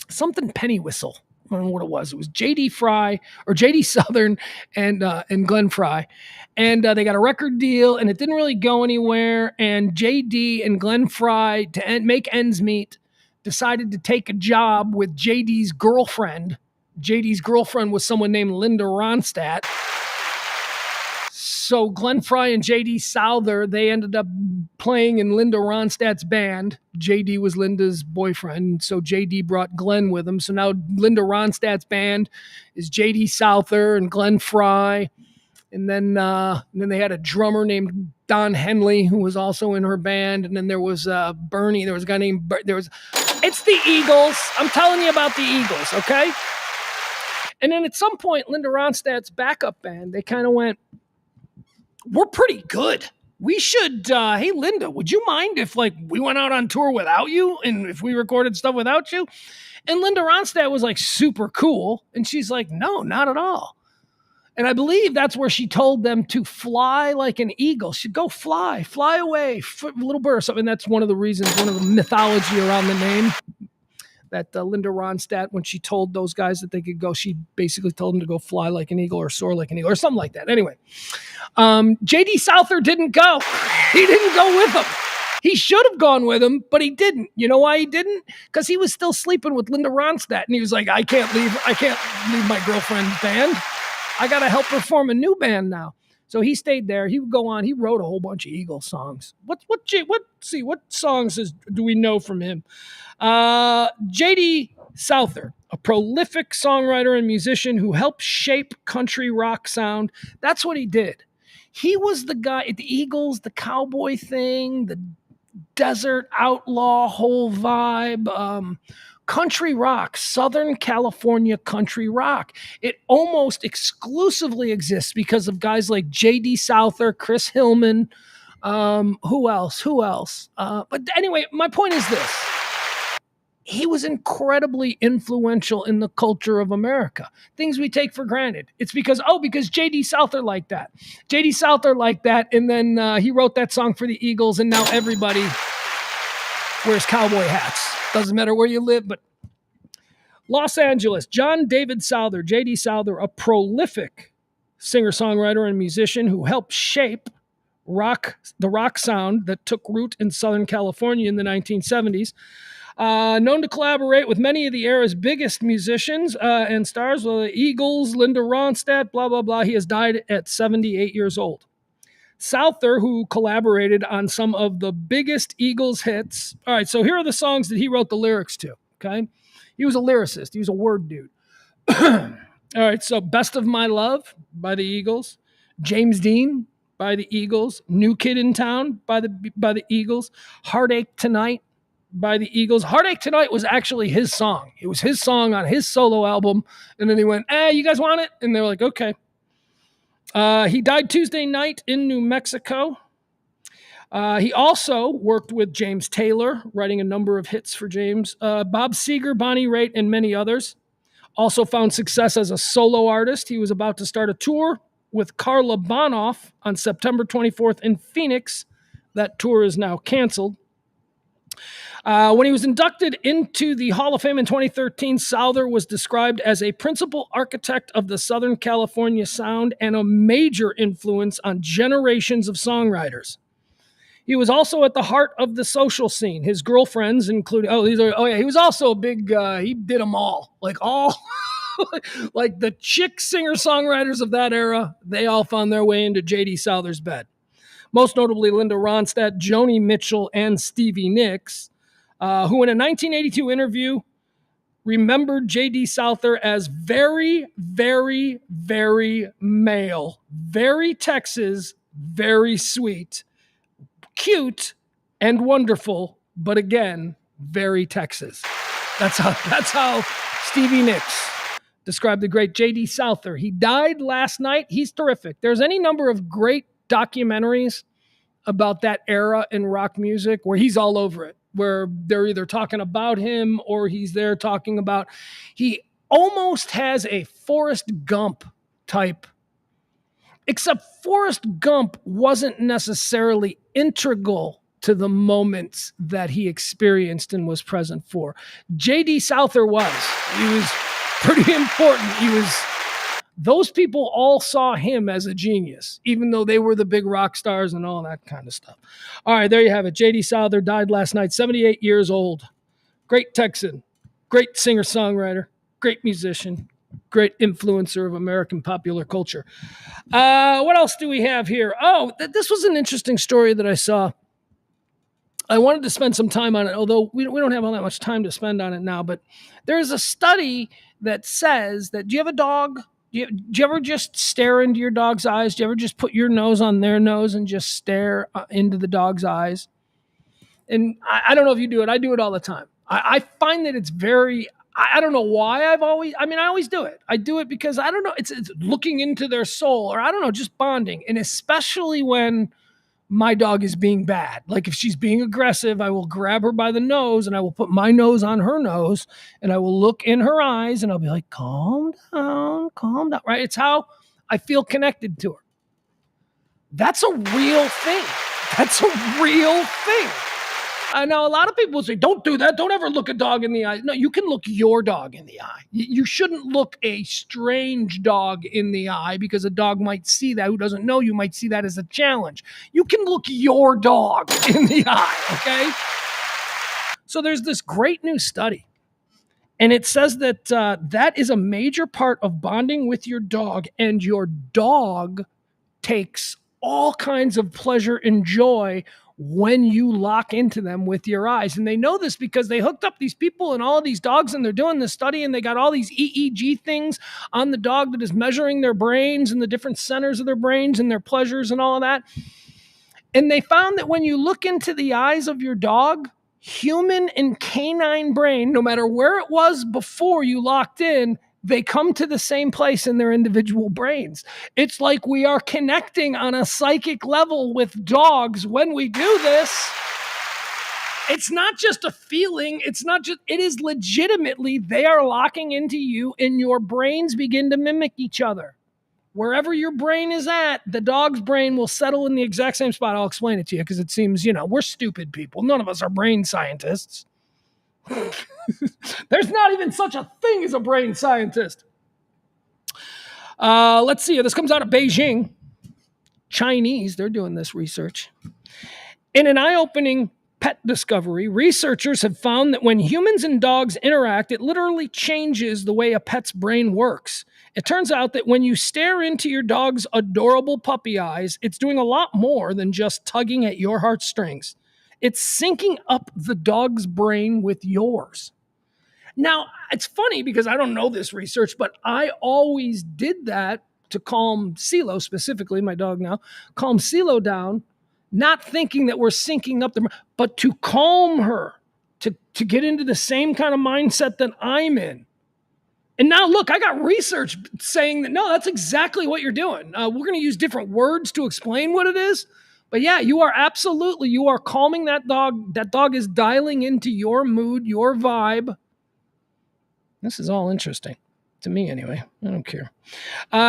something Penny Whistle. I don't know what it was. It was J.D. Frey or J.D. Southern and Glenn Frey. And they got a record deal and it didn't really go anywhere. And J.D. and Glenn Frey, to make ends meet, decided to take a job with J.D.'s girlfriend. J.D.'s girlfriend was someone named Linda Ronstadt. So Glenn Frey and J.D. Souther, they ended up playing in Linda Ronstadt's band. J.D. was Linda's boyfriend, so J.D. brought Glenn with him. So now Linda Ronstadt's band is J.D. Souther and Glenn Frey. And then they had a drummer named Don Henley who was also in her band. And then there was Bernie. There was a guy named it's the Eagles. I'm telling you about the Eagles, okay? And then at some point, Linda Ronstadt's backup band, they kind of went, we're pretty good. We should, hey, Linda, would you mind if, we went out on tour without you and if we recorded stuff without you? And Linda Ronstadt was, super cool. And she's like, no, not at all. And I believe that's where she told them to fly like an eagle. She'd go fly away, little bird or something. That's one of the reasons, one of the mythology around the name. That Linda Ronstadt, when she told those guys that they could go, she basically told them to go fly like an eagle or soar like an eagle or something like that. Anyway, J.D. Souther didn't go. He didn't go with them. He should have gone with him, but he didn't. You know why he didn't? Because he was still sleeping with Linda Ronstadt, and he was like, I can't leave my girlfriend's band. I got to help her form a new band now. So he stayed there. He would go on. He wrote a whole bunch of Eagles songs. What songs do we know from him? J.D. Souther. a prolific songwriter and musician who helped shape country rock sound. That's what he did. He was the guy, the Eagles, the cowboy thing, the desert outlaw whole vibe. Country rock, Southern California country rock. It almost exclusively exists because of guys like J.D. Souther, Chris Hillman. Who else? But anyway, my point is this. He was incredibly influential in the culture of America. Things we take for granted. It's because J.D. Souther liked that. J.D. Souther liked that, and then he wrote that song for the Eagles, and now everybody wears cowboy hats. Doesn't matter where you live, but Los Angeles, John David Souther, J.D. Souther, a prolific singer-songwriter and musician who helped shape the rock sound that took root in Southern California in the 1970s. Known to collaborate with many of the era's biggest musicians and stars, the Eagles, Linda Ronstadt, blah, blah, blah. He has died at 78 years old. Souther, who collaborated on some of the biggest Eagles hits. All right, so here are the songs that he wrote the lyrics to, okay? He was a lyricist. He was a word dude. All right, so Best of My Love by the Eagles. James Dean by the Eagles. New Kid in Town by the Eagles. Heartache Tonight by the Eagles. Heartache Tonight was actually his song. It was his song on his solo album. And then he went, you guys want it? And they were like, okay. He died Tuesday night in New Mexico. He also worked with James Taylor, writing a number of hits for James. Bob Seger, Bonnie Raitt, and many others. Also found success as a solo artist. He was about to start a tour with Carla Bonoff on September 24th in Phoenix. That tour is now canceled. When he was inducted into the Hall of Fame in 2013, Souther was described as a principal architect of the Southern California sound and a major influence on generations of songwriters. He was also at the heart of the social scene. His girlfriends, including, he was also a big, he did them all. Like the chick singer-songwriters of that era, they all found their way into J.D. Souther's bed. Most notably Linda Ronstadt, Joni Mitchell, and Stevie Nicks, who in a 1982 interview remembered J.D. Souther as very, very, very male, very Texas, very sweet, cute, and wonderful, but again, very Texas. That's how Stevie Nicks described the great J.D. Souther. He died last night. He's terrific. There's any number of great documentaries about that era in rock music where he's all over it, where they're either talking about him or he's there talking about, he almost has a Forrest Gump type, except Forrest Gump wasn't necessarily integral to the moments that he experienced and was present for. J.D. Souther was. He was pretty important. Those people all saw him as a genius, even though they were the big rock stars and all that kind of stuff. All right, there you have it. J.D. Souther died last night, 78 years old. Great Texan, great singer-songwriter, great musician, great influencer of American popular culture. What else do we have here? This was an interesting story that I saw. I wanted to spend some time on it, although we don't have all that much time to spend on it now. But there's a study that says that, do you have a dog? Do you ever just stare into your dog's eyes? Do you ever just put your nose on their nose and just stare into the dog's eyes? And I don't know if you do it. I do it all the time. I find that it's very, I don't know why I always do it. I do it because I don't know, it's looking into their soul, or I don't know, just bonding. And especially when my dog is being bad. Like if she's being aggressive, I will grab her by the nose and I will put my nose on her nose and I will look in her eyes and I'll be like, calm down, right? It's how I feel connected to her. That's a real thing. Now, a lot of people say, don't do that. Don't ever look a dog in the eye. No, you can look your dog in the eye. You shouldn't look a strange dog in the eye, because a dog might see that who doesn't know you, might see that as a challenge. You can look your dog in the eye, okay? So there's this great new study, and it says that that is a major part of bonding with your dog, and your dog takes all kinds of pleasure and joy when you lock into them with your eyes. And they know this because they hooked up these people and all of these dogs, and they're doing this study, and they got all these EEG things on the dog that is measuring their brains and the different centers of their brains and their pleasures and all of that. And they found that when you look into the eyes of your dog, human and canine brain, no matter where it was before you locked in, they come to the same place in their individual brains. It's like we are connecting on a psychic level with dogs when we do this. It's not just a feeling. It is legitimately, they are locking into you and your brains begin to mimic each other. Wherever your brain is at, the dog's brain will settle in the exact same spot. I'll explain it to you because it seems, we're stupid people. None of us are brain scientists. There's not even such a thing as a brain scientist. Let's see. This comes out of Beijing. Chinese, they're doing this research. In an eye-opening pet discovery, researchers have found that when humans and dogs interact, it literally changes the way a pet's brain works. It turns out that when you stare into your dog's adorable puppy eyes, it's doing a lot more than just tugging at your heartstrings. It's syncing up the dog's brain with yours. Now, it's funny because I don't know this research, but I always did that to calm CeeLo, specifically my dog now, calm CeeLo down, not thinking that we're syncing up but to calm her, to get into the same kind of mindset that I'm in. And now, look, I got research saying that, no, that's exactly what you're doing. We're going to use different words to explain what it is. But yeah, you are calming that dog. That dog is dialing into your mood, your vibe. This is all interesting. To me, anyway. I don't care.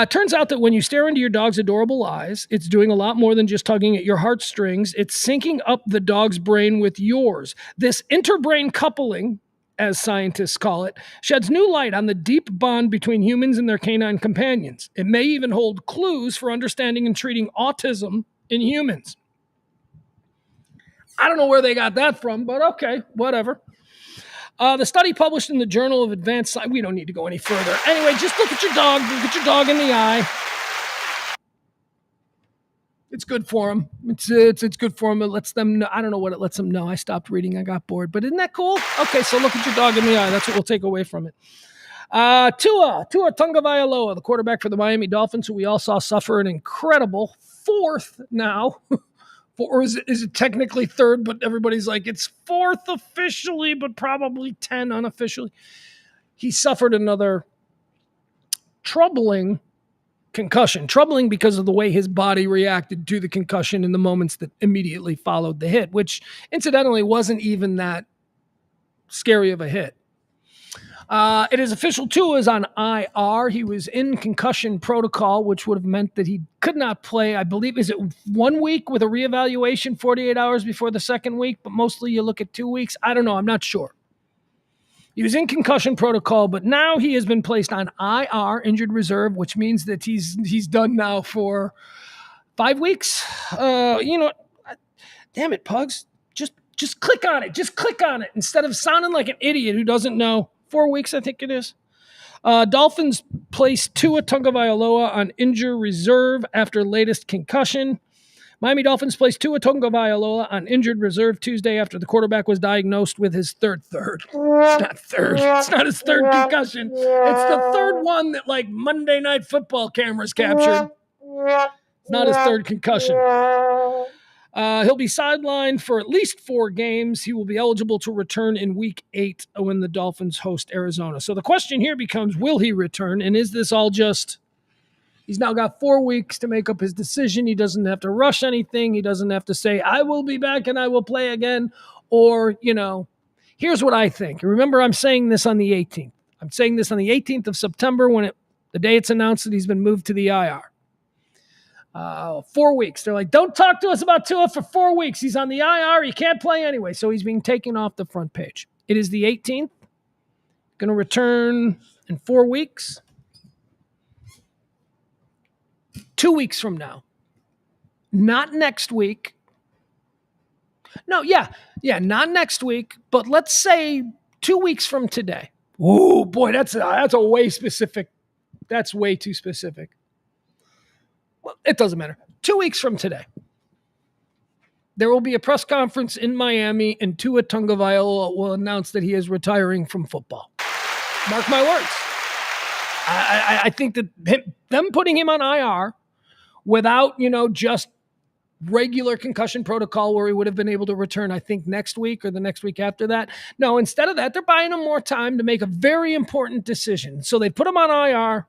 Turns out that when you stare into your dog's adorable eyes, it's doing a lot more than just tugging at your heartstrings. It's syncing up the dog's brain with yours. This interbrain coupling, as scientists call it, sheds new light on the deep bond between humans and their canine companions. It may even hold clues for understanding and treating autism in humans. I don't know where they got that from, but okay, whatever. The study published in the Journal of Advanced Science. We don't need to go any further. Anyway, just look at your dog. Look at your dog in the eye. It's good for them. It's good for them. It lets them know. I don't know what it lets them know. I stopped reading. I got bored. But isn't that cool? Okay, so look at your dog in the eye. That's what we'll take away from it. Tua Tagovailoa, the quarterback for the Miami Dolphins, who we all saw suffer an incredible fourth now. Or is it technically third, but everybody's like, it's fourth officially, but probably 10 unofficially. He suffered another troubling concussion. Troubling because of the way his body reacted to the concussion in the moments that immediately followed the hit, which incidentally wasn't even that scary of a hit. It is official, Tua is on IR. He was in concussion protocol, which would have meant that he could not play. I believe, is it 1 week with a reevaluation, 48 hours before the second week, but mostly you look at 2 weeks. I don't know. I'm not sure. He was in concussion protocol, but now he has been placed on IR, injured reserve, which means that he's done now for 5 weeks. Damn it, Pugs. Just click on it. Just click on it instead of sounding like an idiot who doesn't know. 4 weeks, I think it is. Dolphins placed Tua Tagovailoa on injured reserve after latest concussion. Miami Dolphins placed Tua Tagovailoa on injured reserve Tuesday after the quarterback was diagnosed with his third. It's not third. It's not his third concussion. It's the third one that, like, Monday Night Football cameras captured. It's not his third concussion. He'll be sidelined for at least 4 games. He will be eligible to return in Week 8 when the Dolphins host Arizona. So the question here becomes, will he return? And is this all just, he's now got 4 weeks to make up his decision. He doesn't have to rush anything. He doesn't have to say, I will be back and I will play again. Or, here's what I think. Remember, I'm saying this on the 18th. I'm saying this on the 18th of September the day it's announced that he's been moved to the IR. 4 weeks. They're like, don't talk to us about Tua for 4 weeks. He's on the IR. He can't play anyway. So he's being taken off the front page. It is the 18th. Going to return in 4 weeks. 2 weeks from now. Not next week. No, not next week. But let's say 2 weeks from today. Oh, boy, that's a way specific. That's way too specific. Well, it doesn't matter. 2 weeks from today, There will be a press conference in Miami, and Tua Tagovailoa will announce that he is retiring from football. Mark my words. I think that them putting him on IR without, just regular concussion protocol where he would have been able to return, I think, next week or the next week after that. No, instead of that, they're buying him more time to make a very important decision. So they put him on IR,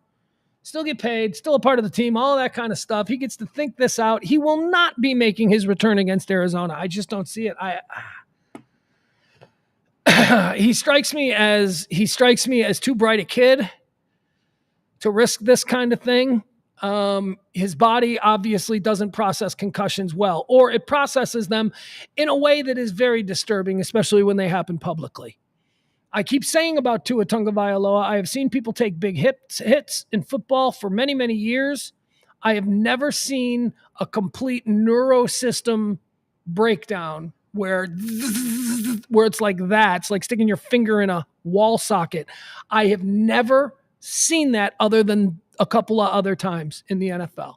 still get paid, still a part of the team, all that kind of stuff. He gets to think this out. He will not be making his return against Arizona. I just don't see it. He strikes me as too bright a kid to risk this kind of thing. His body obviously doesn't process concussions well, or it processes them in a way that is very disturbing, especially when they happen publicly. I keep saying about Tua Tagovailoa, I have seen people take big hits in football for many, many years. I have never seen a complete neurosystem breakdown where it's like that. It's like sticking your finger in a wall socket. I have never seen that other than a couple of other times in the NFL.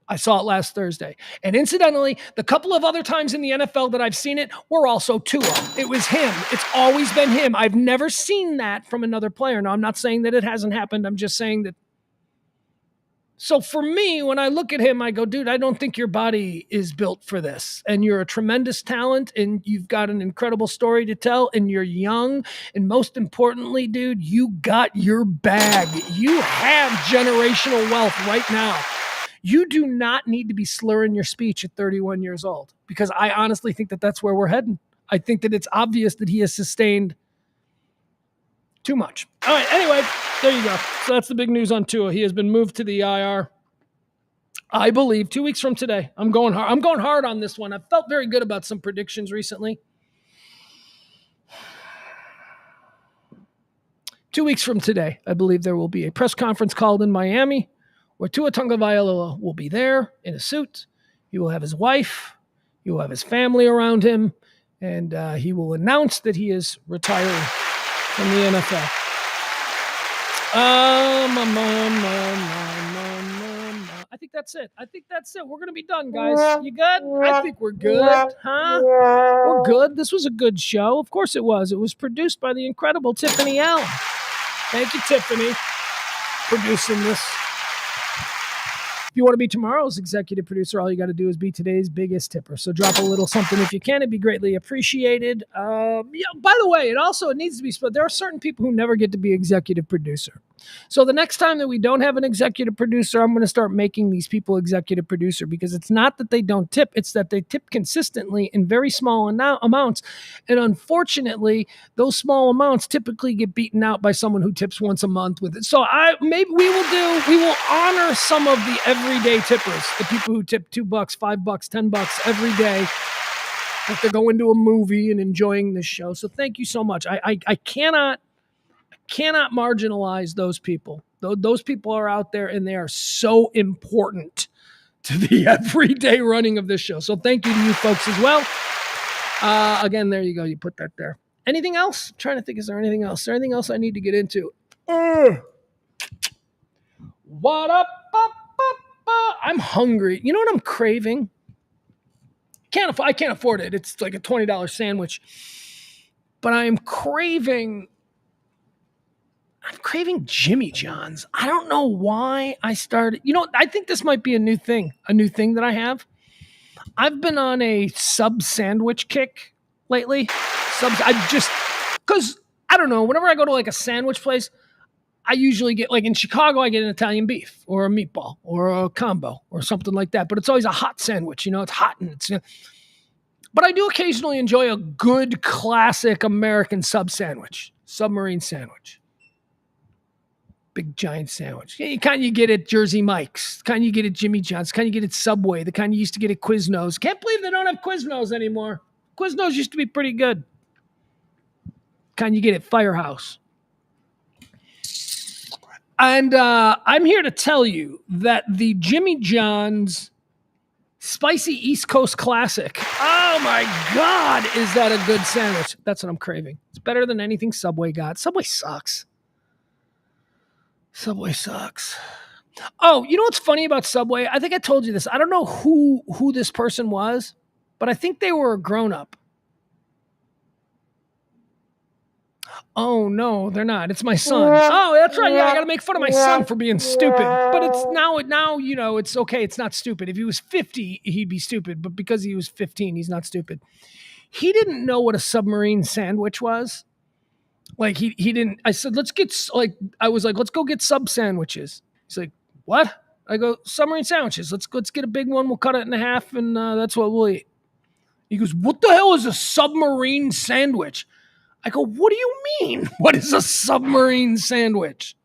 I saw it last Thursday. And incidentally, the couple of other times in the NFL that I've seen it were also Tua. It was him. It's always been him. I've never seen that from another player. Now, I'm not saying that it hasn't happened. I'm just saying that. So for me, when I look at him, I go, dude, I don't think your body is built for this. And you're a tremendous talent, and you've got an incredible story to tell, and you're young. And most importantly, dude, you got your bag. You have generational wealth right now. You do not need to be slurring your speech at 31 years old, because I honestly think that that's where we're heading. I think that it's obvious that he has sustained too much. All right, anyway, there you go. So that's the big news on Tua. He has been moved to the IR. I believe 2 weeks from today. I'm going hard on this one. I've felt very good about some predictions recently. 2 weeks from today, I believe there will be a press conference called in Miami where Tua Tagovailoa will be there in a suit. He will have his wife. He will have his family around him. And he will announce that he is retiring from the NFL. I think that's it. We're going to be done, guys. You good? I think we're good. Huh? We're good. This was a good show. Of course it was. It was produced by the incredible Tiffany Allen. Thank you, Tiffany, producing this. If you want to be tomorrow's executive producer, all you got to do is be today's biggest tipper. So drop a little something if you can. It'd be greatly appreciated. By the way, it needs to be split. There are certain people who never get to be executive producer. So the next time that we don't have an executive producer, I'm going to start making these people executive producer, because it's not that they don't tip. It's that they tip consistently in very small amounts. And unfortunately, those small amounts typically get beaten out by someone who tips once a month with it. So we will honor some of the everyday tippers, the people who tip $2, $5, $10 every day, if they're going to a movie and enjoying this show. So thank you so much. I cannot marginalize those people. Those people are out there, and they are so important to the everyday running of this show. So thank you to you folks as well. Again, there you go. You put that there. Anything else? I'm trying to think, is there anything else? Is there anything else I need to get into? What up? I'm hungry. You know what I'm craving? I can't afford it. It's like a $20 sandwich. But I'm craving Jimmy John's. I don't know why I started. I think this might be a new thing that I have. I've been on a sub sandwich kick lately. Because I don't know, whenever I go to like a sandwich place, I usually get, like in Chicago, I get an Italian beef or a meatball or a combo or something like that. But it's always a hot sandwich. It's hot and it's. But I do occasionally enjoy a good classic American submarine sandwich. Big giant sandwich. The kind you get at Jersey Mike's, the kind you get at Jimmy John's, the kind you get at Subway, the kind you used to get at Quiznos. Can't believe they don't have Quiznos anymore. Quiznos used to be pretty good. The kind you get at Firehouse. And I'm here to tell you that the Jimmy John's Spicy East Coast Classic, oh my God, is that a good sandwich? That's what I'm craving. It's better than anything Subway got. Subway sucks. Oh, you know what's funny about Subway? I think I told you this. I don't know who this person was, but I think they were a grown-up. Oh no, they're not. It's my son. Oh, that's right. Yeah, I gotta make fun of my son for being stupid. But it's now, it's okay. It's not stupid. If he was 50, he'd be stupid. But because he was 15, he's not stupid. He didn't know what a submarine sandwich was. Like he didn't. I said, let's go get sub sandwiches. He's like, what? I go, submarine sandwiches. Let's get a big one. We'll cut it in half, and that's what we'll eat. He goes, what the hell is a submarine sandwich? I go, what do you mean? What is a submarine sandwich?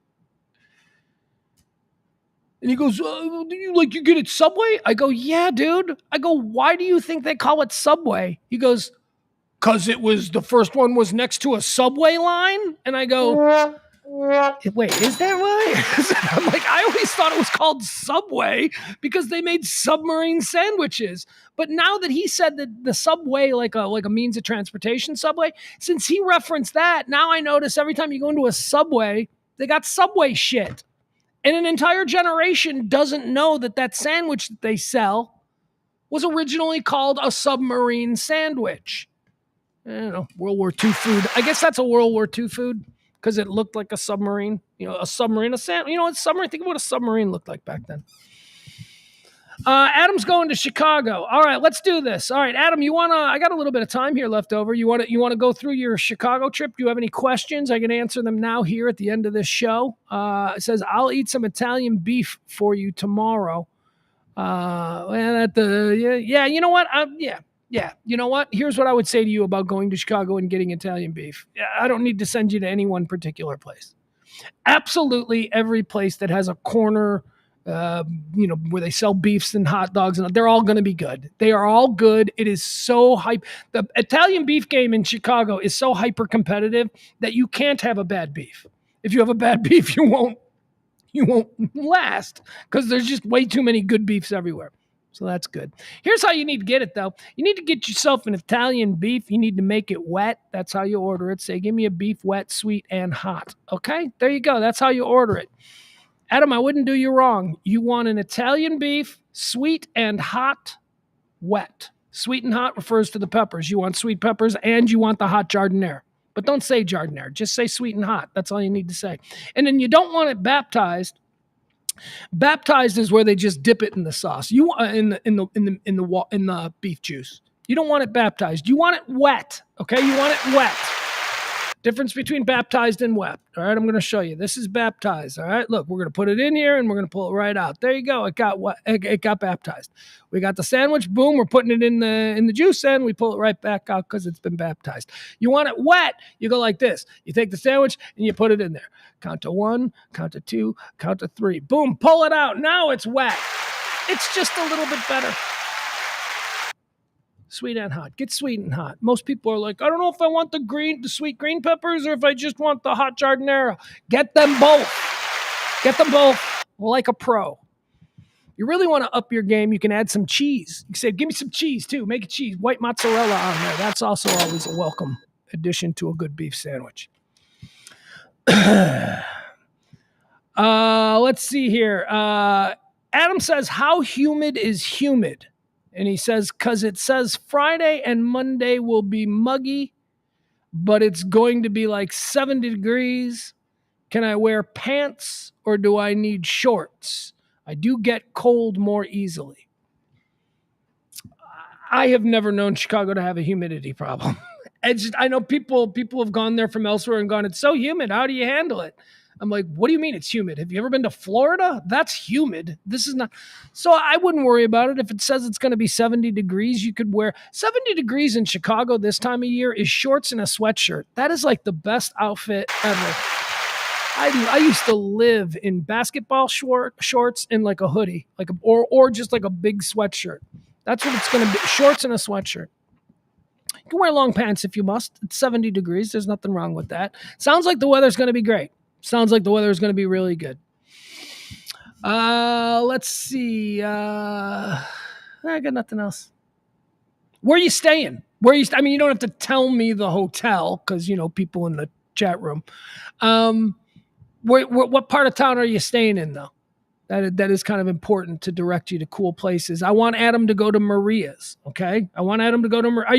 And he goes, you get it Subway? I go, yeah, dude. I go, why do you think they call it Subway? He goes, because the first one was next to a subway line? And I go, wait, is that why? I'm like, I always thought it was called Subway because they made submarine sandwiches. But now that he said that the subway, like a means of transportation subway, since he referenced that, now I notice every time you go into a subway, they got subway shit. And an entire generation doesn't know that sandwich that they sell was originally called a submarine sandwich. I don't know, World War II food. I guess that's a World War II food because it looked like a submarine. A submarine, a submarine. Think of what a submarine looked like back then. Adam's going to Chicago. All right, let's do this. All right, Adam, I got a little bit of time here left over. You want to go through your Chicago trip? Do you have any questions? I can answer them now here at the end of this show. It says, I'll eat some Italian beef for you tomorrow. You know what? Yeah, you know what? Here's what I would say to you about going to Chicago and getting Italian beef. I don't need to send you to any one particular place. Absolutely every place that has a corner, where they sell beefs and hot dogs, and they're all going to be good. They are all good. It is so hype. The Italian beef game in Chicago is so hyper competitive that you can't have a bad beef. If you have a bad beef, you won't last because there's just way too many good beefs everywhere. So that's good. Here's how you need to get it, though. You need to get yourself an Italian beef. You need to make it wet. That's how you order it. Say, give me a beef wet, sweet, and hot. Okay? There you go. That's how you order it. Adam, I wouldn't do you wrong. You want an Italian beef, sweet and hot, wet. Sweet and hot refers to the peppers. You want sweet peppers and you want the hot giardiniera. But don't say giardiniera. Just say sweet and hot. That's all you need to say. And then you don't want it baptized. Baptized is where they just dip it in the sauce. You in the beef juice. You don't want it baptized. You want it wet. Okay, you want it wet. Difference between baptized and wet. All right, I'm going to show you. This is baptized. All right, look, we're going to put it in here and we're going to pull it right out. There you go. It got baptized. We got the sandwich. Boom, we're putting it in the juice and we pull it right back out because it's been baptized. You want it wet? You go like this. You take the sandwich and you put it in there. Count to 1, count to 2, count to 3. Boom, pull it out. Now it's wet. It's just a little bit better. Sweet and hot. Get sweet and hot. Most people are like, I don't know if I want the sweet green peppers or if I just want the hot giardiniera. Get them both. Get them both like a pro. You really want to up your game, you can add some cheese. You can say, give me some cheese too. Make it cheese. White mozzarella on there. That's also always a welcome addition to a good beef sandwich. Let's see here. Adam says, how humid is humid? And he says, because it says Friday and Monday will be muggy, but it's going to be like 70 degrees. Can I wear pants or do I need shorts? I do get cold more easily. I have never known Chicago to have a humidity problem. I know people have gone there from elsewhere and gone, it's so humid. How do you handle it? I'm like, what do you mean it's humid? Have you ever been to Florida? That's humid. This is not. So I wouldn't worry about it. If it says it's going to be 70 degrees, you could wear 70 degrees in Chicago this time of year is shorts and a sweatshirt. That is like the best outfit ever. I used to live in basketball shorts and like a hoodie, or just like a big sweatshirt. That's what it's going to be. Shorts and a sweatshirt. You can wear long pants if you must. It's 70 degrees. There's nothing wrong with that. Sounds like the weather's going to be great. Sounds like the weather is going to be really good. Let's see. I got nothing else. Where are you staying? I mean, you don't have to tell me the hotel because, people in the chat room. What part of town are you staying in, though? That is kind of important to direct you to cool places. I want Adam to go to Maria's. Okay, I want Adam to go to. Are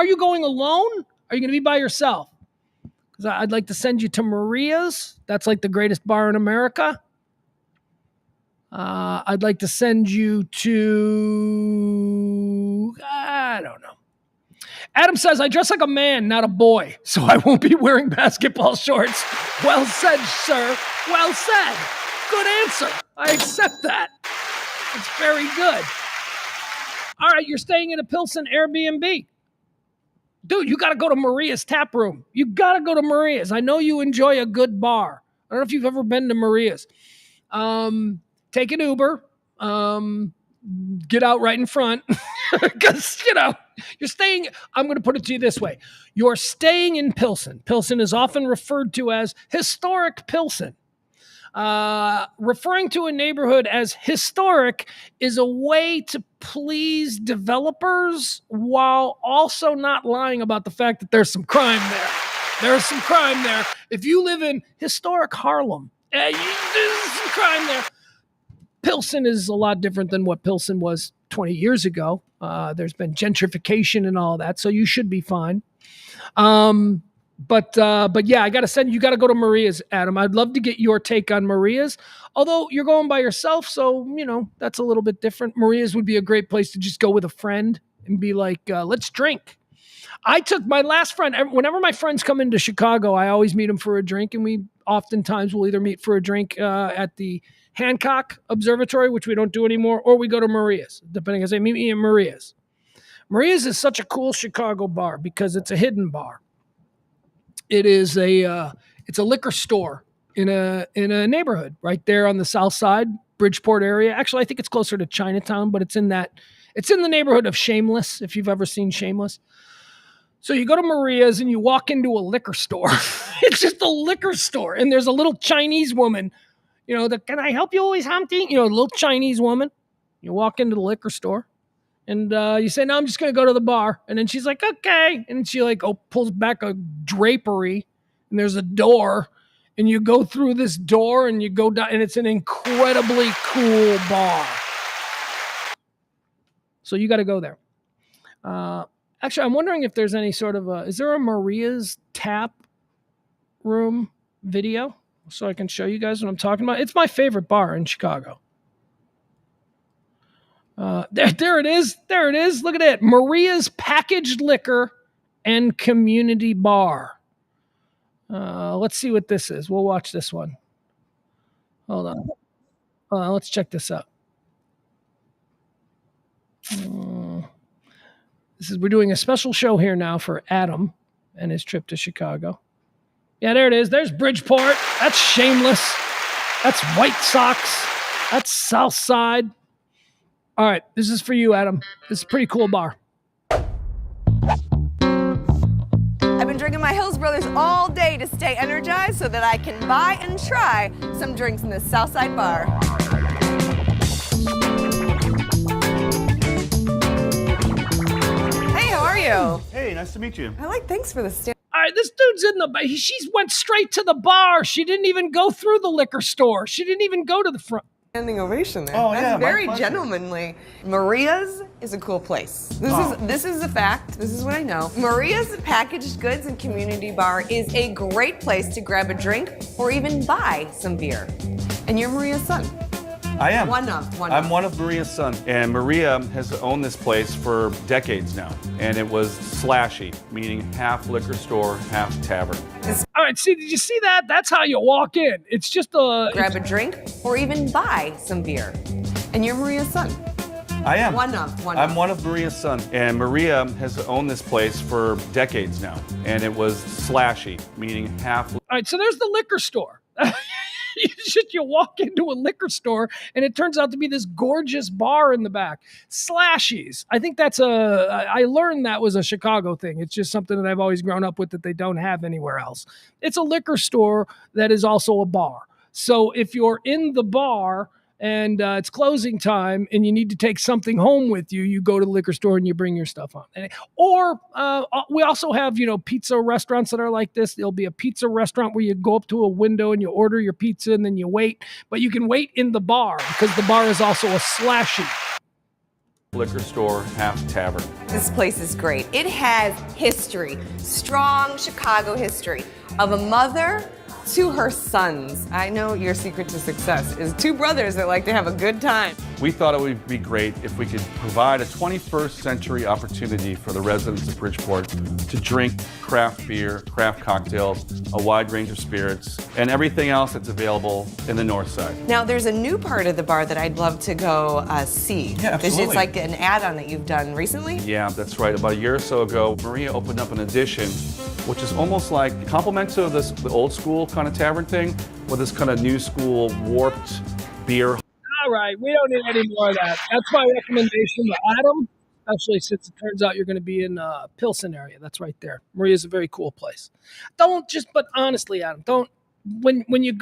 you going alone? Are you going to be by yourself? Because I'd like to send you to Maria's. That's like the greatest bar in America. I'd like to send you to. I don't know. Adam says, I dress like a man, not a boy, so I won't be wearing basketball shorts. Well said, sir. Well said. Good answer. I accept that. It's very good. All right, you're staying in a Pilsen Airbnb. Dude, you got to go to Maria's Tap Room. You got to go to Maria's. I know you enjoy a good bar. I don't know if you've ever been to Maria's. Take an Uber. Get out right in front. Because, you're staying, I'm going to put it to you this way. You're staying in Pilsen. Pilsen is often referred to as historic Pilsen. Referring to a neighborhood as historic is a way to please developers while also not lying about the fact that there's some crime there. There's some crime there. If you live in historic Harlem, there's some crime there. Pilsen is a lot different than what Pilsen was 20 years ago. There's been gentrification and all that, so you should be fine. But yeah, you got to go to Maria's, Adam. I'd love to get your take on Maria's. Although you're going by yourself, so, that's a little bit different. Maria's would be a great place to just go with a friend and be like, let's drink. I took my last friend, whenever my friends come into Chicago, I always meet them for a drink, and we oftentimes will either meet for a drink at the Hancock Observatory, which we don't do anymore, or we go to Maria's, depending. I say, meet me at Maria's. Maria's is such a cool Chicago bar because it's a hidden bar. It is it's a liquor store in a neighborhood right there on the south side, Bridgeport area. Actually, I think it's closer to Chinatown, but it's in the neighborhood of Shameless, if you've ever seen Shameless. So you go to Maria's and you walk into a liquor store. It's just a liquor store, and there's a little Chinese woman, can I help you with something? A little Chinese woman. You walk into the liquor store. And you say, no, I'm just going to go to the bar. And then she's like, okay. And she pulls back a drapery, and there's a door. And you go through this door and you go down, and it's an incredibly cool bar. So you got to go there. Actually, I'm wondering if there's any sort of is there a Maria's Tap Room video so I can show you guys what I'm talking about? It's my favorite bar in Chicago. There it is. There it is. Look at it. Maria's Packaged Liquor and Community Bar. Let's see what this is. We'll watch this one. Hold on. Let's check this out. We're doing a special show here now for Adam and his trip to Chicago. Yeah, there it is. There's Bridgeport. That's Shameless. That's White Sox. That's South Side. All right, this is for you, Adam. This is a pretty cool bar. I've been drinking my Hills Brothers all day to stay energized so that I can buy and try some drinks in this Southside bar. Hey, how are you? Hey, nice to meet you. Thanks for the stand. All right, this dude's in she went straight to the bar. She didn't even go through the liquor store. She didn't even go to the front. Standing ovation there. Oh, That's yeah, very my pleasure. gentlemanly. Maria's is a cool place. This is a fact. This is what I know. Maria's Packaged Goods and Community Bar is a great place to grab a drink or even buy some beer. And you're Maria's son. I am. I'm one of Maria's son. And Maria has owned this place for decades now. And it was slashy, meaning half liquor store, half tavern. All right, see, did you see that? That's how you walk in. It's just grab a drink or even buy some beer. And you're Maria's son. I am. I'm one of Maria's son. And Maria has owned this place for decades now. And it was slashy, meaning half. All right, so there's the liquor store. You walk into a liquor store and it turns out to be this gorgeous bar in the back. Slashies. I think I learned that was a Chicago thing. It's just something that I've always grown up with that they don't have anywhere else. It's a liquor store that is also a bar. So if you're in the bar and it's closing time and you need to take something home with you, you go to the liquor store and you bring your stuff on. Or we also have, pizza restaurants that are like this. There'll be a pizza restaurant where you go up to a window and you order your pizza and then you wait. But you can wait in the bar because the bar is also a slashy. Liquor store, half tavern. This place is great. It has history, strong Chicago history of a mother to her sons. I know your secret to success is two brothers that like to have a good time. We thought it would be great if we could provide a 21st century opportunity for the residents of Bridgeport to drink craft beer, craft cocktails, a wide range of spirits, and everything else that's available in the north side. Now, there's a new part of the bar that I'd love to go see. Yeah, absolutely. It's like an add-on that you've done recently. Yeah, that's right. About a year or so ago, Maria opened up an addition, which is almost like complement to the old school kind of tavern thing, with this kind of new school warped beer. All right, we don't need any more of that. That's my recommendation to Adam, especially since it turns out you're going to be in Pilsen area. That's right there. Maria's a very cool place. But honestly, Adam, when you,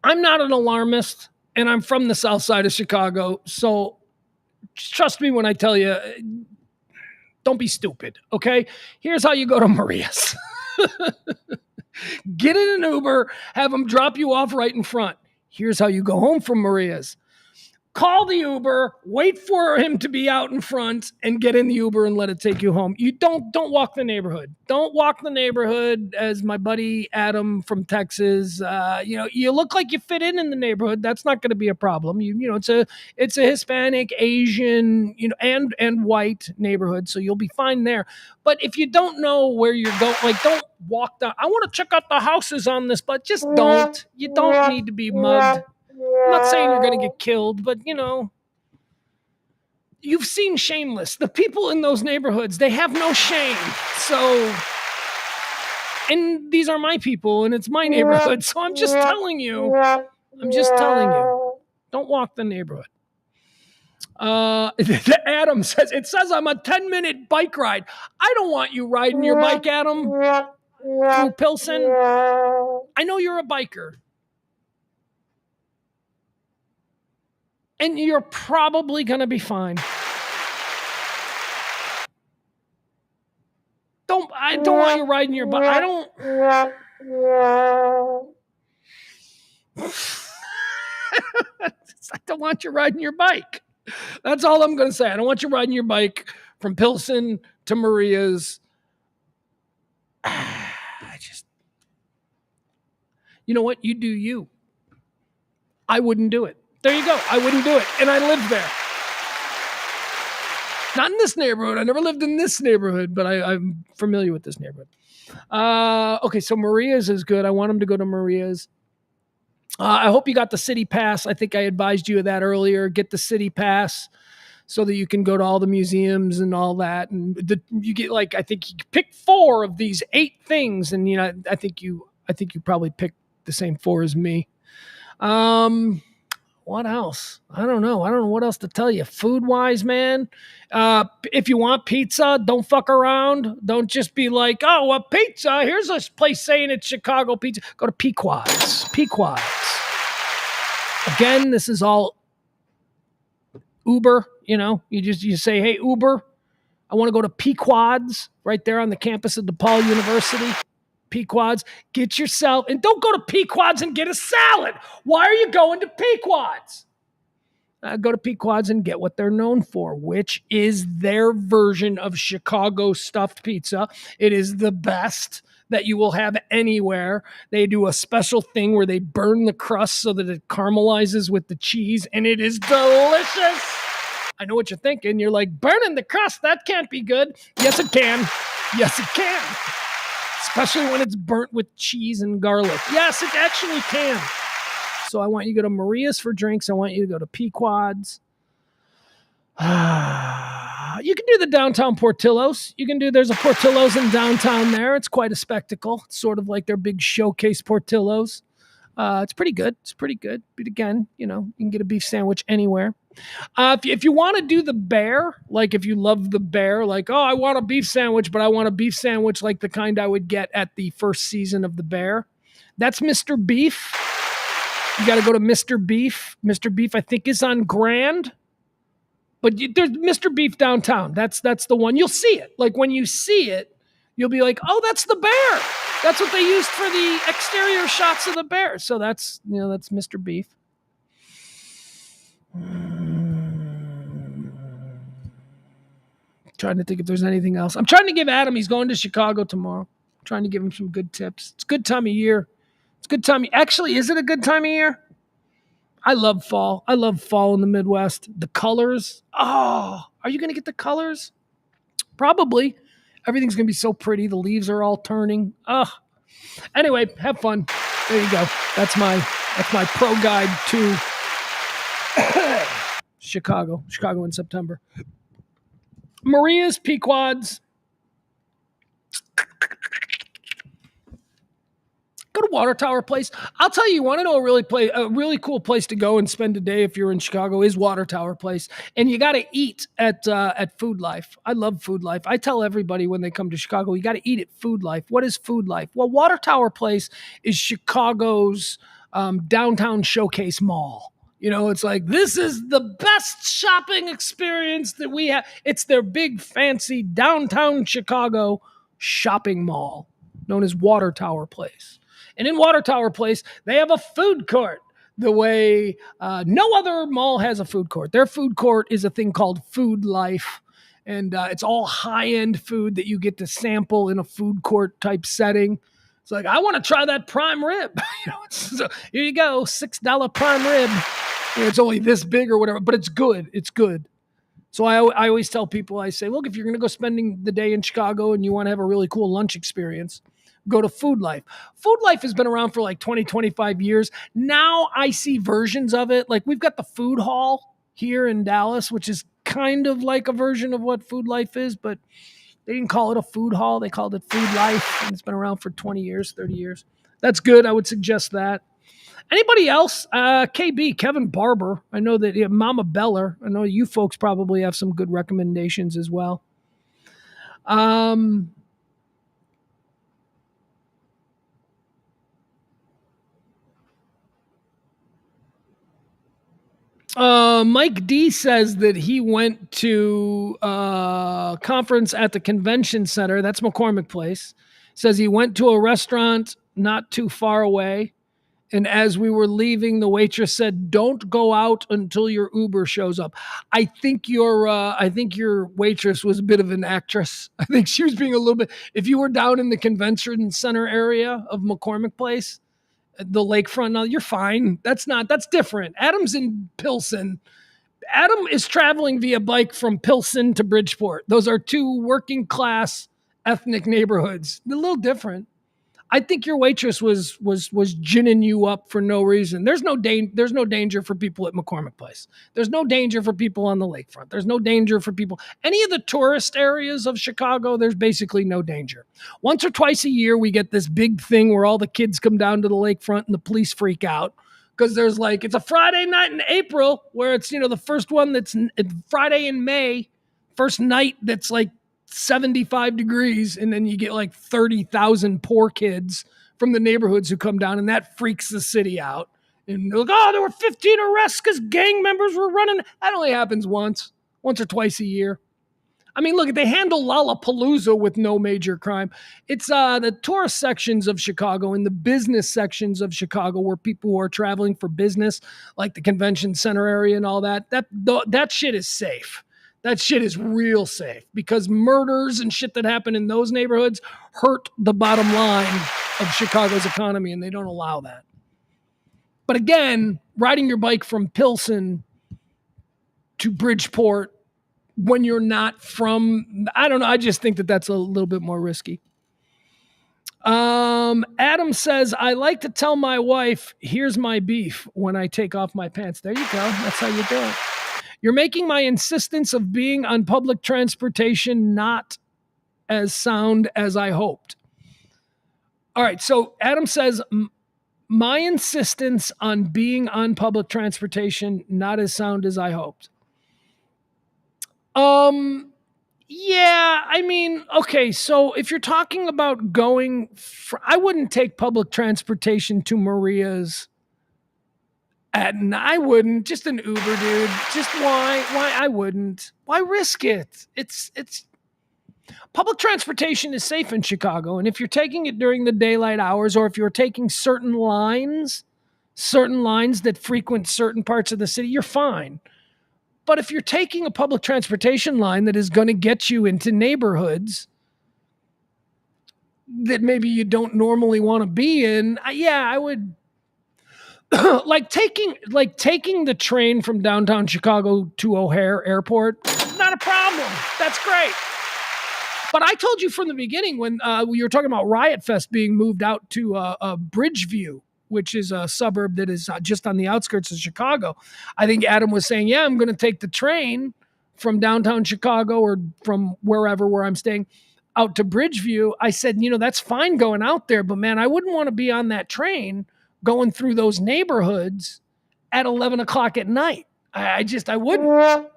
I'm not an alarmist, and I'm from the south side of Chicago, so trust me when I tell you, don't be stupid, okay? Here's how you go to Maria's. Get in an Uber, have them drop you off right in front. Here's how you go home from Maria's. Call the Uber, wait for him to be out in front, and get in the Uber and let it take you home. You don't walk the neighborhood. Don't walk the neighborhood, as my buddy Adam from Texas. You look like you fit in the neighborhood. That's not going to be a problem. It's a Hispanic, Asian, and white neighborhood, so you'll be fine there. But if you don't know where you're going, don't walk down. I want to check out the houses on this, but just don't. You don't need to be mugged. I'm not saying you're going to get killed, but, you've seen Shameless. The people in those neighborhoods, they have no shame. So, and these are my people, and it's my neighborhood. So I'm just telling you. Don't walk the neighborhood. Adam says, it says I'm a 10-minute bike ride. I don't want you riding your bike, Adam, through Pilsen. I know you're a biker. And you're probably going to be fine. I don't want you riding your bike. I don't want you riding your bike. That's all I'm going to say. I don't want you riding your bike from Pilsen to Maria's. You know what? You do you. I wouldn't do it. There you go. I wouldn't do it. And I lived there. Not in this neighborhood. I never lived in this neighborhood, but I'm familiar with this neighborhood. Okay, so Maria's is good. I want him to go to Maria's. I hope you got the city pass. I think I advised you of that earlier. Get the city pass so that you can go to all the museums and all that. And you get I think you pick 4 of these 8 things. And, I think you probably picked the same 4 as me. What else? I don't know what else to tell you. Food-wise, man, if you want pizza, don't fuck around. Don't just be like, oh, a pizza. Here's this place saying it's Chicago pizza. Go to Pequod's. Again, this is all Uber. You say, hey, Uber, I want to go to Pequod's right there on the campus of DePaul University. Pequod's, get yourself, and don't go to Pequod's and get a salad. Why are you going to Pequod's? Go to Pequod's and get what they're known for, which is their version of Chicago stuffed pizza. It is the best that you will have anywhere. They do a special thing where they burn the crust so that it caramelizes with the cheese, and it is delicious. I know what you're thinking. You're like, burning the crust? That can't be good. Yes, it can. Yes, it can. Especially when it's burnt with cheese and garlic. Yes, it actually can. So I want you to go to Maria's for drinks. I want you to go to Pequod's. You can do the downtown Portillo's. There's a Portillo's in downtown there. It's quite a spectacle. It's sort of like their big showcase Portillo's. It's pretty good. But again, you can get a beef sandwich anywhere. If you want to do the Bear, like if you love the Bear, like, oh, I want a beef sandwich, but I want a beef sandwich like the kind I would get at the first season of the Bear. That's Mr. Beef. You got to go to Mr. Beef. Mr. Beef, I think, is on Grand. But there's Mr. Beef downtown. That's the one. You'll see it. Like when you see it, you'll be like, oh, that's the bear. That's what they used for the exterior shots of the bear. So that's Mr. Beef. Trying to think if there's anything else. I'm trying to give Adam, he's going to Chicago tomorrow. I'm trying to give him some good tips. It's a good time of year. It's a good time. Actually, is it a good time of year? I love fall. I love fall in the Midwest. The colors. Oh, are you going to get the colors? Probably. Everything's going to be so pretty. The leaves are all turning. Anyway, have fun. There you go. That's my pro guide to Chicago in September. Maria's, Pequods. Go to Water Tower Place. I'll tell you, you want to know a really cool place to go and spend a day if you're in Chicago is Water Tower Place. And you got to eat at Food Life. I love Food Life. I tell everybody when they come to Chicago, you got to eat at Food Life. What is Food Life? Well, Water Tower Place is Chicago's downtown showcase mall. You know, it's like, this is the best shopping experience that we have. It's their big, fancy downtown Chicago shopping mall known as Water Tower Place. And in Water Tower Place, they have a food court the way no other mall has a food court. Their food court is a thing called Food Life. And it's all high-end food that you get to sample in a food court type setting. It's like, I want to try that prime rib. So here you go, $6 prime rib. It's only this big or whatever, but it's good. It's good. So I always tell people, I say, look, if you're going to go spending the day in Chicago and you want to have a really cool lunch experience, go to Food Life. Food Life has been around for like 20, 25 years. Now I see versions of it. Like we've got the Food Hall here in Dallas, which is kind of like a version of what Food Life is, but they didn't call it a food hall. They called it Food Life, and it's been around for 20 years, 30 years. That's good. I would suggest that. Anybody else? Kevin Barber. I know that Mama Beller. I know you folks probably have some good recommendations as well. Mike D says that he went to a conference at the convention center. That's McCormick Place. Says he went to a restaurant not too far away. And as we were leaving, the waitress said, "Don't go out until your Uber shows up." I think your waitress was a bit of an actress. I think she was being a little bit. If you were down in the convention center area of McCormick Place, the lakefront, now you're fine. That's different. Adam's in Pilsen. Adam is traveling via bike from Pilsen to Bridgeport. Those are two working class ethnic neighborhoods. They're a little different. I think your waitress was ginning you up for no reason. There's no danger for people at McCormick Place. There's no danger for people on the lakefront. There's no danger for people. Any of the tourist areas of Chicago, there's basically no danger. Once or twice a year, we get this big thing where all the kids come down to the lakefront and the police freak out because there's like, it's a Friday night in April where it's, the first one that's Friday in May, first night that's like 75 degrees, and then you get like 30,000 poor kids from the neighborhoods who come down, and that freaks the city out. And they're like, oh, there were 15 arrests because gang members were running. That only happens once or twice a year. I mean, look, they handle Lollapalooza with no major crime. It's the tourist sections of Chicago and the business sections of Chicago where people who are traveling for business, like the convention center area and all that shit is safe. That shit is real safe because murders and shit that happen in those neighborhoods hurt the bottom line of Chicago's economy, and they don't allow that. But again, riding your bike from Pilsen to Bridgeport when you're not from, I don't know, I just think that that's a little bit more risky. Adam says, I like to tell my wife, here's my beef when I take off my pants. There you go. That's how you do it. You're making my insistence of being on public transportation not as sound as I hoped. All right, so Adam says, my insistence on being on public transportation not as sound as I hoped. Yeah, I mean, okay, so if you're talking about I wouldn't take public transportation to Maria's And I wouldn't. Just an Uber, dude. Just why? Why I wouldn't? Why risk it? It's public transportation is safe in Chicago, and if you're taking it during the daylight hours, or if you're taking certain lines that frequent certain parts of the city, you're fine. But if you're taking a public transportation line that is going to get you into neighborhoods that maybe you don't normally want to be in, I would like taking the train from downtown Chicago to O'Hare Airport. Not a problem. That's great. But I told you from the beginning when we were talking about Riot Fest being moved out to Bridgeview, which is a suburb that is just on the outskirts of Chicago. I think Adam was saying, yeah, I'm going to take the train from downtown Chicago or from where I'm staying out to Bridgeview. I said, that's fine going out there, but man, I wouldn't want to be on that train going through those neighborhoods at 11 o'clock at night. I wouldn't.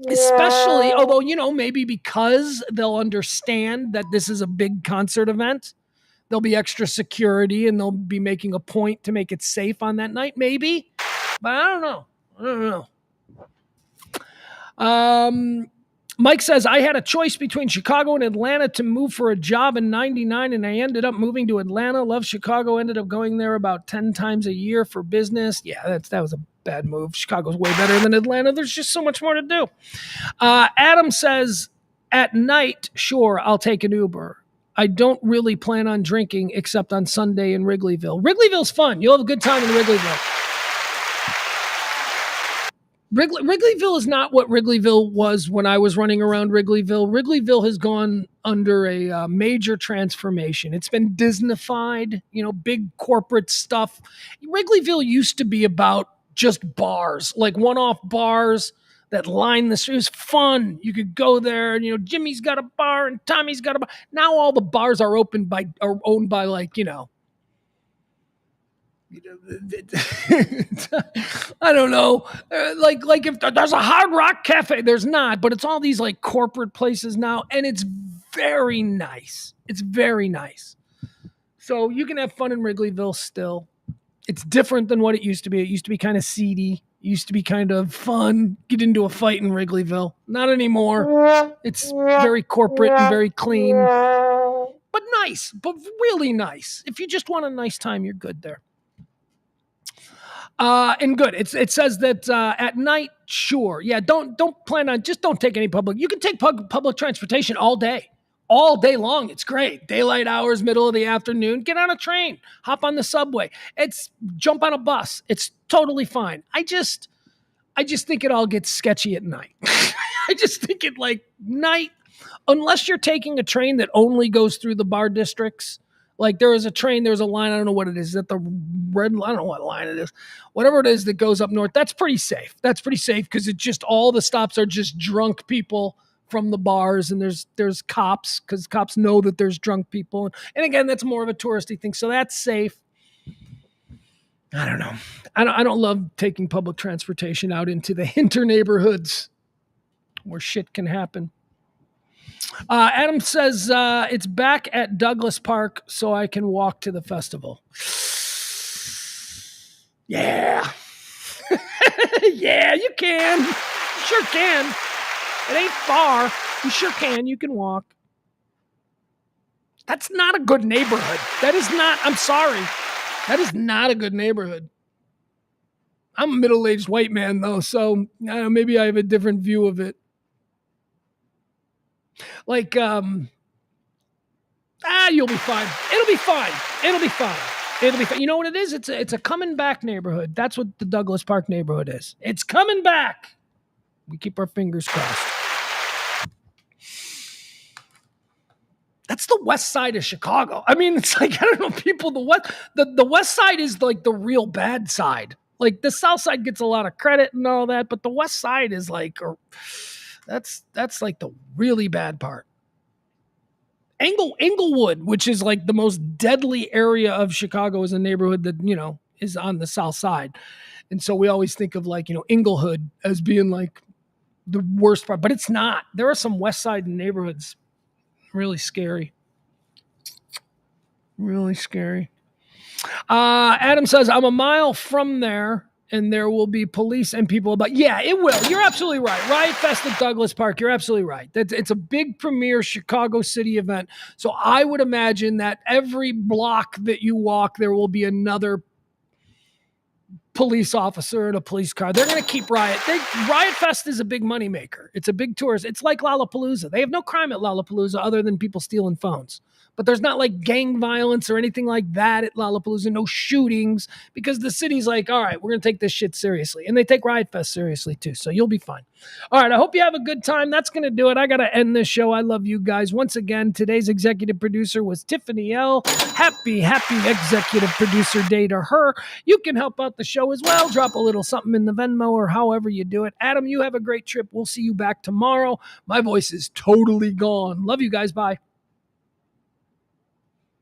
Especially, although, maybe because they'll understand that this is a big concert event, there'll be extra security and they'll be making a point to make it safe on that night, maybe. But I don't know. Mike says, I had a choice between Chicago and Atlanta to move for a job in 99, and I ended up moving to Atlanta. Love Chicago. Ended up going there about 10 times a year for business. Yeah, that was a bad move. Chicago's way better than Atlanta. There's just so much more to do. Adam says, at night, sure, I'll take an Uber. I don't really plan on drinking except on Sunday in Wrigleyville. Wrigleyville's fun. You'll have a good time in Wrigleyville. Wrigleyville is not what Wrigleyville was when I was running around Wrigleyville. Wrigleyville has gone under a major transformation. It's been Disneyfied, big corporate stuff. Wrigleyville used to be about just bars, like one-off bars that line the street. It was fun. You could go there and, Jimmy's got a bar and Tommy's got a bar. Now all the bars are owned by I don't know, like if there's a Hard Rock Cafe, there's not, but it's all these like corporate places now, and it's very nice. It's very nice. So you can have fun in Wrigleyville still. It's different than what it used to be. It used to be kind of seedy. It used to be kind of fun. Get into a fight in Wrigleyville. Not anymore. It's very corporate and very clean, but nice, but really nice. If you just want a nice time, you're good there. And good. It says that at night, sure. Yeah, don't plan on, just don't take any public. You can take public transportation all day long. It's great. Daylight hours, middle of the afternoon, get on a train, hop on the subway. Jump on a bus. It's totally fine. I just think it all gets sketchy at night. I just think it like night, unless you're taking a train that only goes through the bar districts. Like there's a line, I don't know what it is. Is that the red line? I don't know what line it is. Whatever it is that goes up north, that's pretty safe. That's pretty safe because it just, all the stops are just drunk people from the bars, and there's cops because cops know that there's drunk people. And again, that's more of a touristy thing. So that's safe. I don't know. I don't love taking public transportation out into the hinter neighborhoods where shit can happen. Adam says it's back at Douglas Park so I can walk to the festival. Yeah. Yeah, you can. You sure can. It ain't far. You sure can. You can walk. That's not a good neighborhood. That is not, I'm sorry. That is not a good neighborhood. I'm a middle-aged white man, though, so I don't know, maybe I have a different view of it. Like, you'll be fine. It'll be fine. It'll be fine. It'll be fine. You know what it is? It's a coming back neighborhood. That's what the Douglas Park neighborhood is. It's coming back. We keep our fingers crossed. That's the west side of Chicago. I mean, it's like, I don't know, people, the west side is like the real bad side. Like the south side gets a lot of credit and all that, but the west side is like, that's like the really bad part. Englewood, which is like the most deadly area of Chicago, is a neighborhood that, is on the south side. And so we always think of like, Englewood as being like the worst part, but it's not. There are some west side neighborhoods really scary. Really scary. Adam says, I'm a mile from there, and there will be police and people about. Yeah, it will. You're absolutely right. Riot Fest at Douglas Park. You're absolutely right. It's a big premier Chicago City event. So I would imagine that every block that you walk, there will be another police officer in a police car. They're going to keep Riot. Riot Fest is a big moneymaker. It's a big tourist. It's like Lollapalooza. They have no crime at Lollapalooza other than people stealing phones. But there's not like gang violence or anything like that at Lollapalooza, no shootings, because the city's like, all right, we're going to take this shit seriously. And they take Riot Fest seriously too, so you'll be fine. All right, I hope you have a good time. That's going to do it. I got to end this show. I love you guys. Once again, today's executive producer was Tiffany L. Happy executive producer day to her. You can help out the show as well. Drop a little something in the Venmo or however you do it. Adam, you have a great trip. We'll see you back tomorrow. My voice is totally gone. Love you guys. Bye.